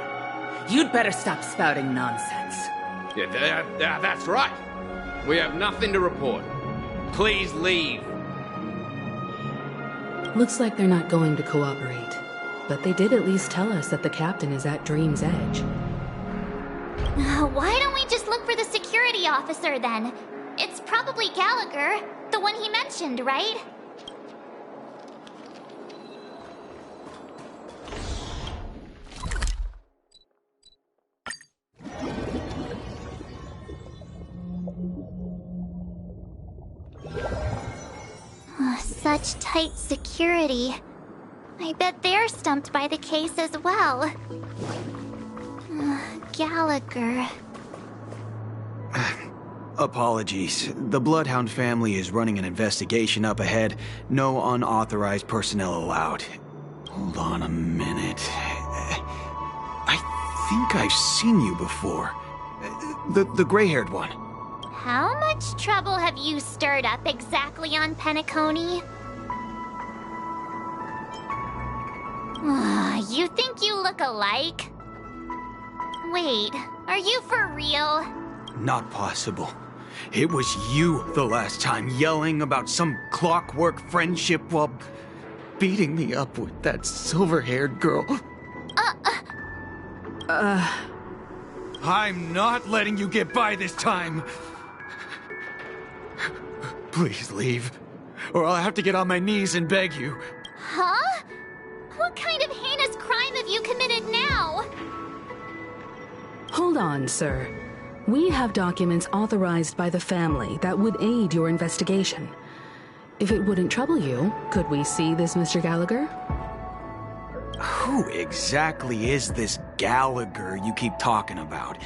You'd better stop spouting nonsense. Yeah, that's right. We have nothing to report. Please leave. Looks like they're not going to cooperate. But they did at least tell us that the captain is at Dream's Edge. Why don't we just look for the security officer then? It's probably Gallagher, the one he mentioned, right? Such tight security. I bet they're stumped by the case as well. Gallagher. Apologies. The Bloodhound family is running an investigation up ahead. No unauthorized personnel allowed. Hold on a minute. I think I've seen you before. The gray-haired one. How much trouble have you stirred up exactly on Penacony? You think you look alike? Wait, are you for real? Not possible. It was you the last time, yelling about some clockwork friendship while beating me up with that silver-haired girl. I'm not letting you get by this time. Please leave, or I'll have to get on my knees and beg you. Huh? What kind of heinous crime have you committed now? Hold on, sir. We have documents authorized by the family that would aid your investigation. If it wouldn't trouble you, could we see this Mr. Gallagher? Who exactly is this Gallagher you keep talking about?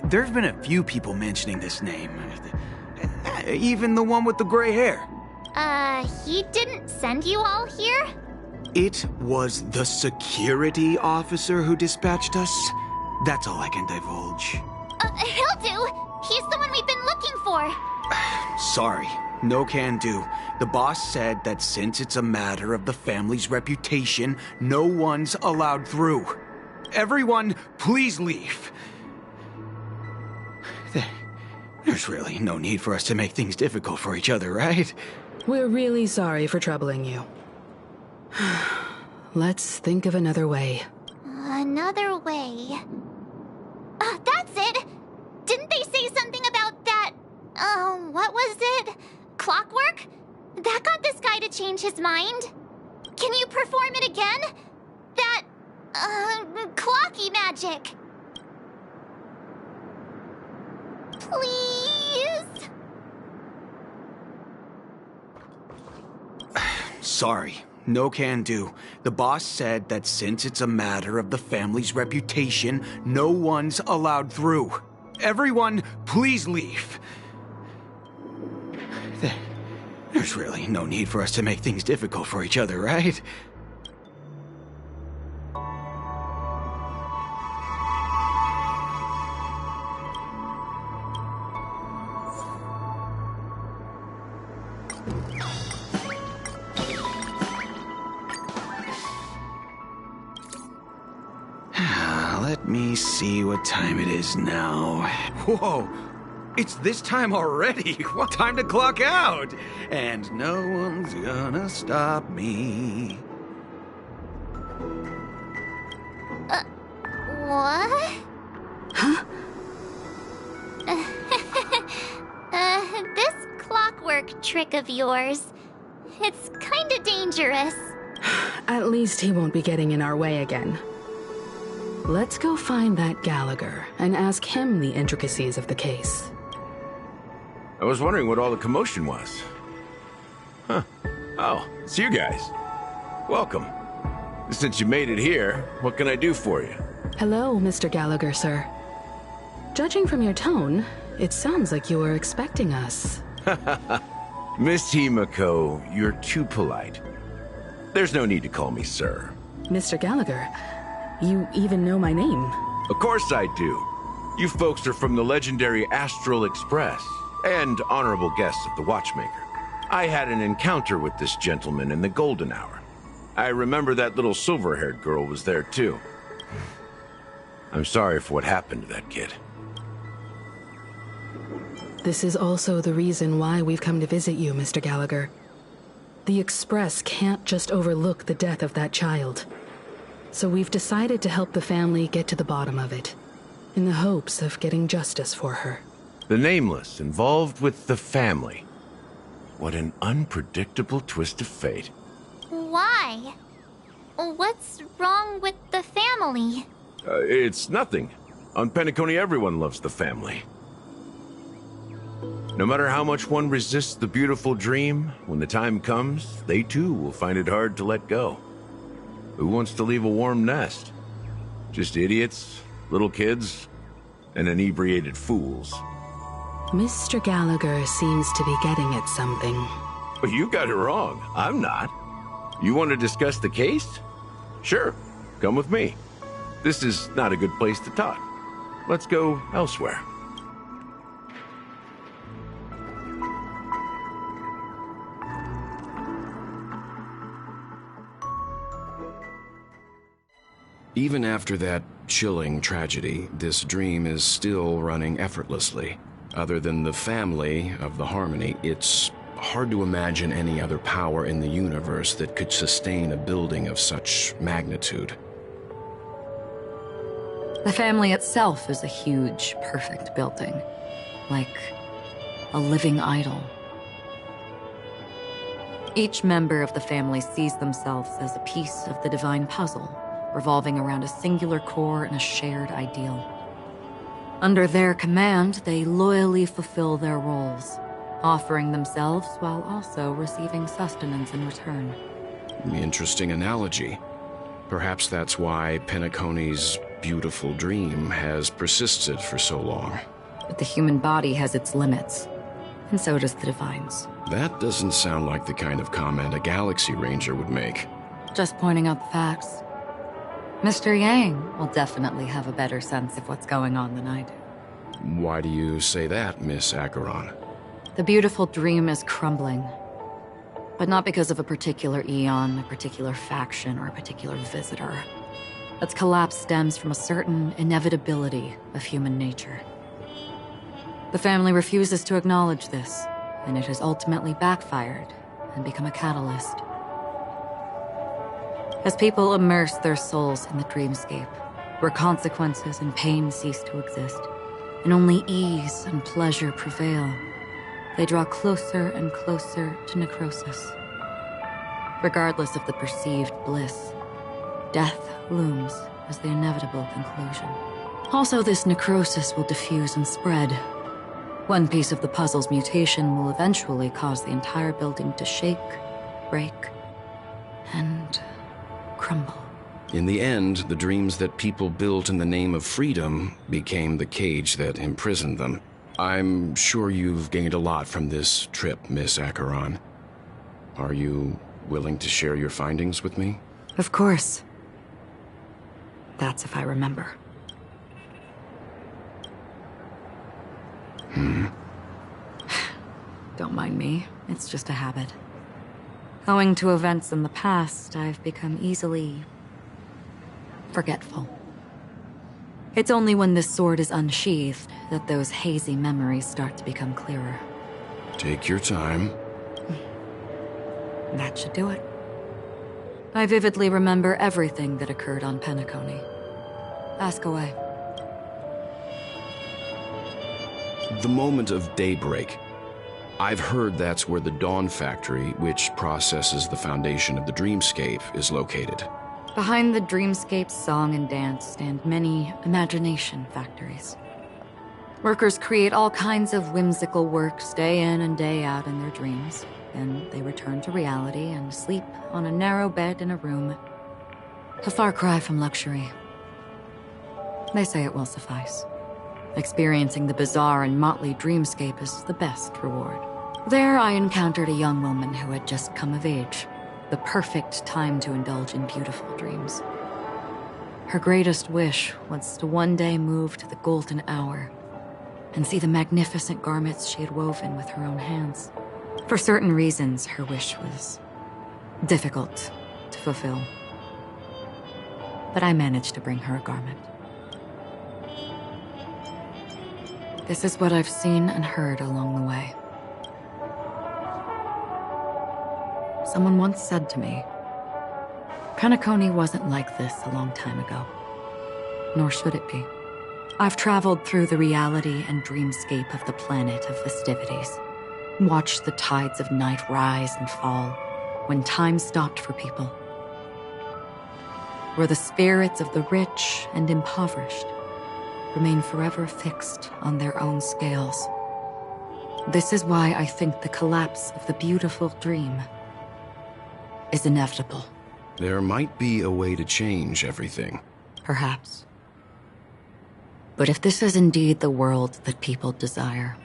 There's been a few people mentioning this name. Even the one with the gray hair. He didn't send you all here? It was the security officer who dispatched us. That's all I can divulge. He'll do. He's the one we've been looking for. Sorry, no can do. The boss said that since it's a matter of the family's reputation, no one's allowed through. Everyone, please leave. There's really no need for us to make things difficult for each other, right? We're really sorry for troubling you. Let's think of another way. Another way. That's it! Didn't they say something about that... what was it? Clockwork? That got this guy to change his mind. Can you perform it again? That... clocky magic. Please? Sorry. No can do. The boss said that since it's a matter of the family's reputation, no one's allowed through. Everyone, please leave. There's really no need for us to make things difficult for each other, right? Let me see what time it is now. Whoa! It's this time already! What time to clock out? And no one's gonna stop me. What? Huh? This clockwork trick of yours, it's kinda dangerous. At least he won't be getting in our way again. Let's go find that Gallagher and ask him the intricacies of the case. I was wondering what all the commotion was. Huh. Oh, it's you guys. Welcome. Since you made it here, what can I do for you? Hello, Mr. Gallagher, sir. Judging from your tone, it sounds like you were expecting us. Miss Himiko, you're too polite. There's no need to call me sir. Mr. Gallagher, you even know my name. Of course I do. You folks are from the legendary Astral Express and honorable guests of the Watchmaker. I had an encounter with this gentleman in the golden hour. I remember that little silver-haired girl was there too. I'm sorry for what happened to that kid. This is also the reason why we've come to visit you, Mr. Gallagher. The Express can't just overlook the death of that child. So we've decided to help the family get to the bottom of it, in the hopes of getting justice for her. The Nameless involved with the family. What an unpredictable twist of fate. Why? What's wrong with the family? It's nothing. On Penacony, everyone loves the family. No matter how much one resists the beautiful dream, when the time comes, they too will find it hard to let go. Who wants to leave a warm nest? Just idiots, little kids, and inebriated fools. Mr. Gallagher seems to be getting at something. But you got it wrong. I'm not. You want to discuss the case? Sure, come with me. This is not a good place to talk. Let's go elsewhere. Even after that chilling tragedy, this dream is still running effortlessly. Other than the family of the Harmony, it's hard to imagine any other power in the universe that could sustain a building of such magnitude. The family itself is a huge, perfect building. Like a living idol. Each member of the family sees themselves as a piece of the divine puzzle, revolving around a singular core and a shared ideal. Under their command, they loyally fulfill their roles, offering themselves while also receiving sustenance in return. Interesting analogy. Perhaps that's why Penacony's beautiful dream has persisted for so long. But the human body has its limits, and so does the Divine's. That doesn't sound like the kind of comment a Galaxy Ranger would make. Just pointing out the facts. Mr. Yang will definitely have a better sense of what's going on than I do. Why do you say that, Miss Acheron? The beautiful dream is crumbling. But not because of a particular eon, a particular faction, or a particular visitor. Its collapse stems from a certain inevitability of human nature. The family refuses to acknowledge this, and it has ultimately backfired and become a catalyst. As people immerse their souls in the dreamscape, where consequences and pain cease to exist, and only ease and pleasure prevail, they draw closer and closer to necrosis. Regardless of the perceived bliss, death looms as the inevitable conclusion. Also, this necrosis will diffuse and spread. One piece of the puzzle's mutation will eventually cause the entire building to shake, break, and crumble. In the end, the dreams that people built in the name of freedom became the cage that imprisoned them. I'm sure you've gained a lot from this trip, Miss Acheron. Are you willing to share your findings with me? Of course. That's if I remember. Don't mind me. It's just a habit. Owing to events in the past, I've become easily forgetful. It's only when this sword is unsheathed that those hazy memories start to become clearer. Take your time. That should do it. I vividly remember everything that occurred on Penacony. Ask away. The moment of daybreak. I've heard that's where the Dawn Factory, which processes the foundation of the dreamscape, is located. Behind the dreamscape's song and dance stand many imagination factories. Workers create all kinds of whimsical works day in and day out in their dreams. Then they return to reality and sleep on a narrow bed in a room. A far cry from luxury. They say it will suffice. Experiencing the bizarre and motley dreamscape is the best reward. There I encountered a young woman who had just come of age. The perfect time to indulge in beautiful dreams. Her greatest wish was to one day move to the golden hour and see the magnificent garments she had woven with her own hands. For certain reasons, her wish was difficult to fulfill. But I managed to bring her a garment. This is what I've seen and heard along the way. Someone once said to me, Penacony wasn't like this a long time ago. Nor should it be. I've traveled through the reality and dreamscape of the planet of festivities. Watched the tides of night rise and fall when time stopped for people. Where the spirits of the rich and impoverished remain forever fixed on their own scales. This is why I think the collapse of the beautiful dream is inevitable. There might be a way to change everything. Perhaps. But if this is indeed the world that people desire,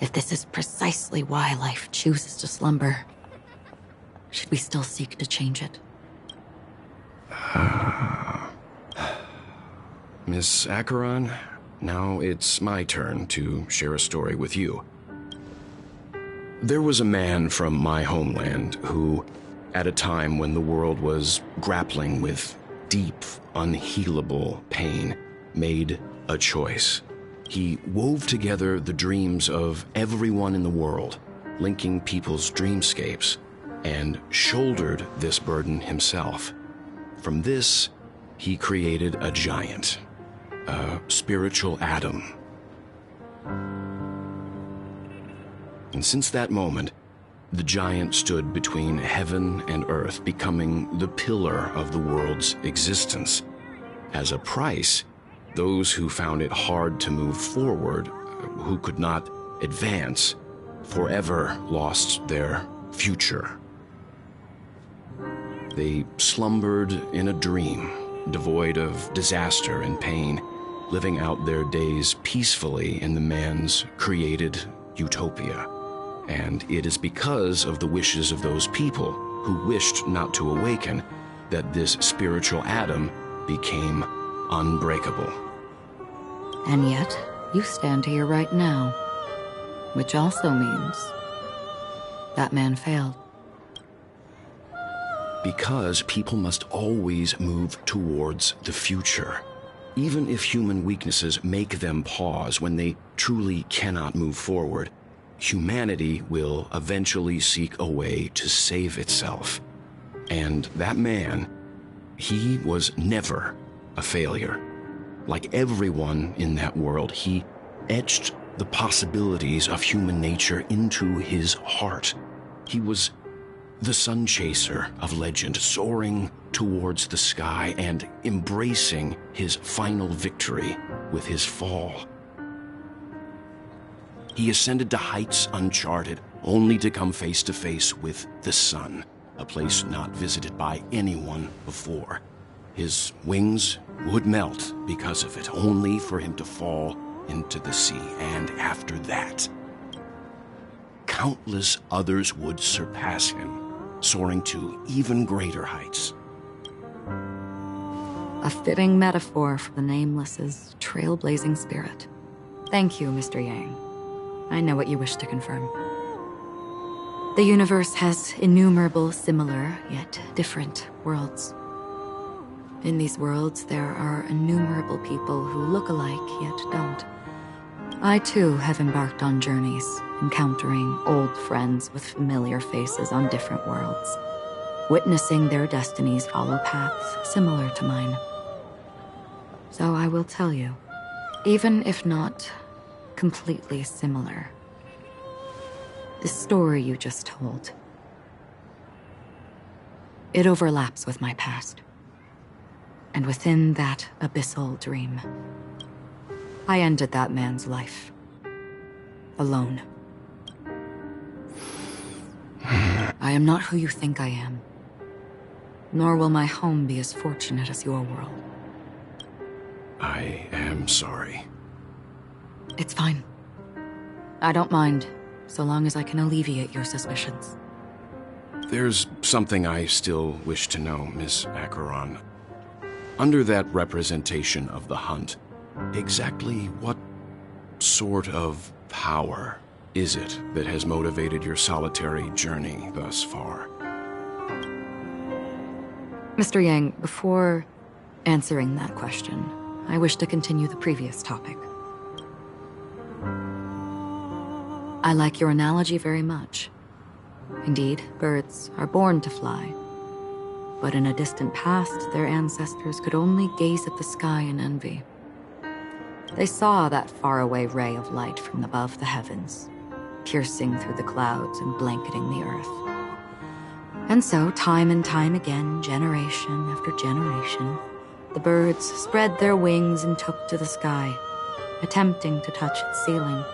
if this is precisely why life chooses to slumber, should we still seek to change it? Miss Acheron, now it's my turn to share a story with you. There was a man from my homeland who, at a time when the world was grappling with deep, unhealable pain, made a choice. He wove together the dreams of everyone in the world, linking people's dreamscapes, and shouldered this burden himself. From this, he created a giant, a spiritual atom. And since that moment, the giant stood between heaven and earth, becoming the pillar of the world's existence. As a price, those who found it hard to move forward, who could not advance, forever lost their future. They slumbered in a dream, devoid of disaster and pain, living out their days peacefully in the man's created utopia. And it is because of the wishes of those people who wished not to awaken that this spiritual atom became unbreakable. And yet, you stand here right now, which also means that man failed. Because people must always move towards the future. Even if human weaknesses make them pause when they truly cannot move forward, humanity will eventually seek a way to save itself. And that man, he was never a failure. Like everyone in that world, he etched the possibilities of human nature into his heart. He was the sun chaser of legend, soaring towards the sky and embracing his final victory with his fall. He ascended to heights uncharted, only to come face to face with the sun, a place not visited by anyone before. His wings would melt because of it, only for him to fall into the sea. And after that, countless others would surpass him, soaring to even greater heights. A fitting metaphor for the Nameless's trailblazing spirit. Thank you, Mr. Yang. I know what you wish to confirm. The universe has innumerable similar, yet different worlds. In these worlds, there are innumerable people who look alike, yet don't. I, too, have embarked on journeys, encountering old friends with familiar faces on different worlds, witnessing their destinies follow paths similar to mine. So I will tell you, even if not completely similar, the story you just told, it overlaps with my past. And within that abyssal dream, I ended that man's life. Alone. I am not who you think I am. Nor will my home be as fortunate as your world. I am sorry. It's fine. I don't mind, so long as I can alleviate your suspicions. There's something I still wish to know, Miss Acheron. Under that representation of the hunt, exactly what sort of power is it that has motivated your solitary journey thus far? Mr. Yang, before answering that question, I wish to continue the previous topic. I like your analogy very much. Indeed, birds are born to fly. But in a distant past, their ancestors could only gaze at the sky in envy. They saw that faraway ray of light from above the heavens, piercing through the clouds and blanketing the earth. And so, time and time again, generation after generation, the birds spread their wings and took to the sky, attempting to touch its ceiling,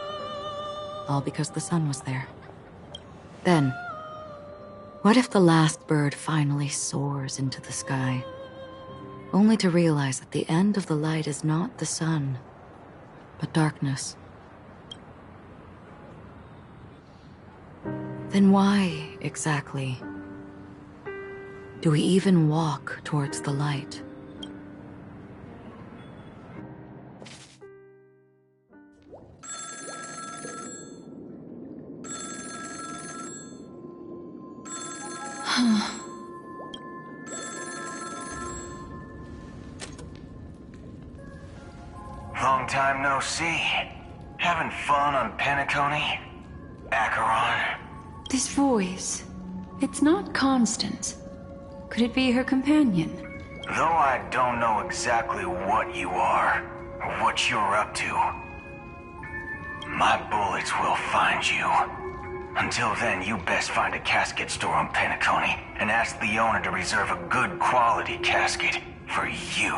all because the sun was there. Then, what if the last bird finally soars into the sky, only to realize that the end of the light is not the sun, but darkness? Then why, exactly, do we even walk towards the light? Long time no see. Having fun on Penacony? Acheron? This voice, it's not Constance. Could it be her companion? Though I don't know exactly what you are, or what you're up to, my bullets will find you. Until then, you best find a casket store on Penacony and ask the owner to reserve a good quality casket for you,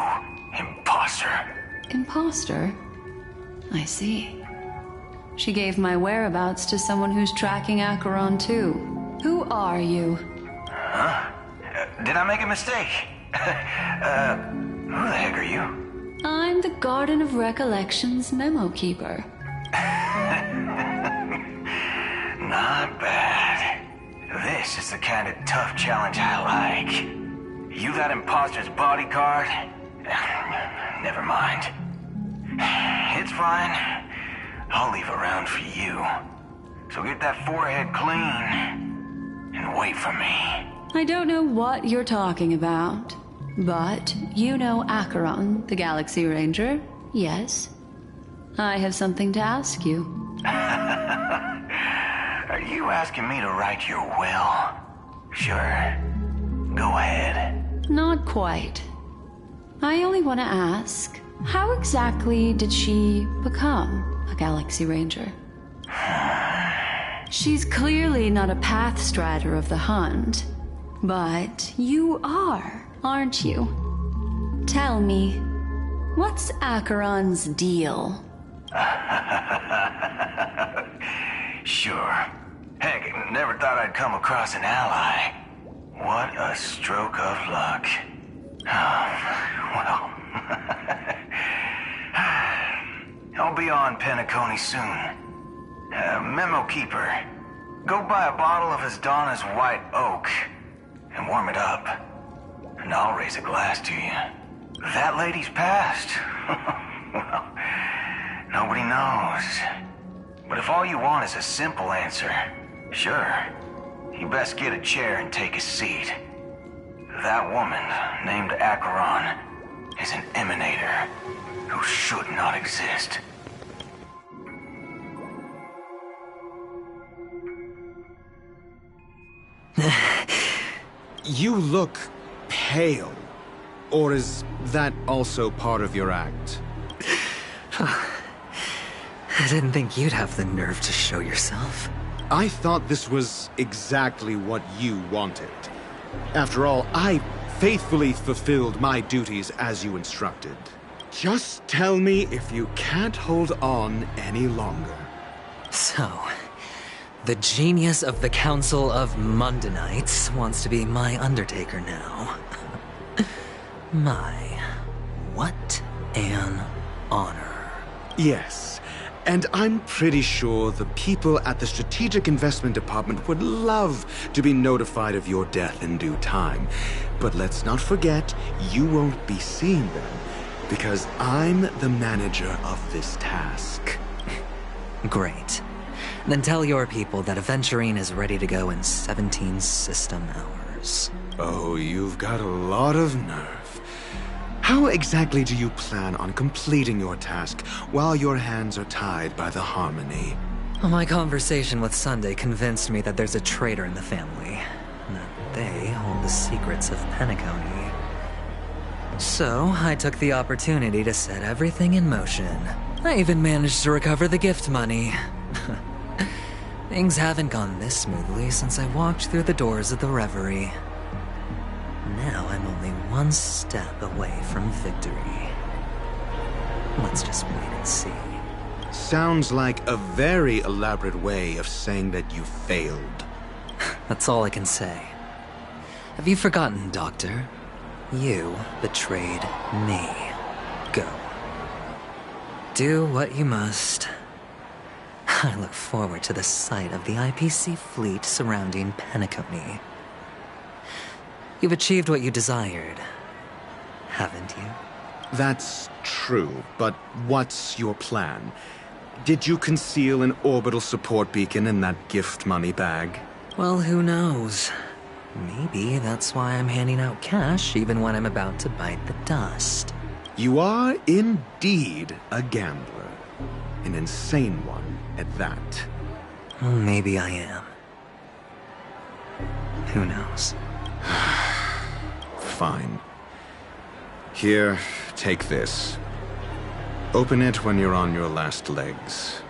imposter. Imposter? I see. She gave my whereabouts to someone who's tracking Acheron too. Who are you? Huh? Did I make a mistake? Who the heck are you? I'm the Garden of Recollection's memo keeper. Not bad. This is the kind of tough challenge I like. You that imposter's bodyguard? Never mind. It's fine. I'll leave a round for you. So get that forehead clean and wait for me. I don't know what you're talking about, but you know Acheron, the Galaxy Ranger, yes? I have something to ask you. Are you asking me to write your will? Sure. Go ahead. Not quite. I only want to ask, how exactly did she become a Galaxy Ranger? She's clearly not a path strider of the Hunt, but you are, aren't you? Tell me, what's Acheron's deal? Sure. Heck, never thought I'd come across an ally. What a stroke of luck. Well, I'll be on Penacony soon. Memo Keeper, go buy a bottle of Asdana's White Oak and warm it up. And I'll raise a glass to you. That lady's passed. Well, nobody knows. But if all you want is a simple answer, sure, you best get a chair and take a seat. That woman, named Acheron, is an emanator who should not exist. You look pale. Or is that also part of your act? I didn't think you'd have the nerve to show yourself. I thought this was exactly what you wanted. After all, I faithfully fulfilled my duties as you instructed. Just tell me if you can't hold on any longer. So, the genius of the Council of Mundanites wants to be my Undertaker now. My, what an honor. Yes, and I'm pretty sure the people at the Strategic Investment Department would love to be notified of your death in due time. But let's not forget, you won't be seeing them, because I'm the manager of this task. Great. Then tell your people that Aventurine is ready to go in 17 system hours. Oh, you've got a lot of nerve. How exactly do you plan on completing your task while your hands are tied by the Harmony? My conversation with Sunday convinced me that there's a traitor in the family, and that they hold the secrets of Penacony. So, I took the opportunity to set everything in motion. I even managed to recover the gift money. Things haven't gone this smoothly since I walked through the doors of the Reverie. Now I'm only one step away from victory. Let's just wait and see. Sounds like a very elaborate way of saying that you failed. That's all I can say. Have you forgotten, Doctor? You betrayed me. Go. Do what you must. I look forward to the sight of the IPC fleet surrounding Penacony. You've achieved what you desired, haven't you? That's true, but what's your plan? Did you conceal an orbital support beacon in that gift money bag? Well, who knows? Maybe that's why I'm handing out cash even when I'm about to bite the dust. You are indeed a gambler. An insane one at that. Well, maybe I am. Who knows? Fine. Here, take this. Open it when you're on your last legs.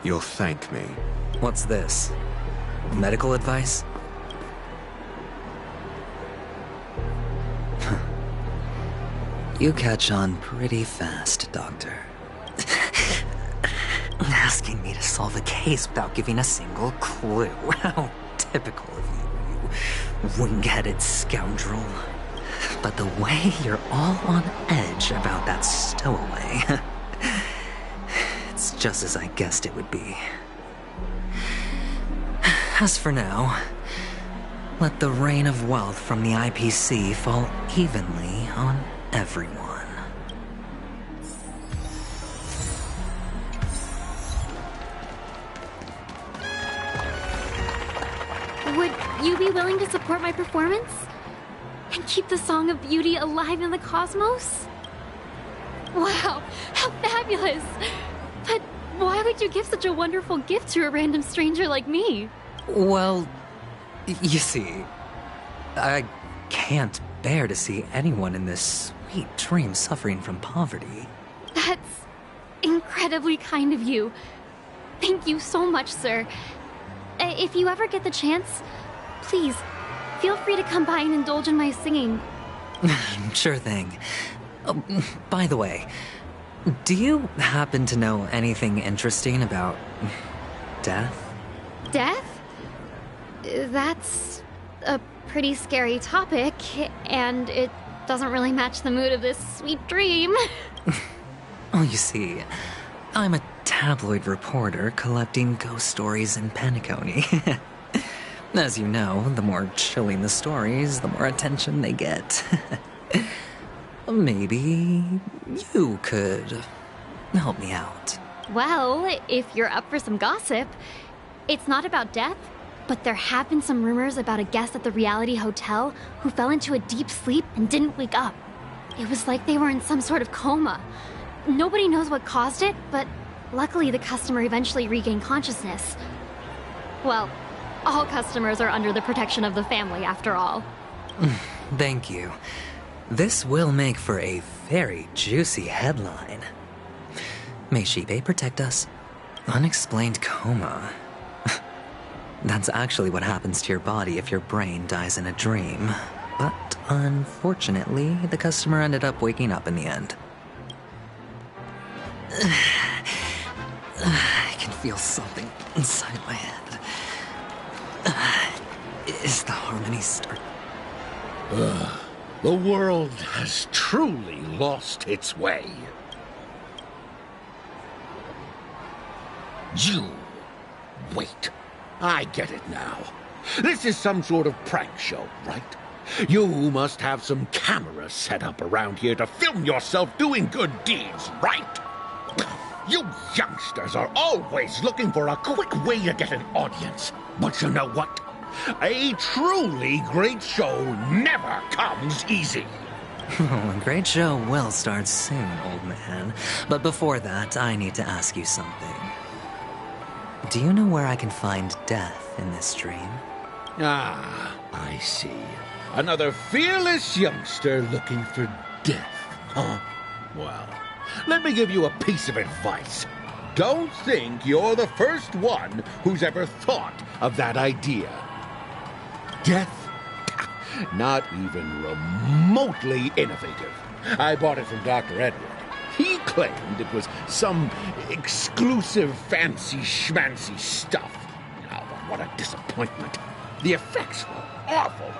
You'll thank me. What's this? Medical advice? You catch on pretty fast, Doctor. Asking me to solve a case without giving a single clue. How typical of you, you wing-headed scoundrel. But the way you're all on edge about that stowaway, it's just as I guessed it would be. As for now, let the rain of wealth from the IPC fall evenly on everyone. Would you be willing to support my performance? And keep the Song of Beauty alive in the cosmos? Wow, how fabulous! But why would you give such a wonderful gift to a random stranger like me? Well, you see, I can't bear to see anyone in this sweet dream suffering from poverty. That's incredibly kind of you. Thank you so much, sir. If you ever get the chance, please, feel free to come by and indulge in my singing. Sure thing. Oh, by the way, do you happen to know anything interesting about death? Death? That's a pretty scary topic, and it doesn't really match the mood of this sweet dream. Oh, you see, I'm a tabloid reporter collecting ghost stories in Penacony. As you know, the more chilling the stories, the more attention they get. Maybe you could help me out. Well, if you're up for some gossip, it's not about death, but there have been some rumors about a guest at the reality hotel who fell into a deep sleep and didn't wake up. It was like they were in some sort of coma. Nobody knows what caused it, but luckily the customer eventually regained consciousness. Well, all customers are under the protection of the family, after all. Thank you. This will make for a very juicy headline. May Shibe protect us. Unexplained coma. That's actually what happens to your body if your brain dies in a dream. But unfortunately, the customer ended up waking up in the end. I can feel something inside my head. Is the harmony start? The world has truly lost its way. You... wait. I get it now. This is some sort of prank show, right? You must have some cameras set up around here to film yourself doing good deeds, right? You youngsters are always looking for a quick way to get an audience. But you know what? A truly great show never comes easy. Well, a great show will start soon, old man. But before that, I need to ask you something. Do you know where I can find death in this dream? Ah, I see. Another fearless youngster looking for death, huh? Well, let me give you a piece of advice. Don't think you're the first one who's ever thought of that idea. Death? Not even remotely innovative. I bought it from Dr. Edward. He claimed it was some exclusive fancy schmancy stuff. Oh, but what a disappointment. The effects were awful.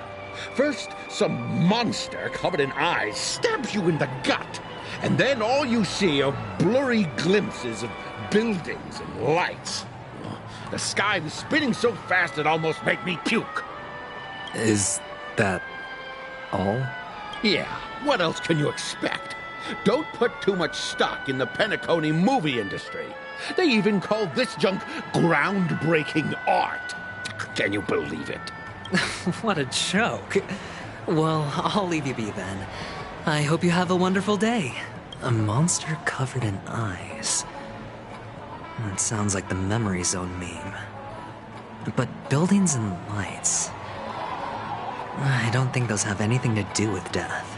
First, some monster covered in eyes stabs you in the gut, and then all you see are blurry glimpses of buildings and lights. The sky was spinning so fast it almost made me puke. Is that all? Yeah, what else can you expect? Don't put too much stock in the Penacony movie industry. They even call this junk groundbreaking art. Can you believe it? What a joke. Well, I'll leave you be then. I hope you have a wonderful day. A monster covered in eyes. That sounds like the Memory Zone meme. But buildings and lights... I don't think those have anything to do with death.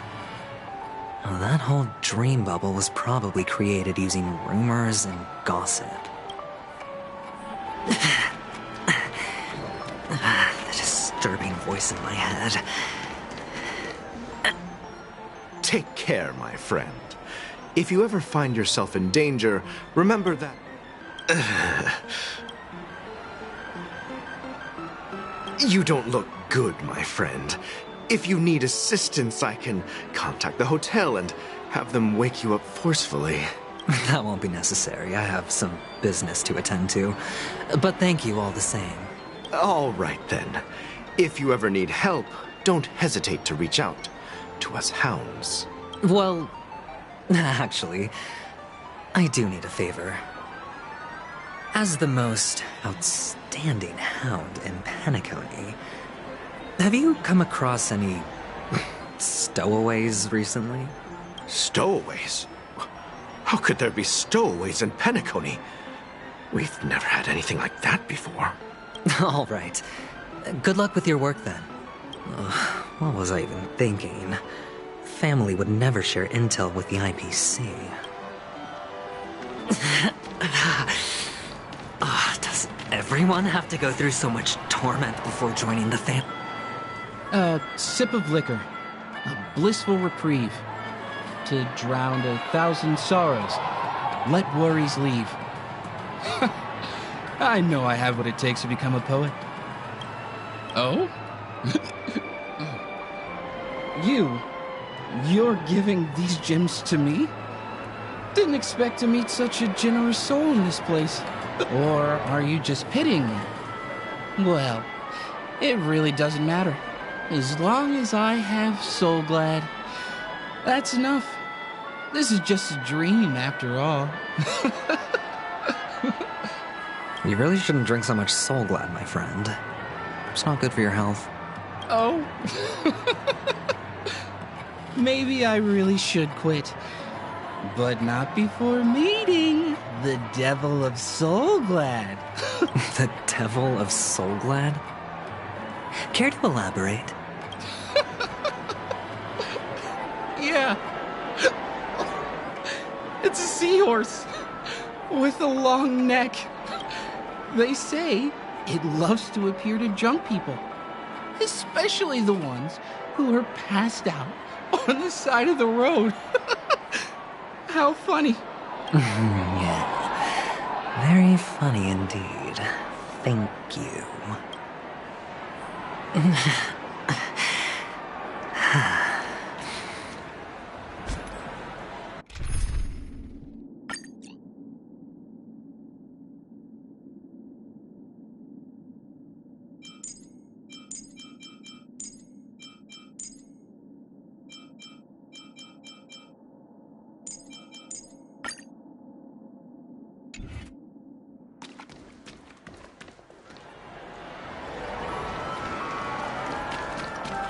Oh, that whole dream bubble was probably created using rumors and gossip. The disturbing voice in my head. Take care, my friend. If you ever find yourself in danger, remember that... You don't look good, my friend. If you need assistance, I can contact the hotel and have them wake you up forcefully. That won't be necessary. I have some business to attend to. But thank you all the same. All right, then. If you ever need help, don't hesitate to reach out to us hounds. Well, actually, I do need a favor. As the most outstanding hound in Penacony, Have you come across any stowaways recently? Stowaways? How could there be stowaways in Penacony? We've never had anything like that before. All right. Good luck with your work then. What was I even thinking? Family would never share intel with the IPC. Does everyone have to go through so much torment before joining the fam? A sip of liquor. A blissful reprieve. To drown 1,000 sorrows. Let worries leave. I know I have what it takes to become a poet. Oh? You're giving these gems to me? Didn't expect to meet such a generous soul in this place. Or are you just pitying me? Well, it really doesn't matter. As long as I have Soulglad, that's enough. This is just a dream after all. You really shouldn't drink so much Soulglad, my friend. It's not good for your health. Oh. Maybe I really should quit. But not before meeting the Devil of Soulglad. The Devil of Soulglad? Care to elaborate? Yeah. It's a seahorse with a long neck. They say it loves to appear to drunk people, especially the ones who are passed out on the side of the road. How funny. Yeah. Very funny indeed. Thank you.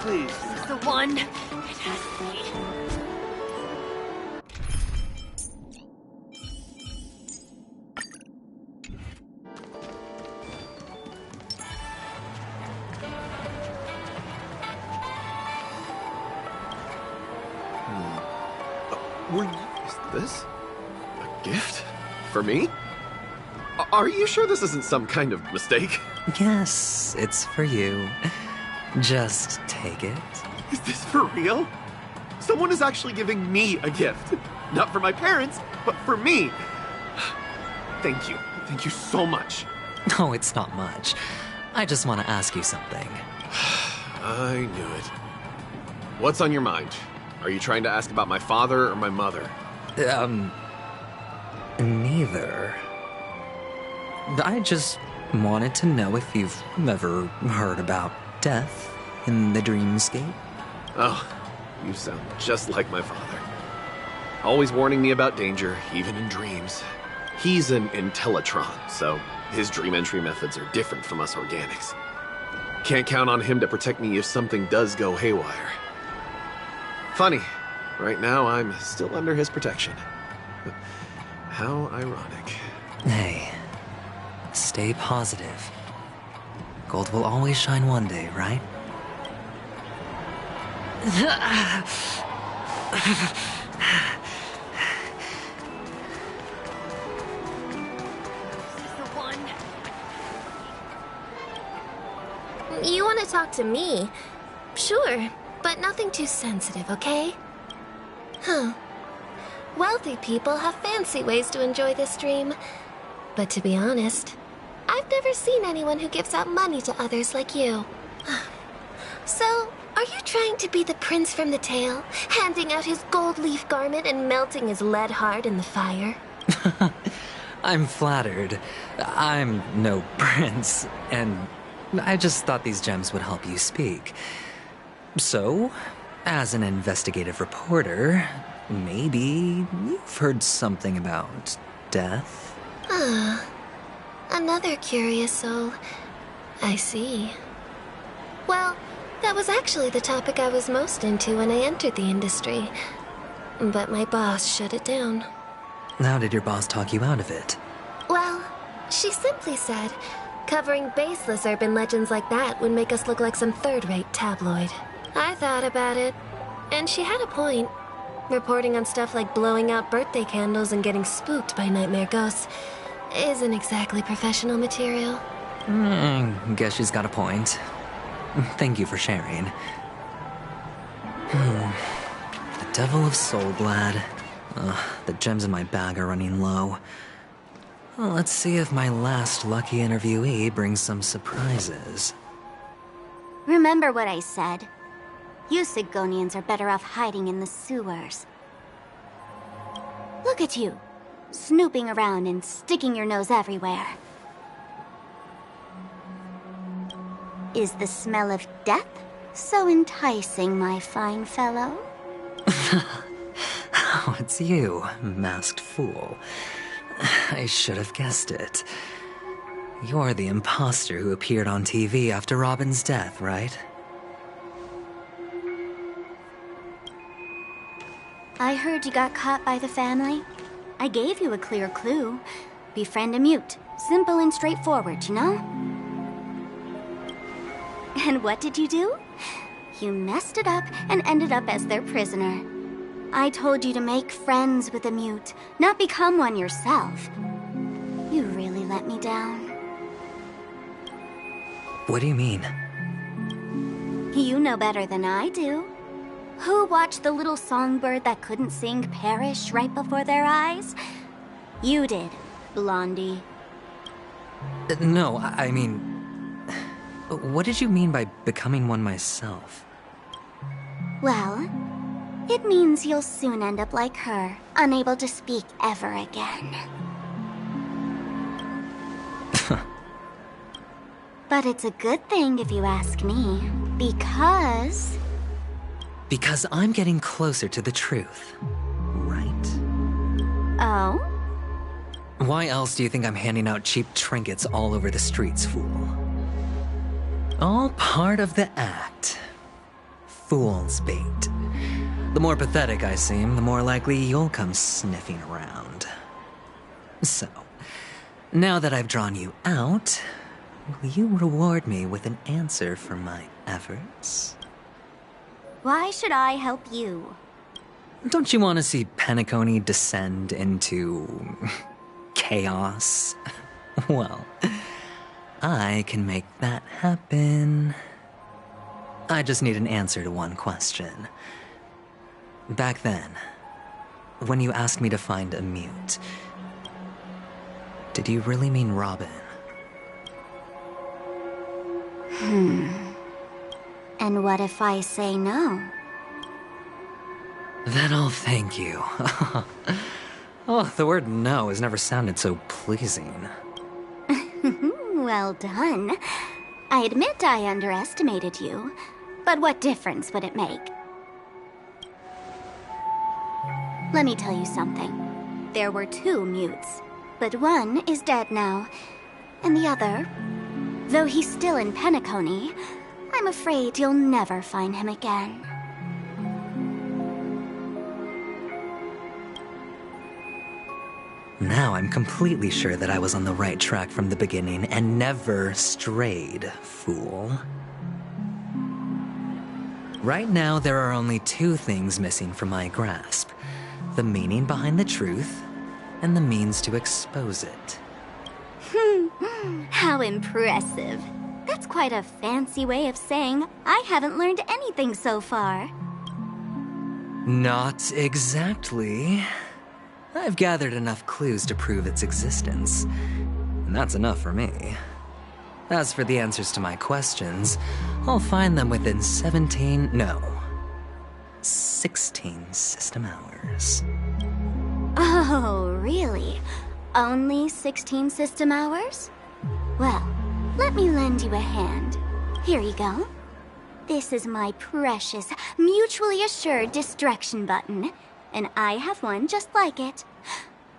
Please. This is the one. It has to be. Is this a gift? For me? Are you sure this isn't some kind of mistake? Yes, it's for you. Just take it. Is this for real? Someone is actually giving me a gift. Not for my parents, but for me. Thank you. Thank you so much. Oh, it's not much. I just want to ask you something. I knew it. What's on your mind? Are you trying to ask about my father or my mother? Neither. I just wanted to know if you've ever heard about death in the dreamscape. Oh, you sound just like my father. Always warning me about danger, even in dreams. He's an Intellitron, so his dream entry methods are different from us organics. Can't count on him to protect me if something does go haywire. Funny, right now I'm still under his protection. How ironic. Hey, stay positive. Gold will always shine one day, right? You want to talk to me? Sure, but nothing too sensitive, okay? Huh. Wealthy people have fancy ways to enjoy this dream. But to be honest, I've never seen anyone who gives out money to others like you. So, are you trying to be the prince from the tale, handing out his gold leaf garment and melting his lead heart in the fire? I'm flattered. I'm no prince, and I just thought these gems would help you speak. So, as an investigative reporter, maybe you've heard something about death? Ah, another curious soul. I see. Well, That was actually the topic I was most into when I entered the industry. But my boss shut it down. How did your boss talk you out of it? Well, she simply said, covering baseless urban legends like that would make us look like some third-rate tabloid. I thought about it, and she had a point. Reporting on stuff like blowing out birthday candles and getting spooked by nightmare ghosts isn't exactly professional material. Guess she's got a point. Thank you for sharing. The Devil of Soulblad. The gems in my bag are running low. Well, let's see if my last lucky interviewee brings some surprises. Remember what I said. You Sigonians are better off hiding in the sewers. Look at you, snooping around and sticking your nose everywhere. Is the smell of death so enticing, my fine fellow? Oh, it's you, masked fool. I should have guessed it. You're the imposter who appeared on TV after Robin's death, right? I heard you got caught by the family. I gave you a clear clue. Befriend a mute. Simple and straightforward, you know? And what did you do? You messed it up and ended up as their prisoner. I told you to make friends with a mute, not become one yourself. You really let me down. What do you mean? You know better than I do. Who watched the little songbird that couldn't sing perish right before their eyes? You did, Blondie. No, I mean... What did you mean by becoming one myself? Well, it means you'll soon end up like her, unable to speak ever again. But it's a good thing if you ask me, because... Because I'm getting closer to the truth, right? Oh? Why else do you think I'm handing out cheap trinkets all over the streets, fool? All part of the act. Fool's bait. The more pathetic I seem, the more likely you'll come sniffing around. So, now that I've drawn you out, will you reward me with an answer for my efforts? Why should I help you? Don't you want to see Penacony descend into... chaos? Well, I can make that happen. I just need an answer to one question. Back then, when you asked me to find a mute, did you really mean Robin? And what if I say no? Then I'll thank you. Oh, the word no has never sounded so pleasing. Well done. I admit I underestimated you, but what difference would it make? Let me tell you something. There were 2 mutes, but one is dead now, and the other, though he's still in Penacony, I'm afraid you'll never find him again. Now I'm completely sure that I was on the right track from the beginning and never strayed, fool. Right now, there are only 2 things missing from my grasp. The meaning behind the truth, and the means to expose it. How impressive. That's quite a fancy way of saying I haven't learned anything so far. Not exactly. I've gathered enough clues to prove its existence, and that's enough for me. As for the answers to my questions, I'll find them within 16 system hours. Oh, really? Only 16 system hours? Well, let me lend you a hand. Here you go. This is my precious, mutually assured destruction button, and I have one just like it.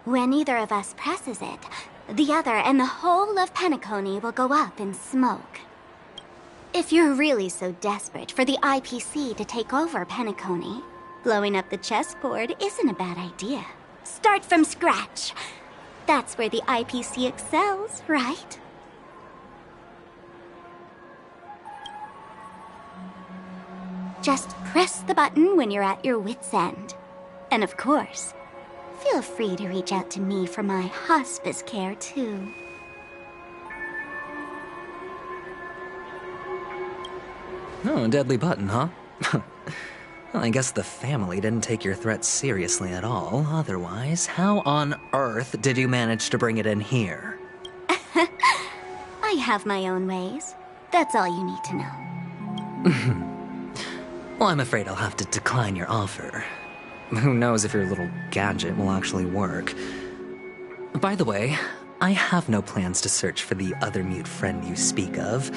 When either of us presses it, the other and the whole of Penacony will go up in smoke. If you're really so desperate for the IPC to take over Penacony, blowing up the chessboard isn't a bad idea. Start from scratch. That's where the IPC excels, right? Just press the button when you're at your wit's end. And of course, feel free to reach out to me for my hospice care, too. Oh, deadly button, huh? Well, I guess the family didn't take your threat seriously at all. Otherwise, how on earth did you manage to bring it in here? I have my own ways. That's all you need to know. Well, I'm afraid I'll have to decline your offer. Who knows if your little gadget will actually work. By the way, I have no plans to search for the other mute friend you speak of,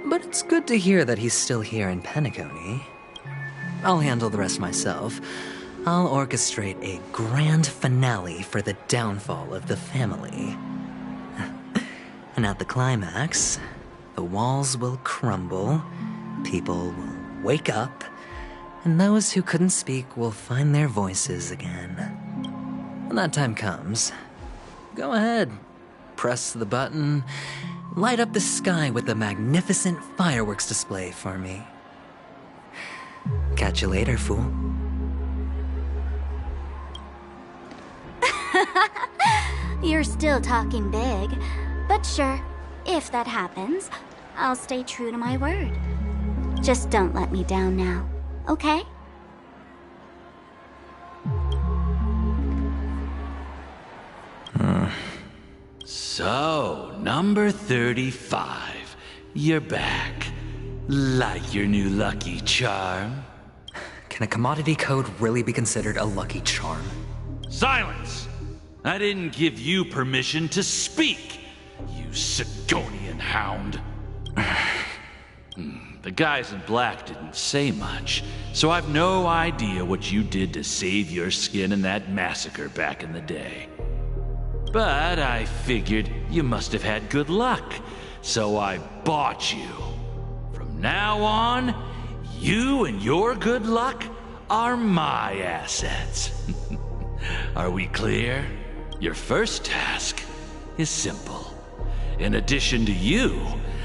but it's good to hear that he's still here in Penacony. I'll handle the rest myself. I'll orchestrate a grand finale for the downfall of the family. And at the climax, the walls will crumble, people will wake up, and those who couldn't speak will find their voices again. When that time comes, go ahead, press the button, light up the sky with a magnificent fireworks display for me. Catch you later, fool. You're still talking big, but sure, if that happens, I'll stay true to my word. Just don't let me down now, okay? So, number 35. You're back. Like your new lucky charm? Can a commodity code really be considered a lucky charm? Silence! I didn't give you permission to speak, you Sigonian hound. The guys in black didn't say much, so I've no idea what you did to save your skin in that massacre back in the day. But I figured you must have had good luck, so I bought you. From now on, you and your good luck are my assets. Are we clear? Your first task is simple. In addition to you,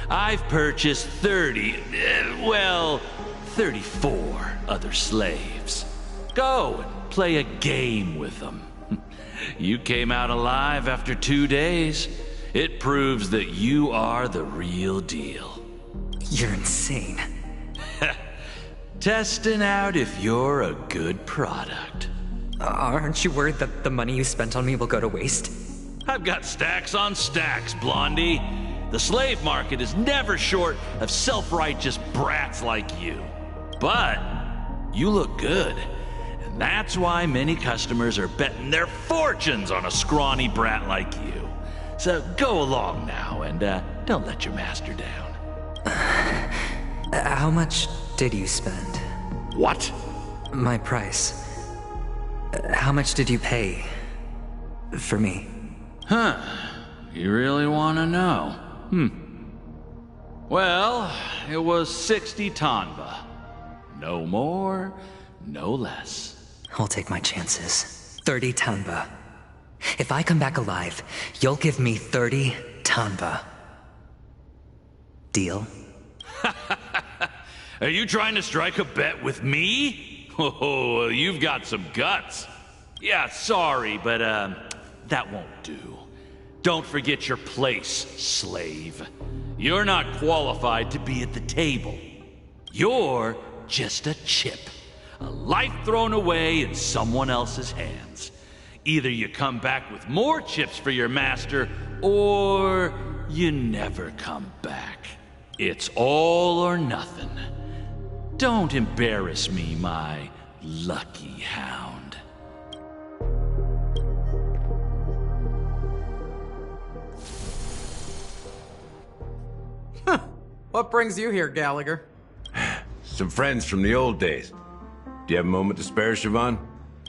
I've purchased 34 other slaves. Go and play a game with them. You came out alive after 2 days. It proves that you are the real deal. You're insane. Testing out if you're a good product. Aren't you worried that the money you spent on me will go to waste? I've got stacks on stacks, Blondie. The slave market is never short of self-righteous brats like you. But you look good. And that's why many customers are betting their fortunes on a scrawny brat like you. So go along now and don't let your master down. How much did you spend? What? My price. How much did you pay for me? Huh. You really want to know? Well, it was 60 tanba. No more, no less. I'll take my chances. 30 tanba. If I come back alive, you'll give me 30 tanba. Deal? Are you trying to strike a bet with me? Oh, you've got some guts. Yeah, sorry, but that won't do. Don't forget your place, slave. You're not qualified to be at the table. You're just a chip. A life thrown away in someone else's hands. Either you come back with more chips for your master, or you never come back. It's all or nothing. Don't embarrass me, my lucky hound. What brings you here, Gallagher? Some friends from the old days. Do you have a moment to spare, Siobhan?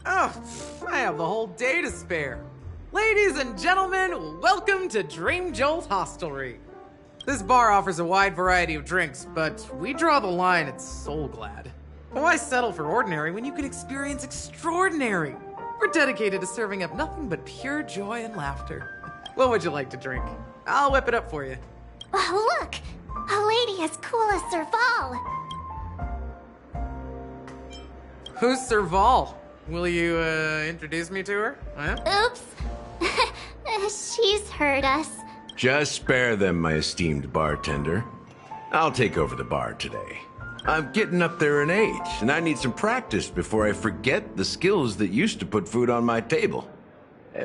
Oh, I have the whole day to spare. Ladies and gentlemen, welcome to Dream Jolt Hostelry. This bar offers a wide variety of drinks, but we draw the line at Soulglad. Why settle for ordinary when you can experience extraordinary? We're dedicated to serving up nothing but pure joy and laughter. What would you like to drink? I'll whip it up for you. Oh, look! A lady as cool as Serval! Who's Serval? Will you, introduce me to her? Huh? Oops. She's heard us. Just spare them, my esteemed bartender. I'll take over the bar today. I'm getting up there in age, and I need some practice before I forget the skills that used to put food on my table.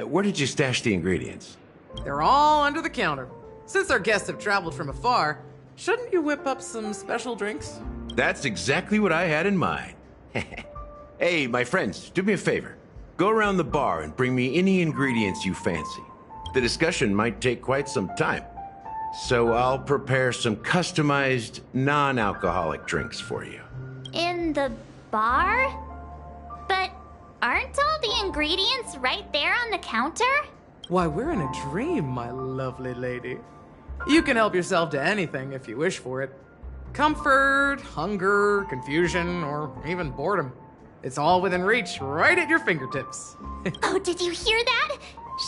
Where did you stash the ingredients? They're all under the counter. Since our guests have traveled from afar, shouldn't you whip up some special drinks? That's exactly what I had in mind. Hey, my friends, do me a favor. Go around the bar and bring me any ingredients you fancy. The discussion might take quite some time, so I'll prepare some customized, non-alcoholic drinks for you. In the bar? But aren't all the ingredients right there on the counter? Why, we're in a dream, my lovely lady. You can help yourself to anything if you wish for it. Comfort, hunger, confusion, or even boredom. It's all within reach, right at your fingertips. Oh, did you hear that?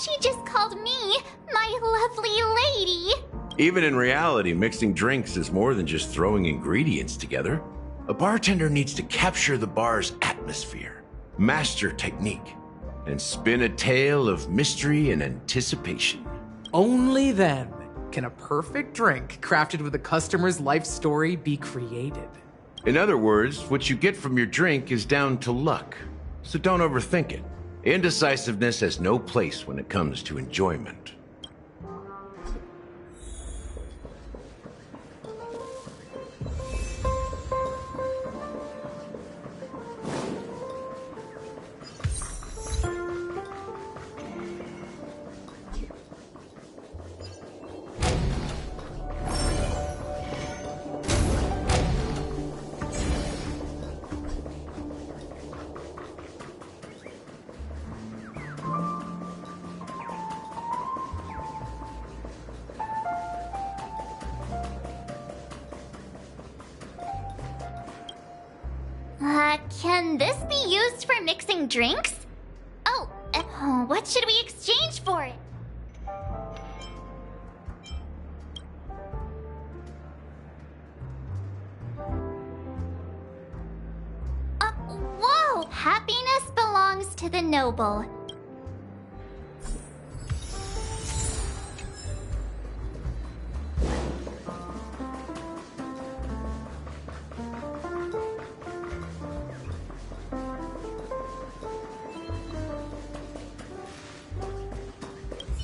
She just called me my lovely lady. Even in reality, mixing drinks is more than just throwing ingredients together. A bartender needs to capture the bar's atmosphere, master technique, and spin a tale of mystery and anticipation. Only then can a perfect drink crafted with a customer's life story be created. In other words, what you get from your drink is down to luck, so don't overthink it. Indecisiveness has no place when it comes to enjoyment. Can this be used for mixing drinks? Oh, what should we exchange for it? Whoa! Happiness belongs to the noble.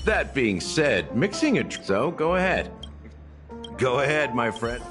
That being said, mixing a so go ahead. Go ahead, my friend.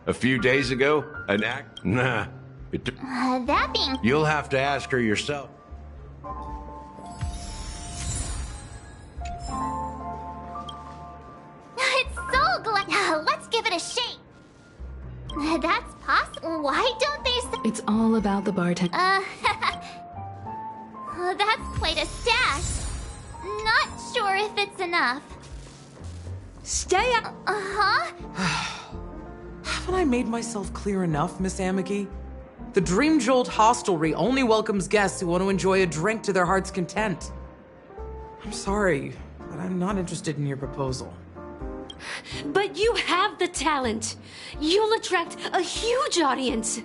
A few days ago, an act? Nah. That being... You'll have to ask her yourself. It's so glad. Let's give it a shake. That's possible. Why don't they... It's all about the bartender. That's quite a stash. Not sure if it's enough. Stay up. Uh-huh. Haven't I made myself clear enough, Miss Amiki? The Dream Jolt Hostelry only welcomes guests who want to enjoy a drink to their heart's content. I'm sorry, but I'm not interested in your proposal. But you have the talent. You'll attract a huge audience.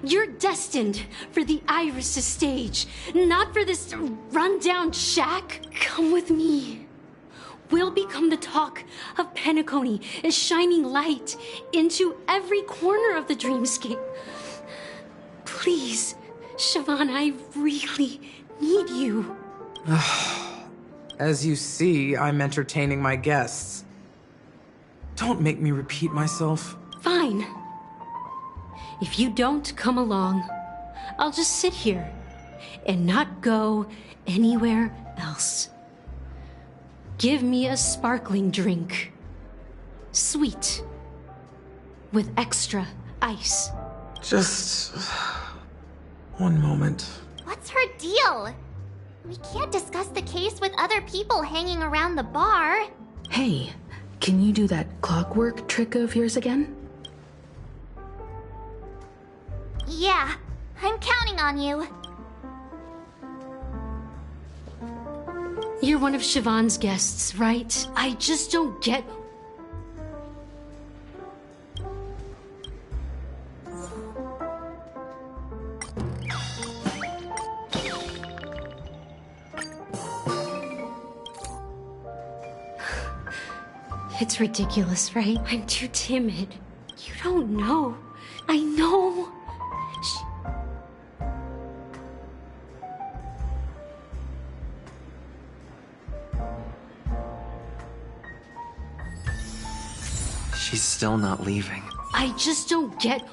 You're destined for the Iris' stage, not for this rundown shack. Come with me. We'll become the talk of Penacony, a shining light into every corner of the dreamscape. Please, Siobhan, I really need you. As you see, I'm entertaining my guests. Don't make me repeat myself. Fine. If you don't come along, I'll just sit here and not go anywhere else. Give me a sparkling drink. Sweet. With extra ice. Just... one moment. What's her deal? We can't discuss the case with other people hanging around the bar. Hey, can you do that clockwork trick of yours again? Yeah, I'm counting on you. You're one of Siobhan's guests, right? I just don't get... It's ridiculous, right? I'm too timid. You don't know. I know. She's still not leaving. I just don't get...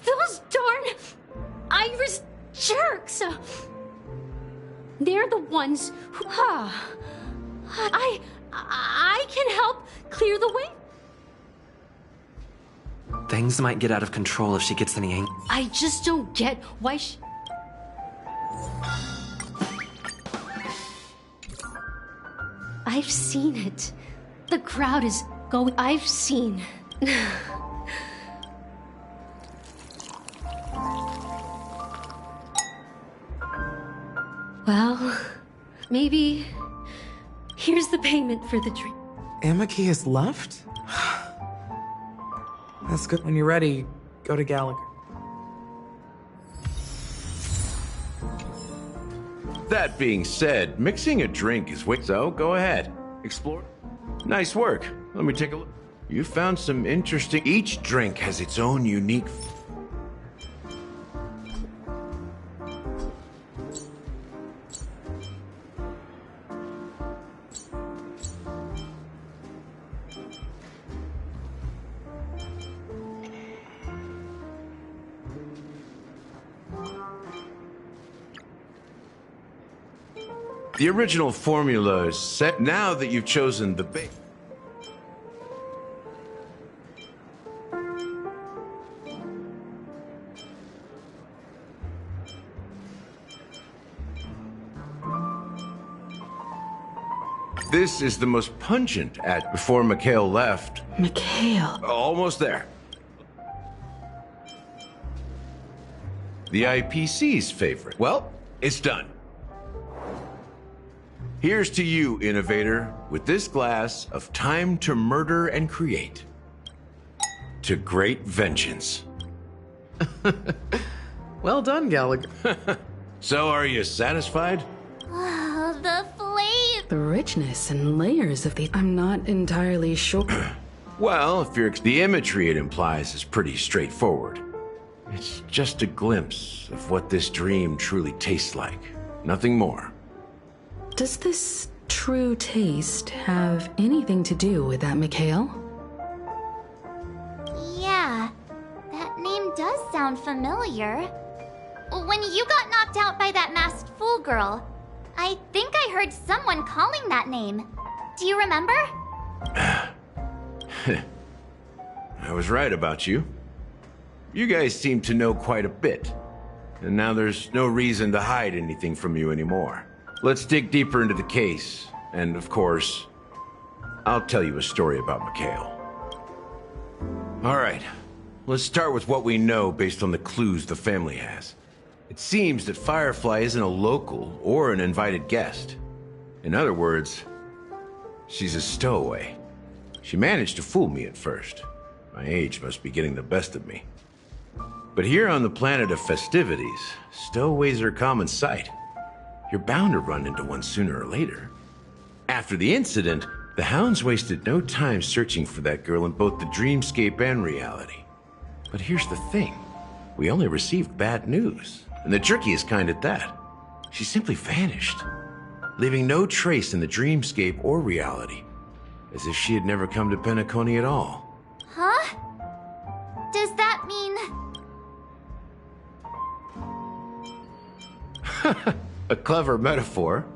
Those darn Iris jerks! They're the ones who... I can help clear the way. Things might get out of control if she gets any angry. I just don't get why she... I've seen it. The crowd is going... I've seen... Well, maybe... Here's the payment for the drink. Amiki has left? That's good. When you're ready, go to Gallagher. That being said, mixing a drink is so go ahead. Explore. Nice work. Let me take a look. You found some interesting... Each drink has its own unique... The original formula is set now that you've chosen the base. This is the most pungent at before Mikhail left. Mikhail. Almost there. The IPC's favorite. Well, it's done. Here's to you, innovator, with this glass of time to murder and create. To great vengeance. Well done, Gallagher. So, are you satisfied? Oh, the flavor. The richness and layers of the... I'm not entirely sure. Well, if you're... The imagery it implies is pretty straightforward. It's just a glimpse of what this dream truly tastes like. Nothing more. Does this true taste have anything to do with that Mikhail? Yeah, that name does sound familiar. When you got knocked out by that masked fool girl, I think I heard someone calling that name. Do you remember? I was right about you. You guys seem to know quite a bit. And now there's no reason to hide anything from you anymore. Let's dig deeper into the case. And of course, I'll tell you a story about Mikhail. All right, let's start with what we know based on the clues the family has. It seems that Firefly isn't a local or an invited guest. In other words, she's a stowaway. She managed to fool me at first. My age must be getting the best of me. But here on the planet of festivities, stowaways are a common sight. You're bound to run into one sooner or later. After the incident, the hounds wasted no time searching for that girl in both the dreamscape and reality. But here's the thing. We only received bad news, and the trickiest kind at that. She simply vanished, leaving no trace in the dreamscape or reality, as if she had never come to Penacony at all. Huh? Does that mean... A clever metaphor.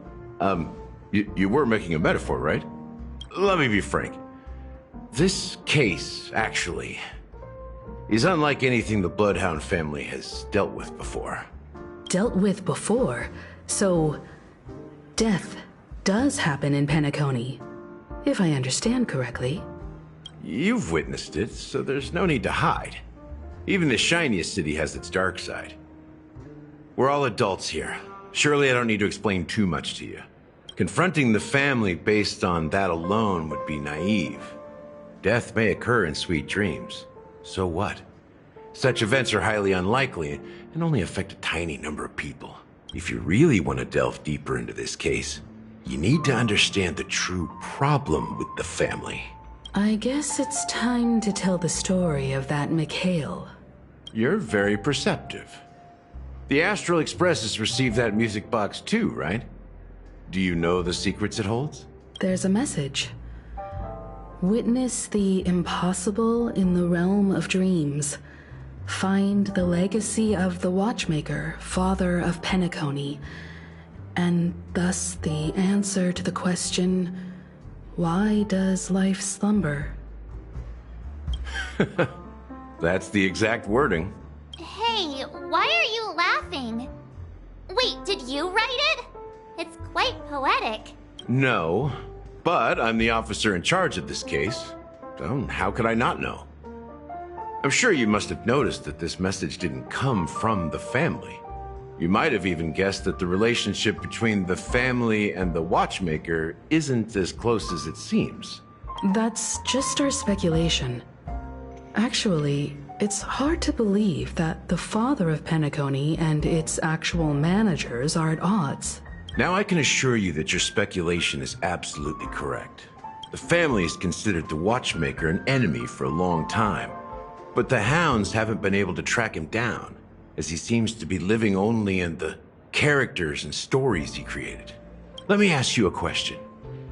You were making a metaphor, right? Let me be frank. This case, actually, is unlike anything the Bloodhound family has dealt with before. Dealt with before? So, death does happen in Penacony, if I understand correctly. You've witnessed it, so there's no need to hide. Even the shiniest city has its dark side. We're all adults here. Surely I don't need to explain too much to you. Confronting the family based on that alone would be naive. Death may occur in sweet dreams. So what? Such events are highly unlikely and only affect a tiny number of people. If you really want to delve deeper into this case, you need to understand the true problem with the family. I guess it's time to tell the story of that Mikhail. You're very perceptive. The Astral Express has received that music box too, right? Do you know the secrets it holds? There's a message. Witness the impossible in the realm of dreams. Find the legacy of the Watchmaker, father of Penacony, and thus the answer to the question, why does life slumber? That's the exact wording. Hey, why are you laughing? Wait, did you write it? It's quite poetic. No, but I'm the officer in charge of this case. So how could I not know? I'm sure you must have noticed that this message didn't come from the family. You might have even guessed that the relationship between the family and the Watchmaker isn't as close as it seems. That's just our speculation. Actually, it's hard to believe that the father of Penacony and its actual managers are at odds. Now I can assure you that your speculation is absolutely correct. The family has considered the Watchmaker an enemy for a long time, but the hounds haven't been able to track him down, as he seems to be living only in the characters and stories he created. Let me ask you a question.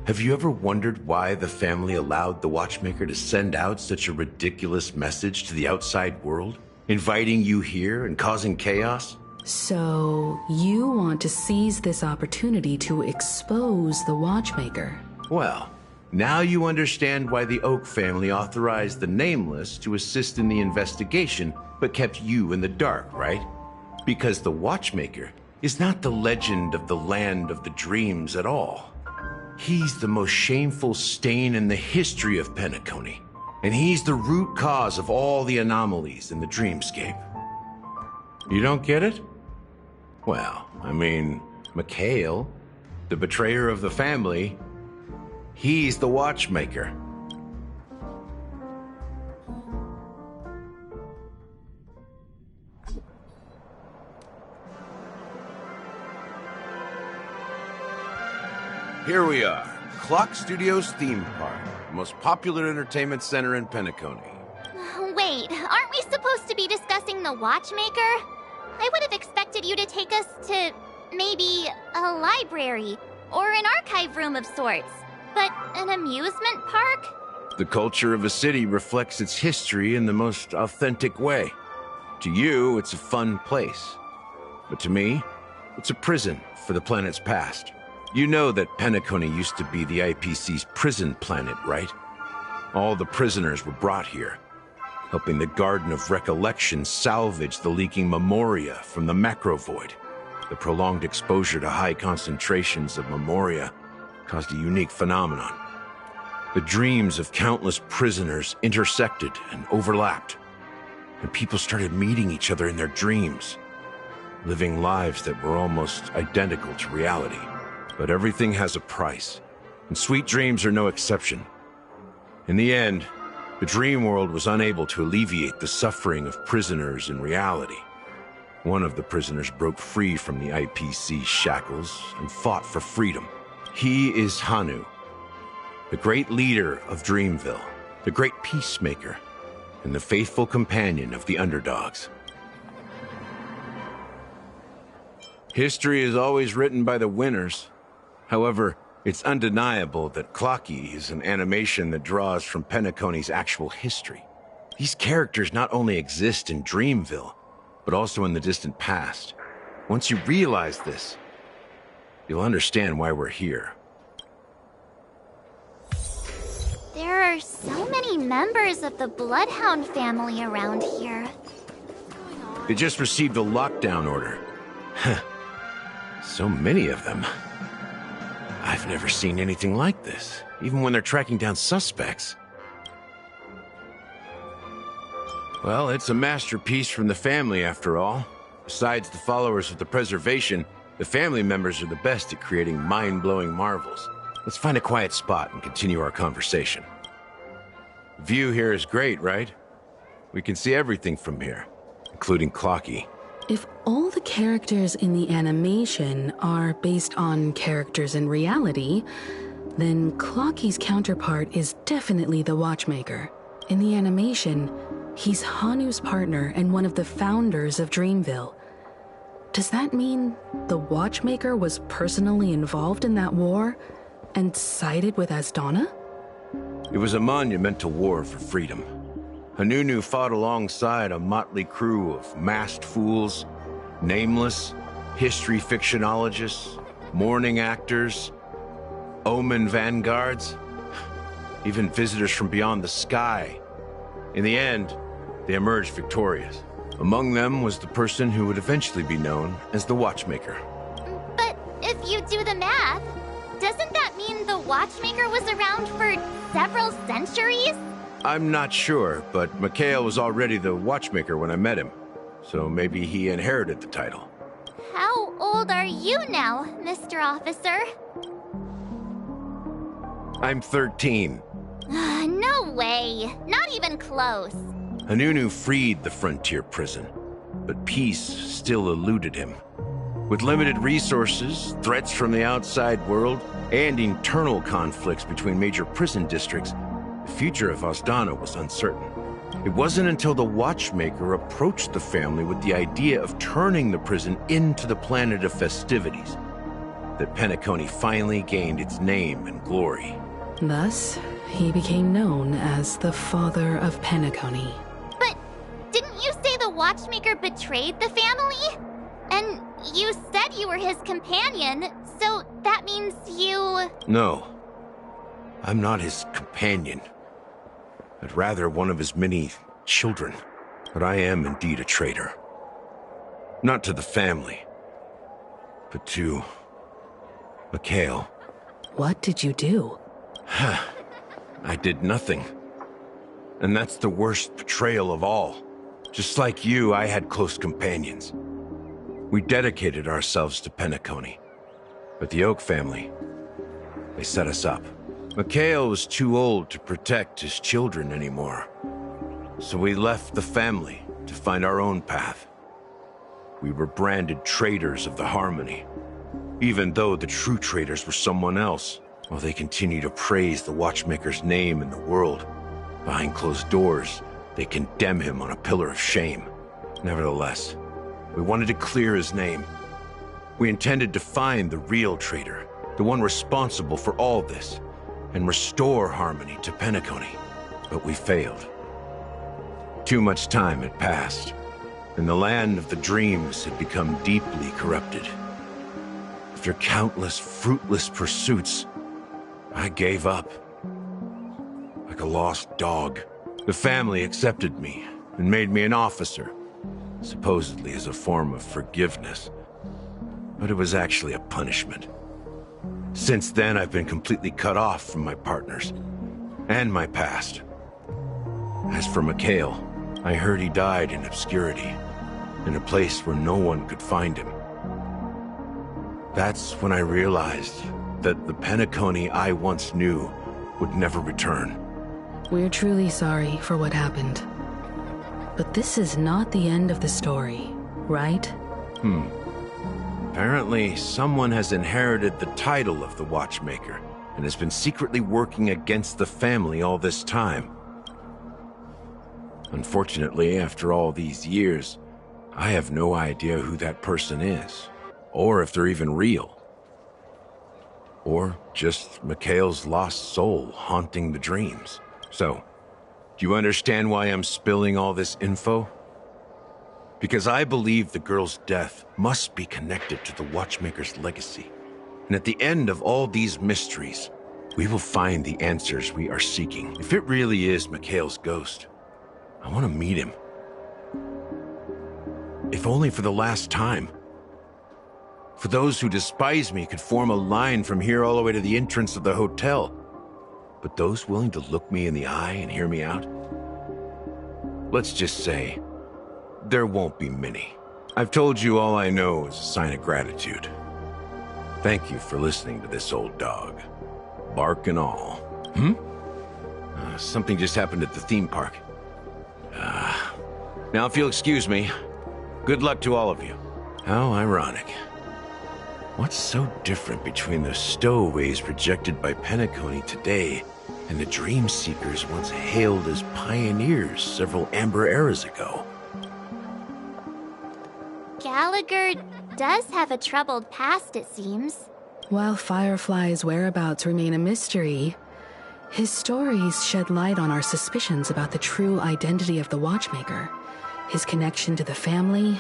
Have you ever wondered why the family allowed the Watchmaker to send out such a ridiculous message to the outside world, inviting you here and causing chaos? So, you want to seize this opportunity to expose the Watchmaker? Well, now you understand why the Oak family authorized the Nameless to assist in the investigation, but kept you in the dark, right? Because the Watchmaker is not the legend of the land of the dreams at all. He's the most shameful stain in the history of Penacony, and he's the root cause of all the anomalies in the dreamscape. You don't get it? Well, I mean, Mikhail, the betrayer of the family, he's the Watchmaker. Here we are, Clock Studios theme park, the most popular entertainment center in Penacony. Wait, aren't we supposed to be discussing the Watchmaker? I would have expected you to take us to maybe a library or an archive room of sorts. But an amusement park? The culture of a city reflects its history in the most authentic way. To you, it's a fun place. But to me, it's a prison for the planet's past. You know that Penacony used to be the IPC's prison planet, right? All the prisoners were brought here, helping the Garden of Recollection salvage the leaking memoria from the macrovoid. The prolonged exposure to high concentrations of memoria caused a unique phenomenon. The dreams of countless prisoners intersected and overlapped, and people started meeting each other in their dreams, living lives that were almost identical to reality. But everything has a price, and sweet dreams are no exception. In the end, the dream world was unable to alleviate the suffering of prisoners in reality. One of the prisoners broke free from the IPC shackles and fought for freedom. He is Hanu, the great leader of Dreamville, the great peacemaker, and the faithful companion of the underdogs. History is always written by the winners. However, it's undeniable that Clocky is an animation that draws from Penacony's actual history. These characters not only exist in Dreamville, but also in the distant past. Once you realize this, you'll understand why we're here. There are so many members of the Bloodhound family around here. They just received a lockdown order. So many of them. I've never seen anything like this, even when they're tracking down suspects. Well, it's a masterpiece from the family, after all. Besides the followers of the preservation, the family members are the best at creating mind-blowing marvels. Let's find a quiet spot and continue our conversation. The view here is great, right? We can see everything from here, including Clocky. If all the characters in the animation are based on characters in reality, then Clocky's counterpart is definitely the Watchmaker. In the animation, he's Hanu's partner and one of the founders of Dreamville. Does that mean the Watchmaker was personally involved in that war and sided with Asdana? It was a monumental war for freedom. Hanunu fought alongside a motley crew of masked fools, nameless, history fictionologists, mourning actors, omen vanguards, even visitors from beyond the sky. In the end, they emerged victorious. Among them was the person who would eventually be known as the Watchmaker. But if you do the math, doesn't that mean the Watchmaker was around for several centuries? I'm not sure, but Mikhail was already the Watchmaker when I met him, so maybe he inherited the title. How old are you now, Mr. Officer? I'm 13. No way. Not even close. Hanunu freed the frontier prison, but peace still eluded him. With limited resources, threats from the outside world, and internal conflicts between major prison districts, the future of Asdana was uncertain. It wasn't until the Watchmaker approached the family with the idea of turning the prison into the planet of festivities that Penacony finally gained its name and glory. Thus, he became known as the father of Penacony. But didn't you say the Watchmaker betrayed the family? And you said you were his companion, so that means you... No, I'm not his companion, but rather one of his many children. But I am indeed a traitor. Not to the family, but to Mikhail. What did you do? I did nothing. And that's the worst betrayal of all. Just like you, I had close companions. We dedicated ourselves to Penacony. But the Oak family, they set us up. Mikhail was too old to protect his children anymore. So we left the family to find our own path. We were branded traitors of the Harmony, even though the true traitors were someone else. While they continue to praise the Watchmaker's name in the world, behind closed doors, they condemn him on a pillar of shame. Nevertheless, we wanted to clear his name. We intended to find the real traitor, the one responsible for all this, and restore harmony to Penacony. But we failed. Too much time had passed, and the land of the dreams had become deeply corrupted. After countless fruitless pursuits, I gave up. Like a lost dog, the family accepted me and made me an officer, supposedly as a form of forgiveness. But it was actually a punishment. Since then, I've been completely cut off from my partners and my past. As for Mikhail, I heard he died in obscurity, in a place where no one could find him. That's when I realized that the Penacony I once knew would never return. We're truly sorry for what happened. But this is not the end of the story, right? Apparently, someone has inherited the title of the Watchmaker and has been secretly working against the family all this time. Unfortunately, after all these years, I have no idea who that person is, or if they're even real. Or just Mikhail's lost soul haunting the dreams. So, do you understand why I'm spilling all this info? Because I believe the girl's death must be connected to the Watchmaker's legacy. And at the end of all these mysteries, we will find the answers we are seeking. If it really is Mikhail's ghost, I want to meet him. If only for the last time. For those who despise me could form a line from here all the way to the entrance of the hotel. But those willing to look me in the eye and hear me out? Let's just say, there won't be many. I've told you all I know is a sign of gratitude. Thank you for listening to this old dog. Bark and all. Something just happened at the theme park. Now if you'll excuse me, good luck to all of you. How ironic. What's so different between the stowaways projected by Penacony today and the dream seekers once hailed as pioneers several amber eras ago? Gallagher does have a troubled past, it seems. While Firefly's whereabouts remain a mystery, his stories shed light on our suspicions about the true identity of the Watchmaker, his connection to the family,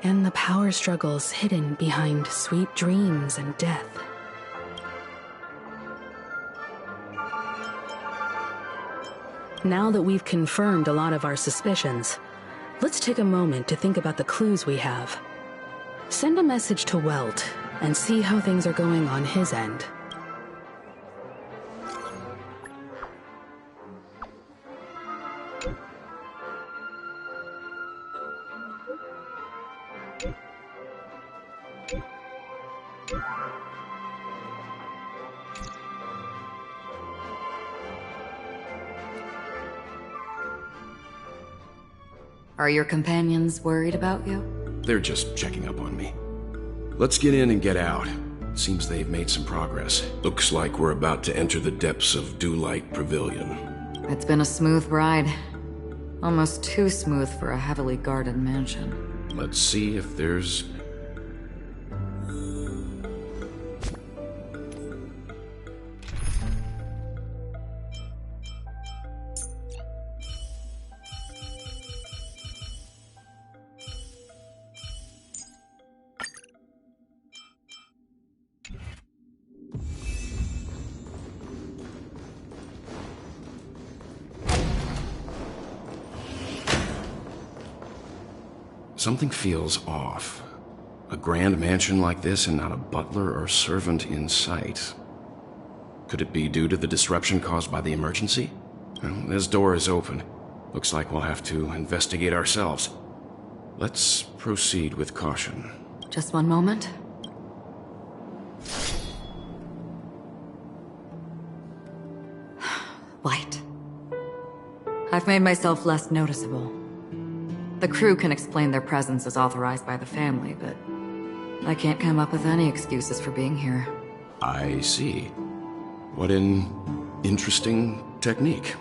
and the power struggles hidden behind sweet dreams and death. Now that we've confirmed a lot of our suspicions, let's take a moment to think about the clues we have. Send a message to Welt and see how things are going on his end. Are your companions worried about you? They're just checking up on me. Let's get in and get out. Seems they've made some progress. Looks like we're about to enter the depths of Dewlight Pavilion. It's been a smooth ride. Almost too smooth for a heavily guarded mansion. Let's see if there's... Something feels off. A grand mansion like this and not a butler or servant in sight. Could it be due to the disruption caused by the emergency? Well, this door is open. Looks like we'll have to investigate ourselves. Let's proceed with caution. Just one moment. Light. I've made myself less noticeable. The crew can explain their presence as authorized by the family, but I can't come up with any excuses for being here. I see. What an interesting technique.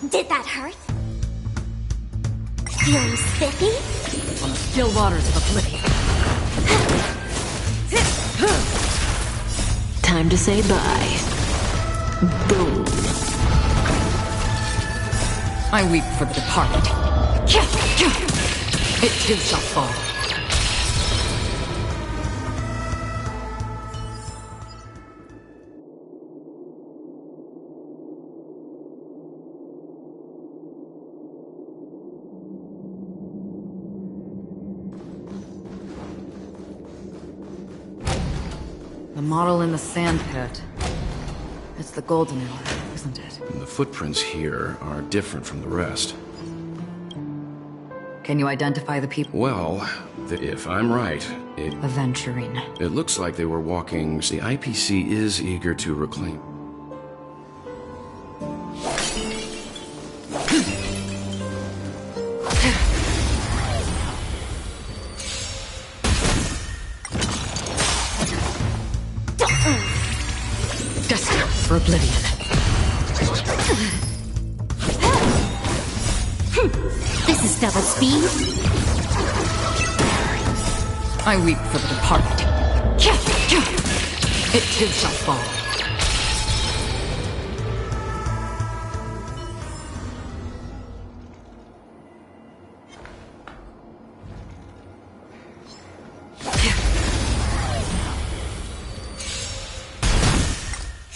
Did that hurt? Feeling spiffy? On the still waters of oblivion. Time to say bye. Boom. I weep for the departed. It too shall fall. The model in the sand pit. It's the golden hour, isn't it? And the footprints here are different from the rest. Can you identify the people? Well, if I'm right, Aventurine. it looks like they were walking. The IPC is eager to reclaim. Destined for oblivion. This is double speed. I weep for the departed. It too shall fall.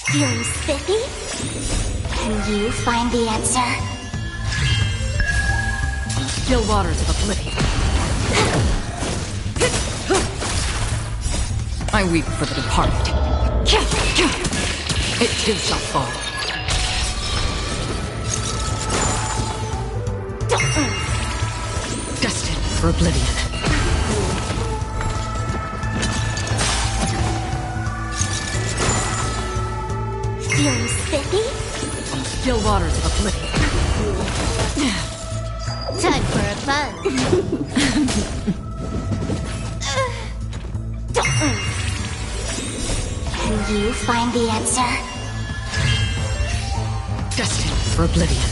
Feeling spiffy? Can you find the answer? Still waters of oblivion. I weep for the departed. It too shall fall. Destined for oblivion. Feeling spiffy? On the still waters of oblivion. Time for a fun. Can you find the answer? Destined for oblivion.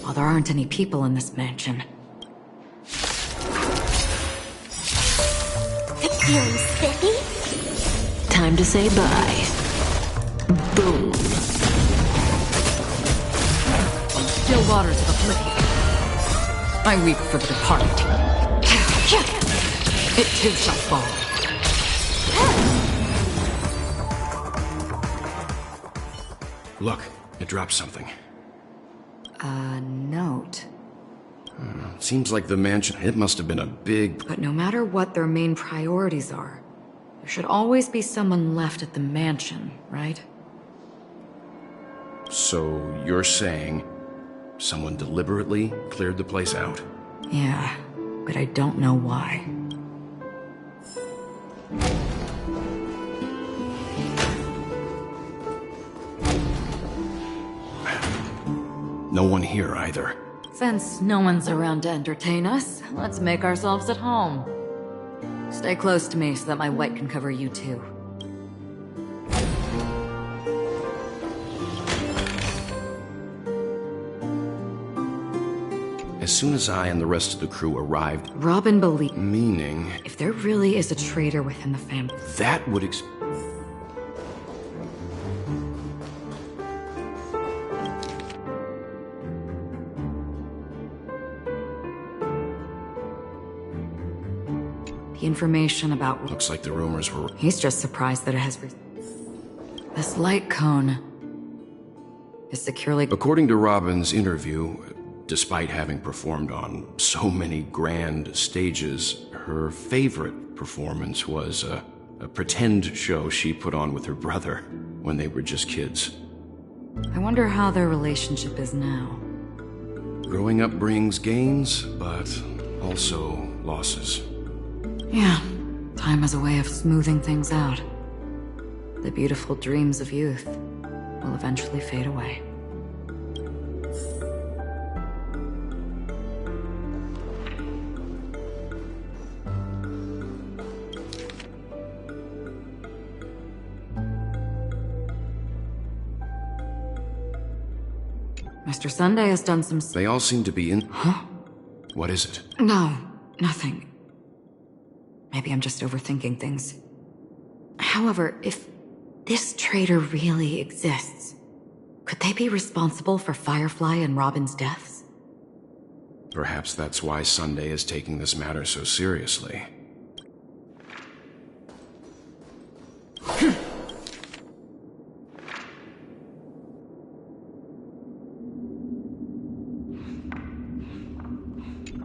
Well, there aren't any people in this mansion. Feeling spiffy? Time to say bye. Boom. Still waters of oblivion. I weep for the departed. It too shall fall. Look, it dropped something. A note. Seems like the mansion. It must have been a big. But no matter what their main priorities are, there should always be someone left at the mansion, right? So you're saying someone deliberately cleared the place out? Yeah, but I don't know why. No one here either. Since no one's around to entertain us, let's make ourselves at home. Stay close to me so that my white can cover you too. As soon as I and the rest of the crew arrived... Robin believed... Meaning... If there really is a traitor within the family... That would The information about... Looks like the rumors were... He's just surprised that it has... This light cone... is securely... According to Robin's interview, despite having performed on so many grand stages, her favorite performance was a pretend show she put on with her brother when they were just kids. I wonder how their relationship is now. Growing up brings gains, but also losses. Yeah, time has a way of smoothing things out. The beautiful dreams of youth. will eventually fade away. Mr. Sunday has done some... They all seem to be in... Huh? What is it? No, nothing. Maybe I'm just overthinking things. However, if this traitor really exists, could they be responsible for Firefly and Robin's deaths? Perhaps that's why Sunday is taking this matter so seriously.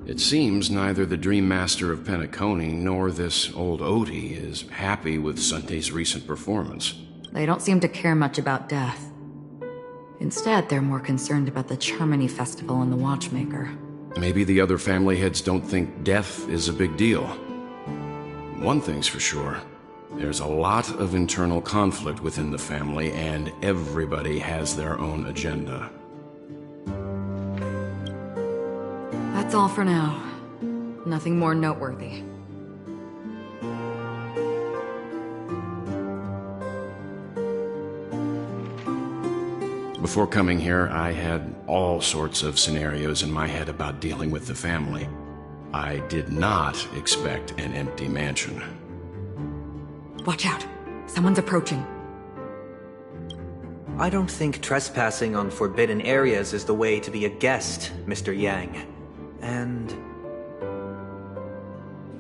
It seems neither the Dream Master of Penacony nor this old Odie is happy with Sunday's recent performance. They don't seem to care much about death. Instead, they're more concerned about the Charmony Festival and the Watchmaker. Maybe the other family heads don't think death is a big deal. One thing's for sure. There's a lot of internal conflict within the family, and everybody has their own agenda. That's all for now. Nothing more noteworthy. Before coming here, I had all sorts of scenarios in my head about dealing with the family. I did not expect an empty mansion. Watch out. Someone's approaching. I don't think trespassing on forbidden areas is the way to be a guest, Mr. Yang. And...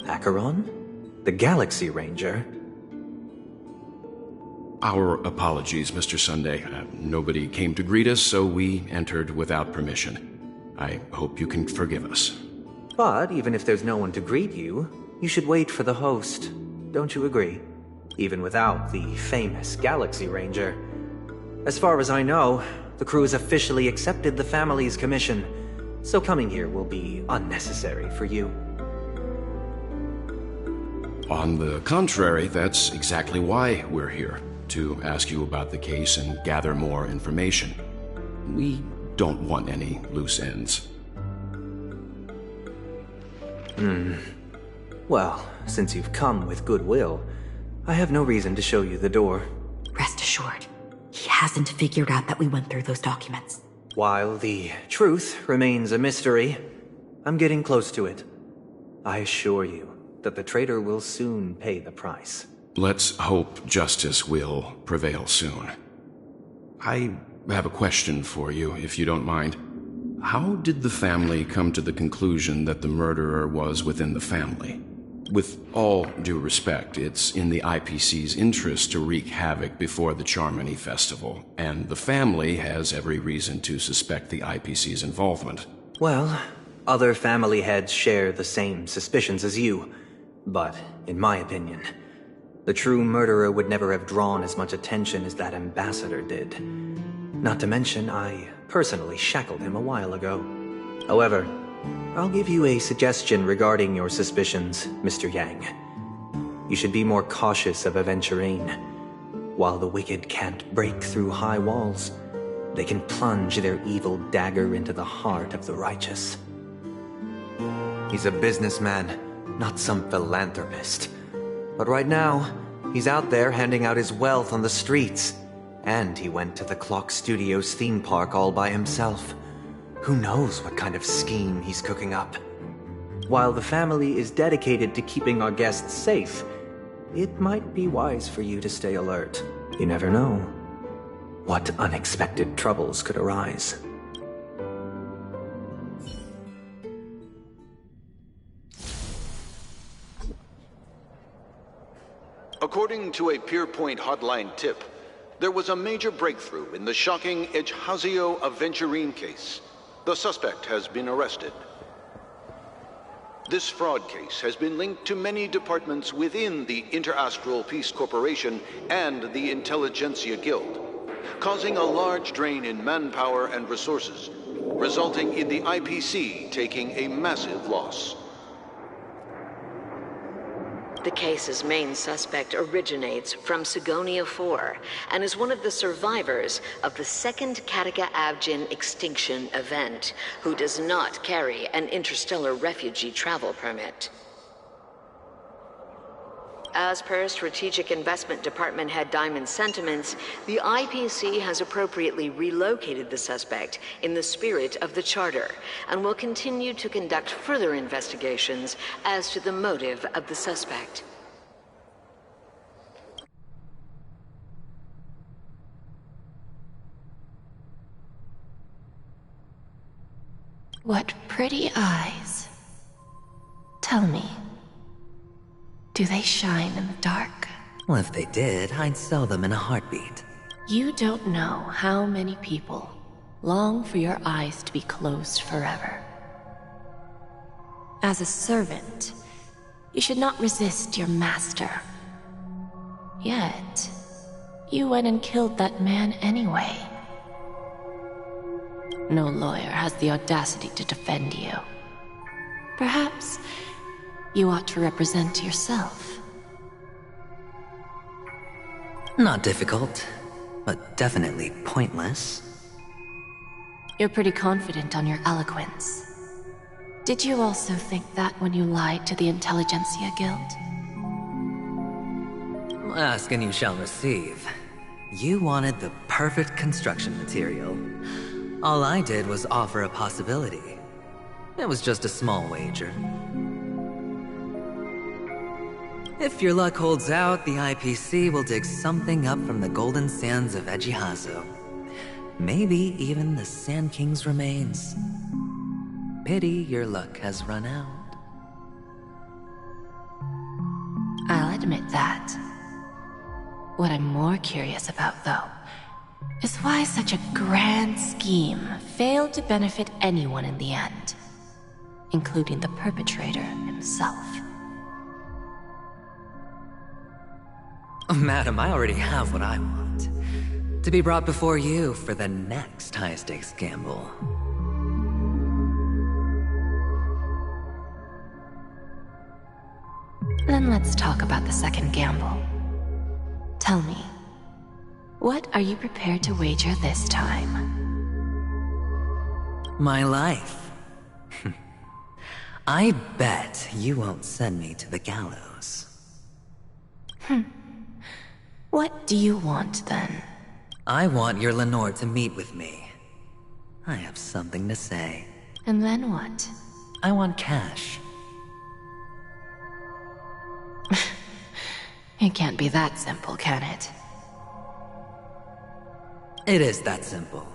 Acheron? The Galaxy Ranger? Our apologies, Mr. Sunday. Nobody came to greet us, so we entered without permission. I hope you can forgive us. But even if there's no one to greet you, you should wait for the host. Don't you agree? Even without the famous Galaxy Ranger. As far as I know, the crew has officially accepted the family's commission, so coming here will be unnecessary for you. On the contrary, that's exactly why we're here. To ask you about the case and gather more information. We don't want any loose ends. Well, since you've come with goodwill, I have no reason to show you the door. Rest assured, he hasn't figured out that we went through those documents. While the truth remains a mystery, I'm getting close to it. I assure you that the traitor will soon pay the price. Let's hope justice will prevail soon. I have a question for you, if you don't mind. How did the family come to the conclusion that the murderer was within the family? With all due respect, it's in the IPC's interest to wreak havoc before the Charmony Festival, and the family has every reason to suspect the IPC's involvement. Well, other family heads share the same suspicions as you, but in my opinion, the true murderer would never have drawn as much attention as that ambassador did. Not to mention, I personally shackled him a while ago. However, I'll give you a suggestion regarding your suspicions, Mr. Yang. You should be more cautious of Aventurine. While the wicked can't break through high walls, they can plunge their evil dagger into the heart of the righteous. He's a businessman, not some philanthropist. But right now, he's out there handing out his wealth on the streets. And he went to the Clock Studios theme park all by himself. Who knows what kind of scheme he's cooking up? While the family is dedicated to keeping our guests safe, it might be wise for you to stay alert. You never know what unexpected troubles could arise. According to a Pierpoint hotline tip, there was a major breakthrough in the shocking Ejhazio Aventurine case. The suspect has been arrested. This fraud case has been linked to many departments within the Interastral Peace Corporation and the Intelligentsia Guild, causing a large drain in manpower and resources, resulting in the IPC taking a massive loss. The case's main suspect originates from Sigonia 4 and is one of the survivors of the second Kataka-Avgin extinction event, who does not carry an interstellar refugee travel permit. As per Strategic Investment Department Head Diamond's sentiments, the IPC has appropriately relocated the suspect in the spirit of the Charter and will continue to conduct further investigations as to the motive of the suspect. What pretty eyes. Tell me, do they shine in the dark? Well, if they did, I'd sell them in a heartbeat. You don't know how many people long for your eyes to be closed forever. As a servant, you should not resist your master. Yet, you went and killed that man anyway. No lawyer has the audacity to defend you. Perhaps you ought to represent yourself. Not difficult, but definitely pointless. You're pretty confident on your eloquence. Did you also think that when you lied to the Intelligentsia Guild? Ask and you shall receive. You wanted the perfect construction material. All I did was offer a possibility. It was just a small wager. If your luck holds out, the IPC will dig something up from the golden sands of Ejihazo. Maybe even the Sand King's remains. Pity your luck has run out. I'll admit that. What I'm more curious about, though, is why such a grand scheme failed to benefit anyone in the end, including the perpetrator himself. Madam, I already have what I want. To be brought before you for the next high-stakes gamble. Then let's talk about the second gamble. Tell me, what are you prepared to wager this time? My life. I bet you won't send me to the gallows. What do you want, then? I want your Lenore to meet with me. I have something to say. And then what? I want cash. It can't be that simple, can it? It is that simple.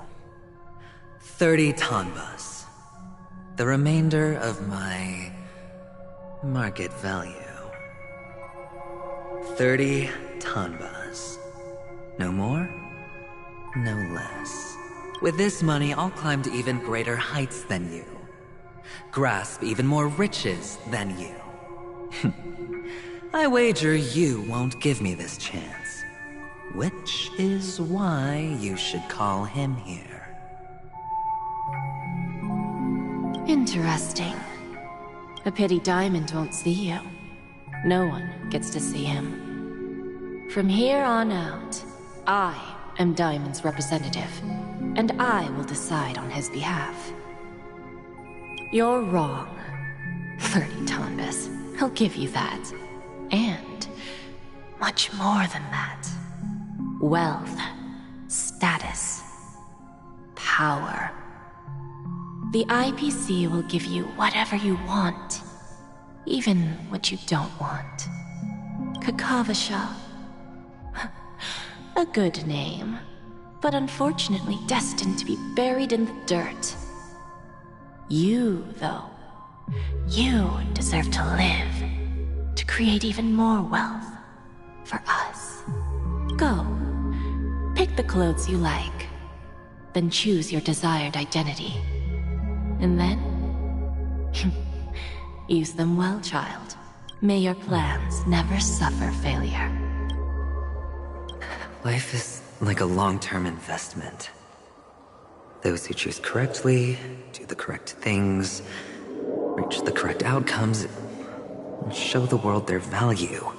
30 tanbas. The remainder of my market value. 30 tanbas. No more, no less. With this money, I'll climb to even greater heights than you. Grasp even more riches than you. I wager you won't give me this chance. Which is why you should call him here. Interesting. A pity Diamond won't see you. No one gets to see him. From here on out, I am Diamond's representative, and I will decide on his behalf. You're wrong. 30 tanbas. He'll give you that. And much more than that. Wealth, status, power. The IPC will give you whatever you want, even what you don't want. Kakavasha. A good name, but unfortunately destined to be buried in the dirt. You, though, you deserve to live, to create even more wealth for us. Go, pick the clothes you like, then choose your desired identity. And then, use them well, child. May your plans never suffer failure. Life is like a long-term investment. Those who choose correctly, do the correct things, reach the correct outcomes. and show the world their value.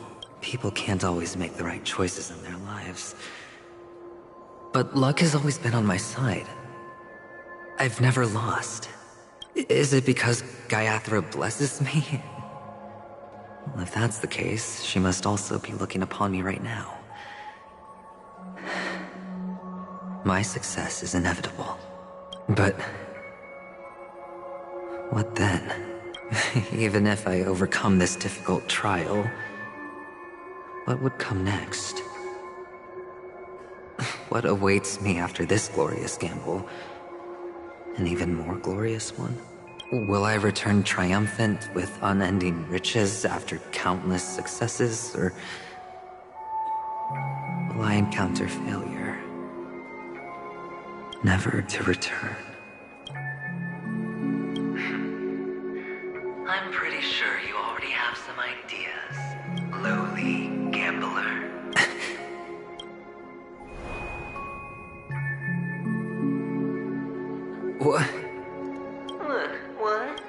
People can't always make the right choices in their lives. But luck has always been on my side. I've never lost. Is it because Gaiathra blesses me? Well, if that's the case, she must also be looking upon me right now. My success is inevitable. But what then? Even if I overcome this difficult trial, what would come next? What awaits me after this glorious gamble? An even more glorious one? Will I return triumphant with unending riches after countless successes, or will I encounter failure, never to return? I'm pretty sure you already have some ideas, lowly gambler. What? What?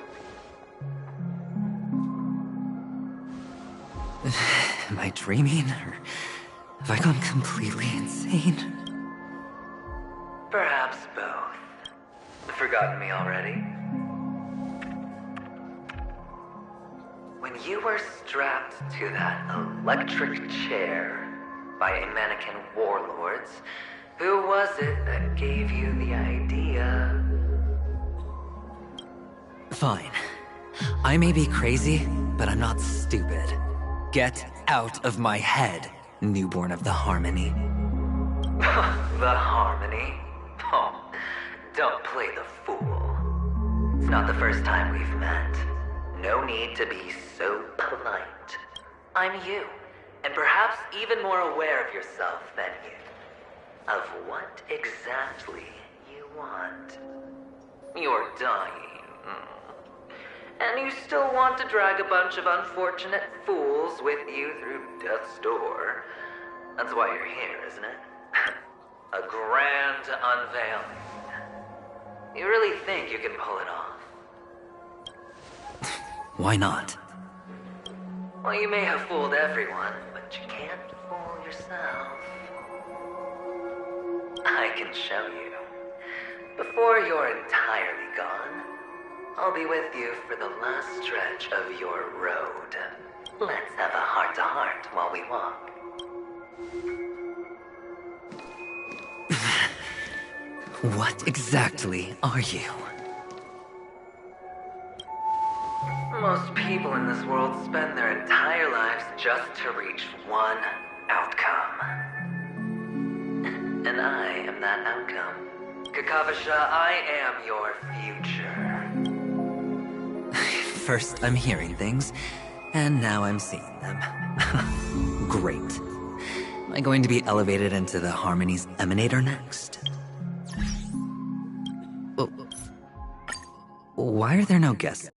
Am I dreaming, or have I gone completely insane? Perhaps both. Forgotten me already? When you were strapped to that electric chair by a mannequin warlords, who was it that gave you the idea? Fine. I may be crazy, but I'm not stupid. Get out of my head, newborn of the Harmony. The Harmony? Oh, don't play the fool. It's not the first time we've met. No need to be so polite. I'm you, and perhaps even more aware of yourself than you. Of what exactly you want. You're dying. And you still want to drag a bunch of unfortunate fools with you through death's door. That's why you're here, isn't it? A grand unveiling. You really think you can pull it off? Why not? Well, you may have fooled everyone, but you can't fool yourself. I can show you. Before you're entirely gone, I'll be with you for the last stretch of your road. Let's have a heart-to-heart while we walk. What exactly are you? Most people in this world spend their entire lives just to reach one outcome. And I am that outcome. Kakavasha, I am your future. First, I'm hearing things, and now I'm seeing them. Great. Am I going to be elevated into the Harmony's Emanator next? Oh. Why are there no guests?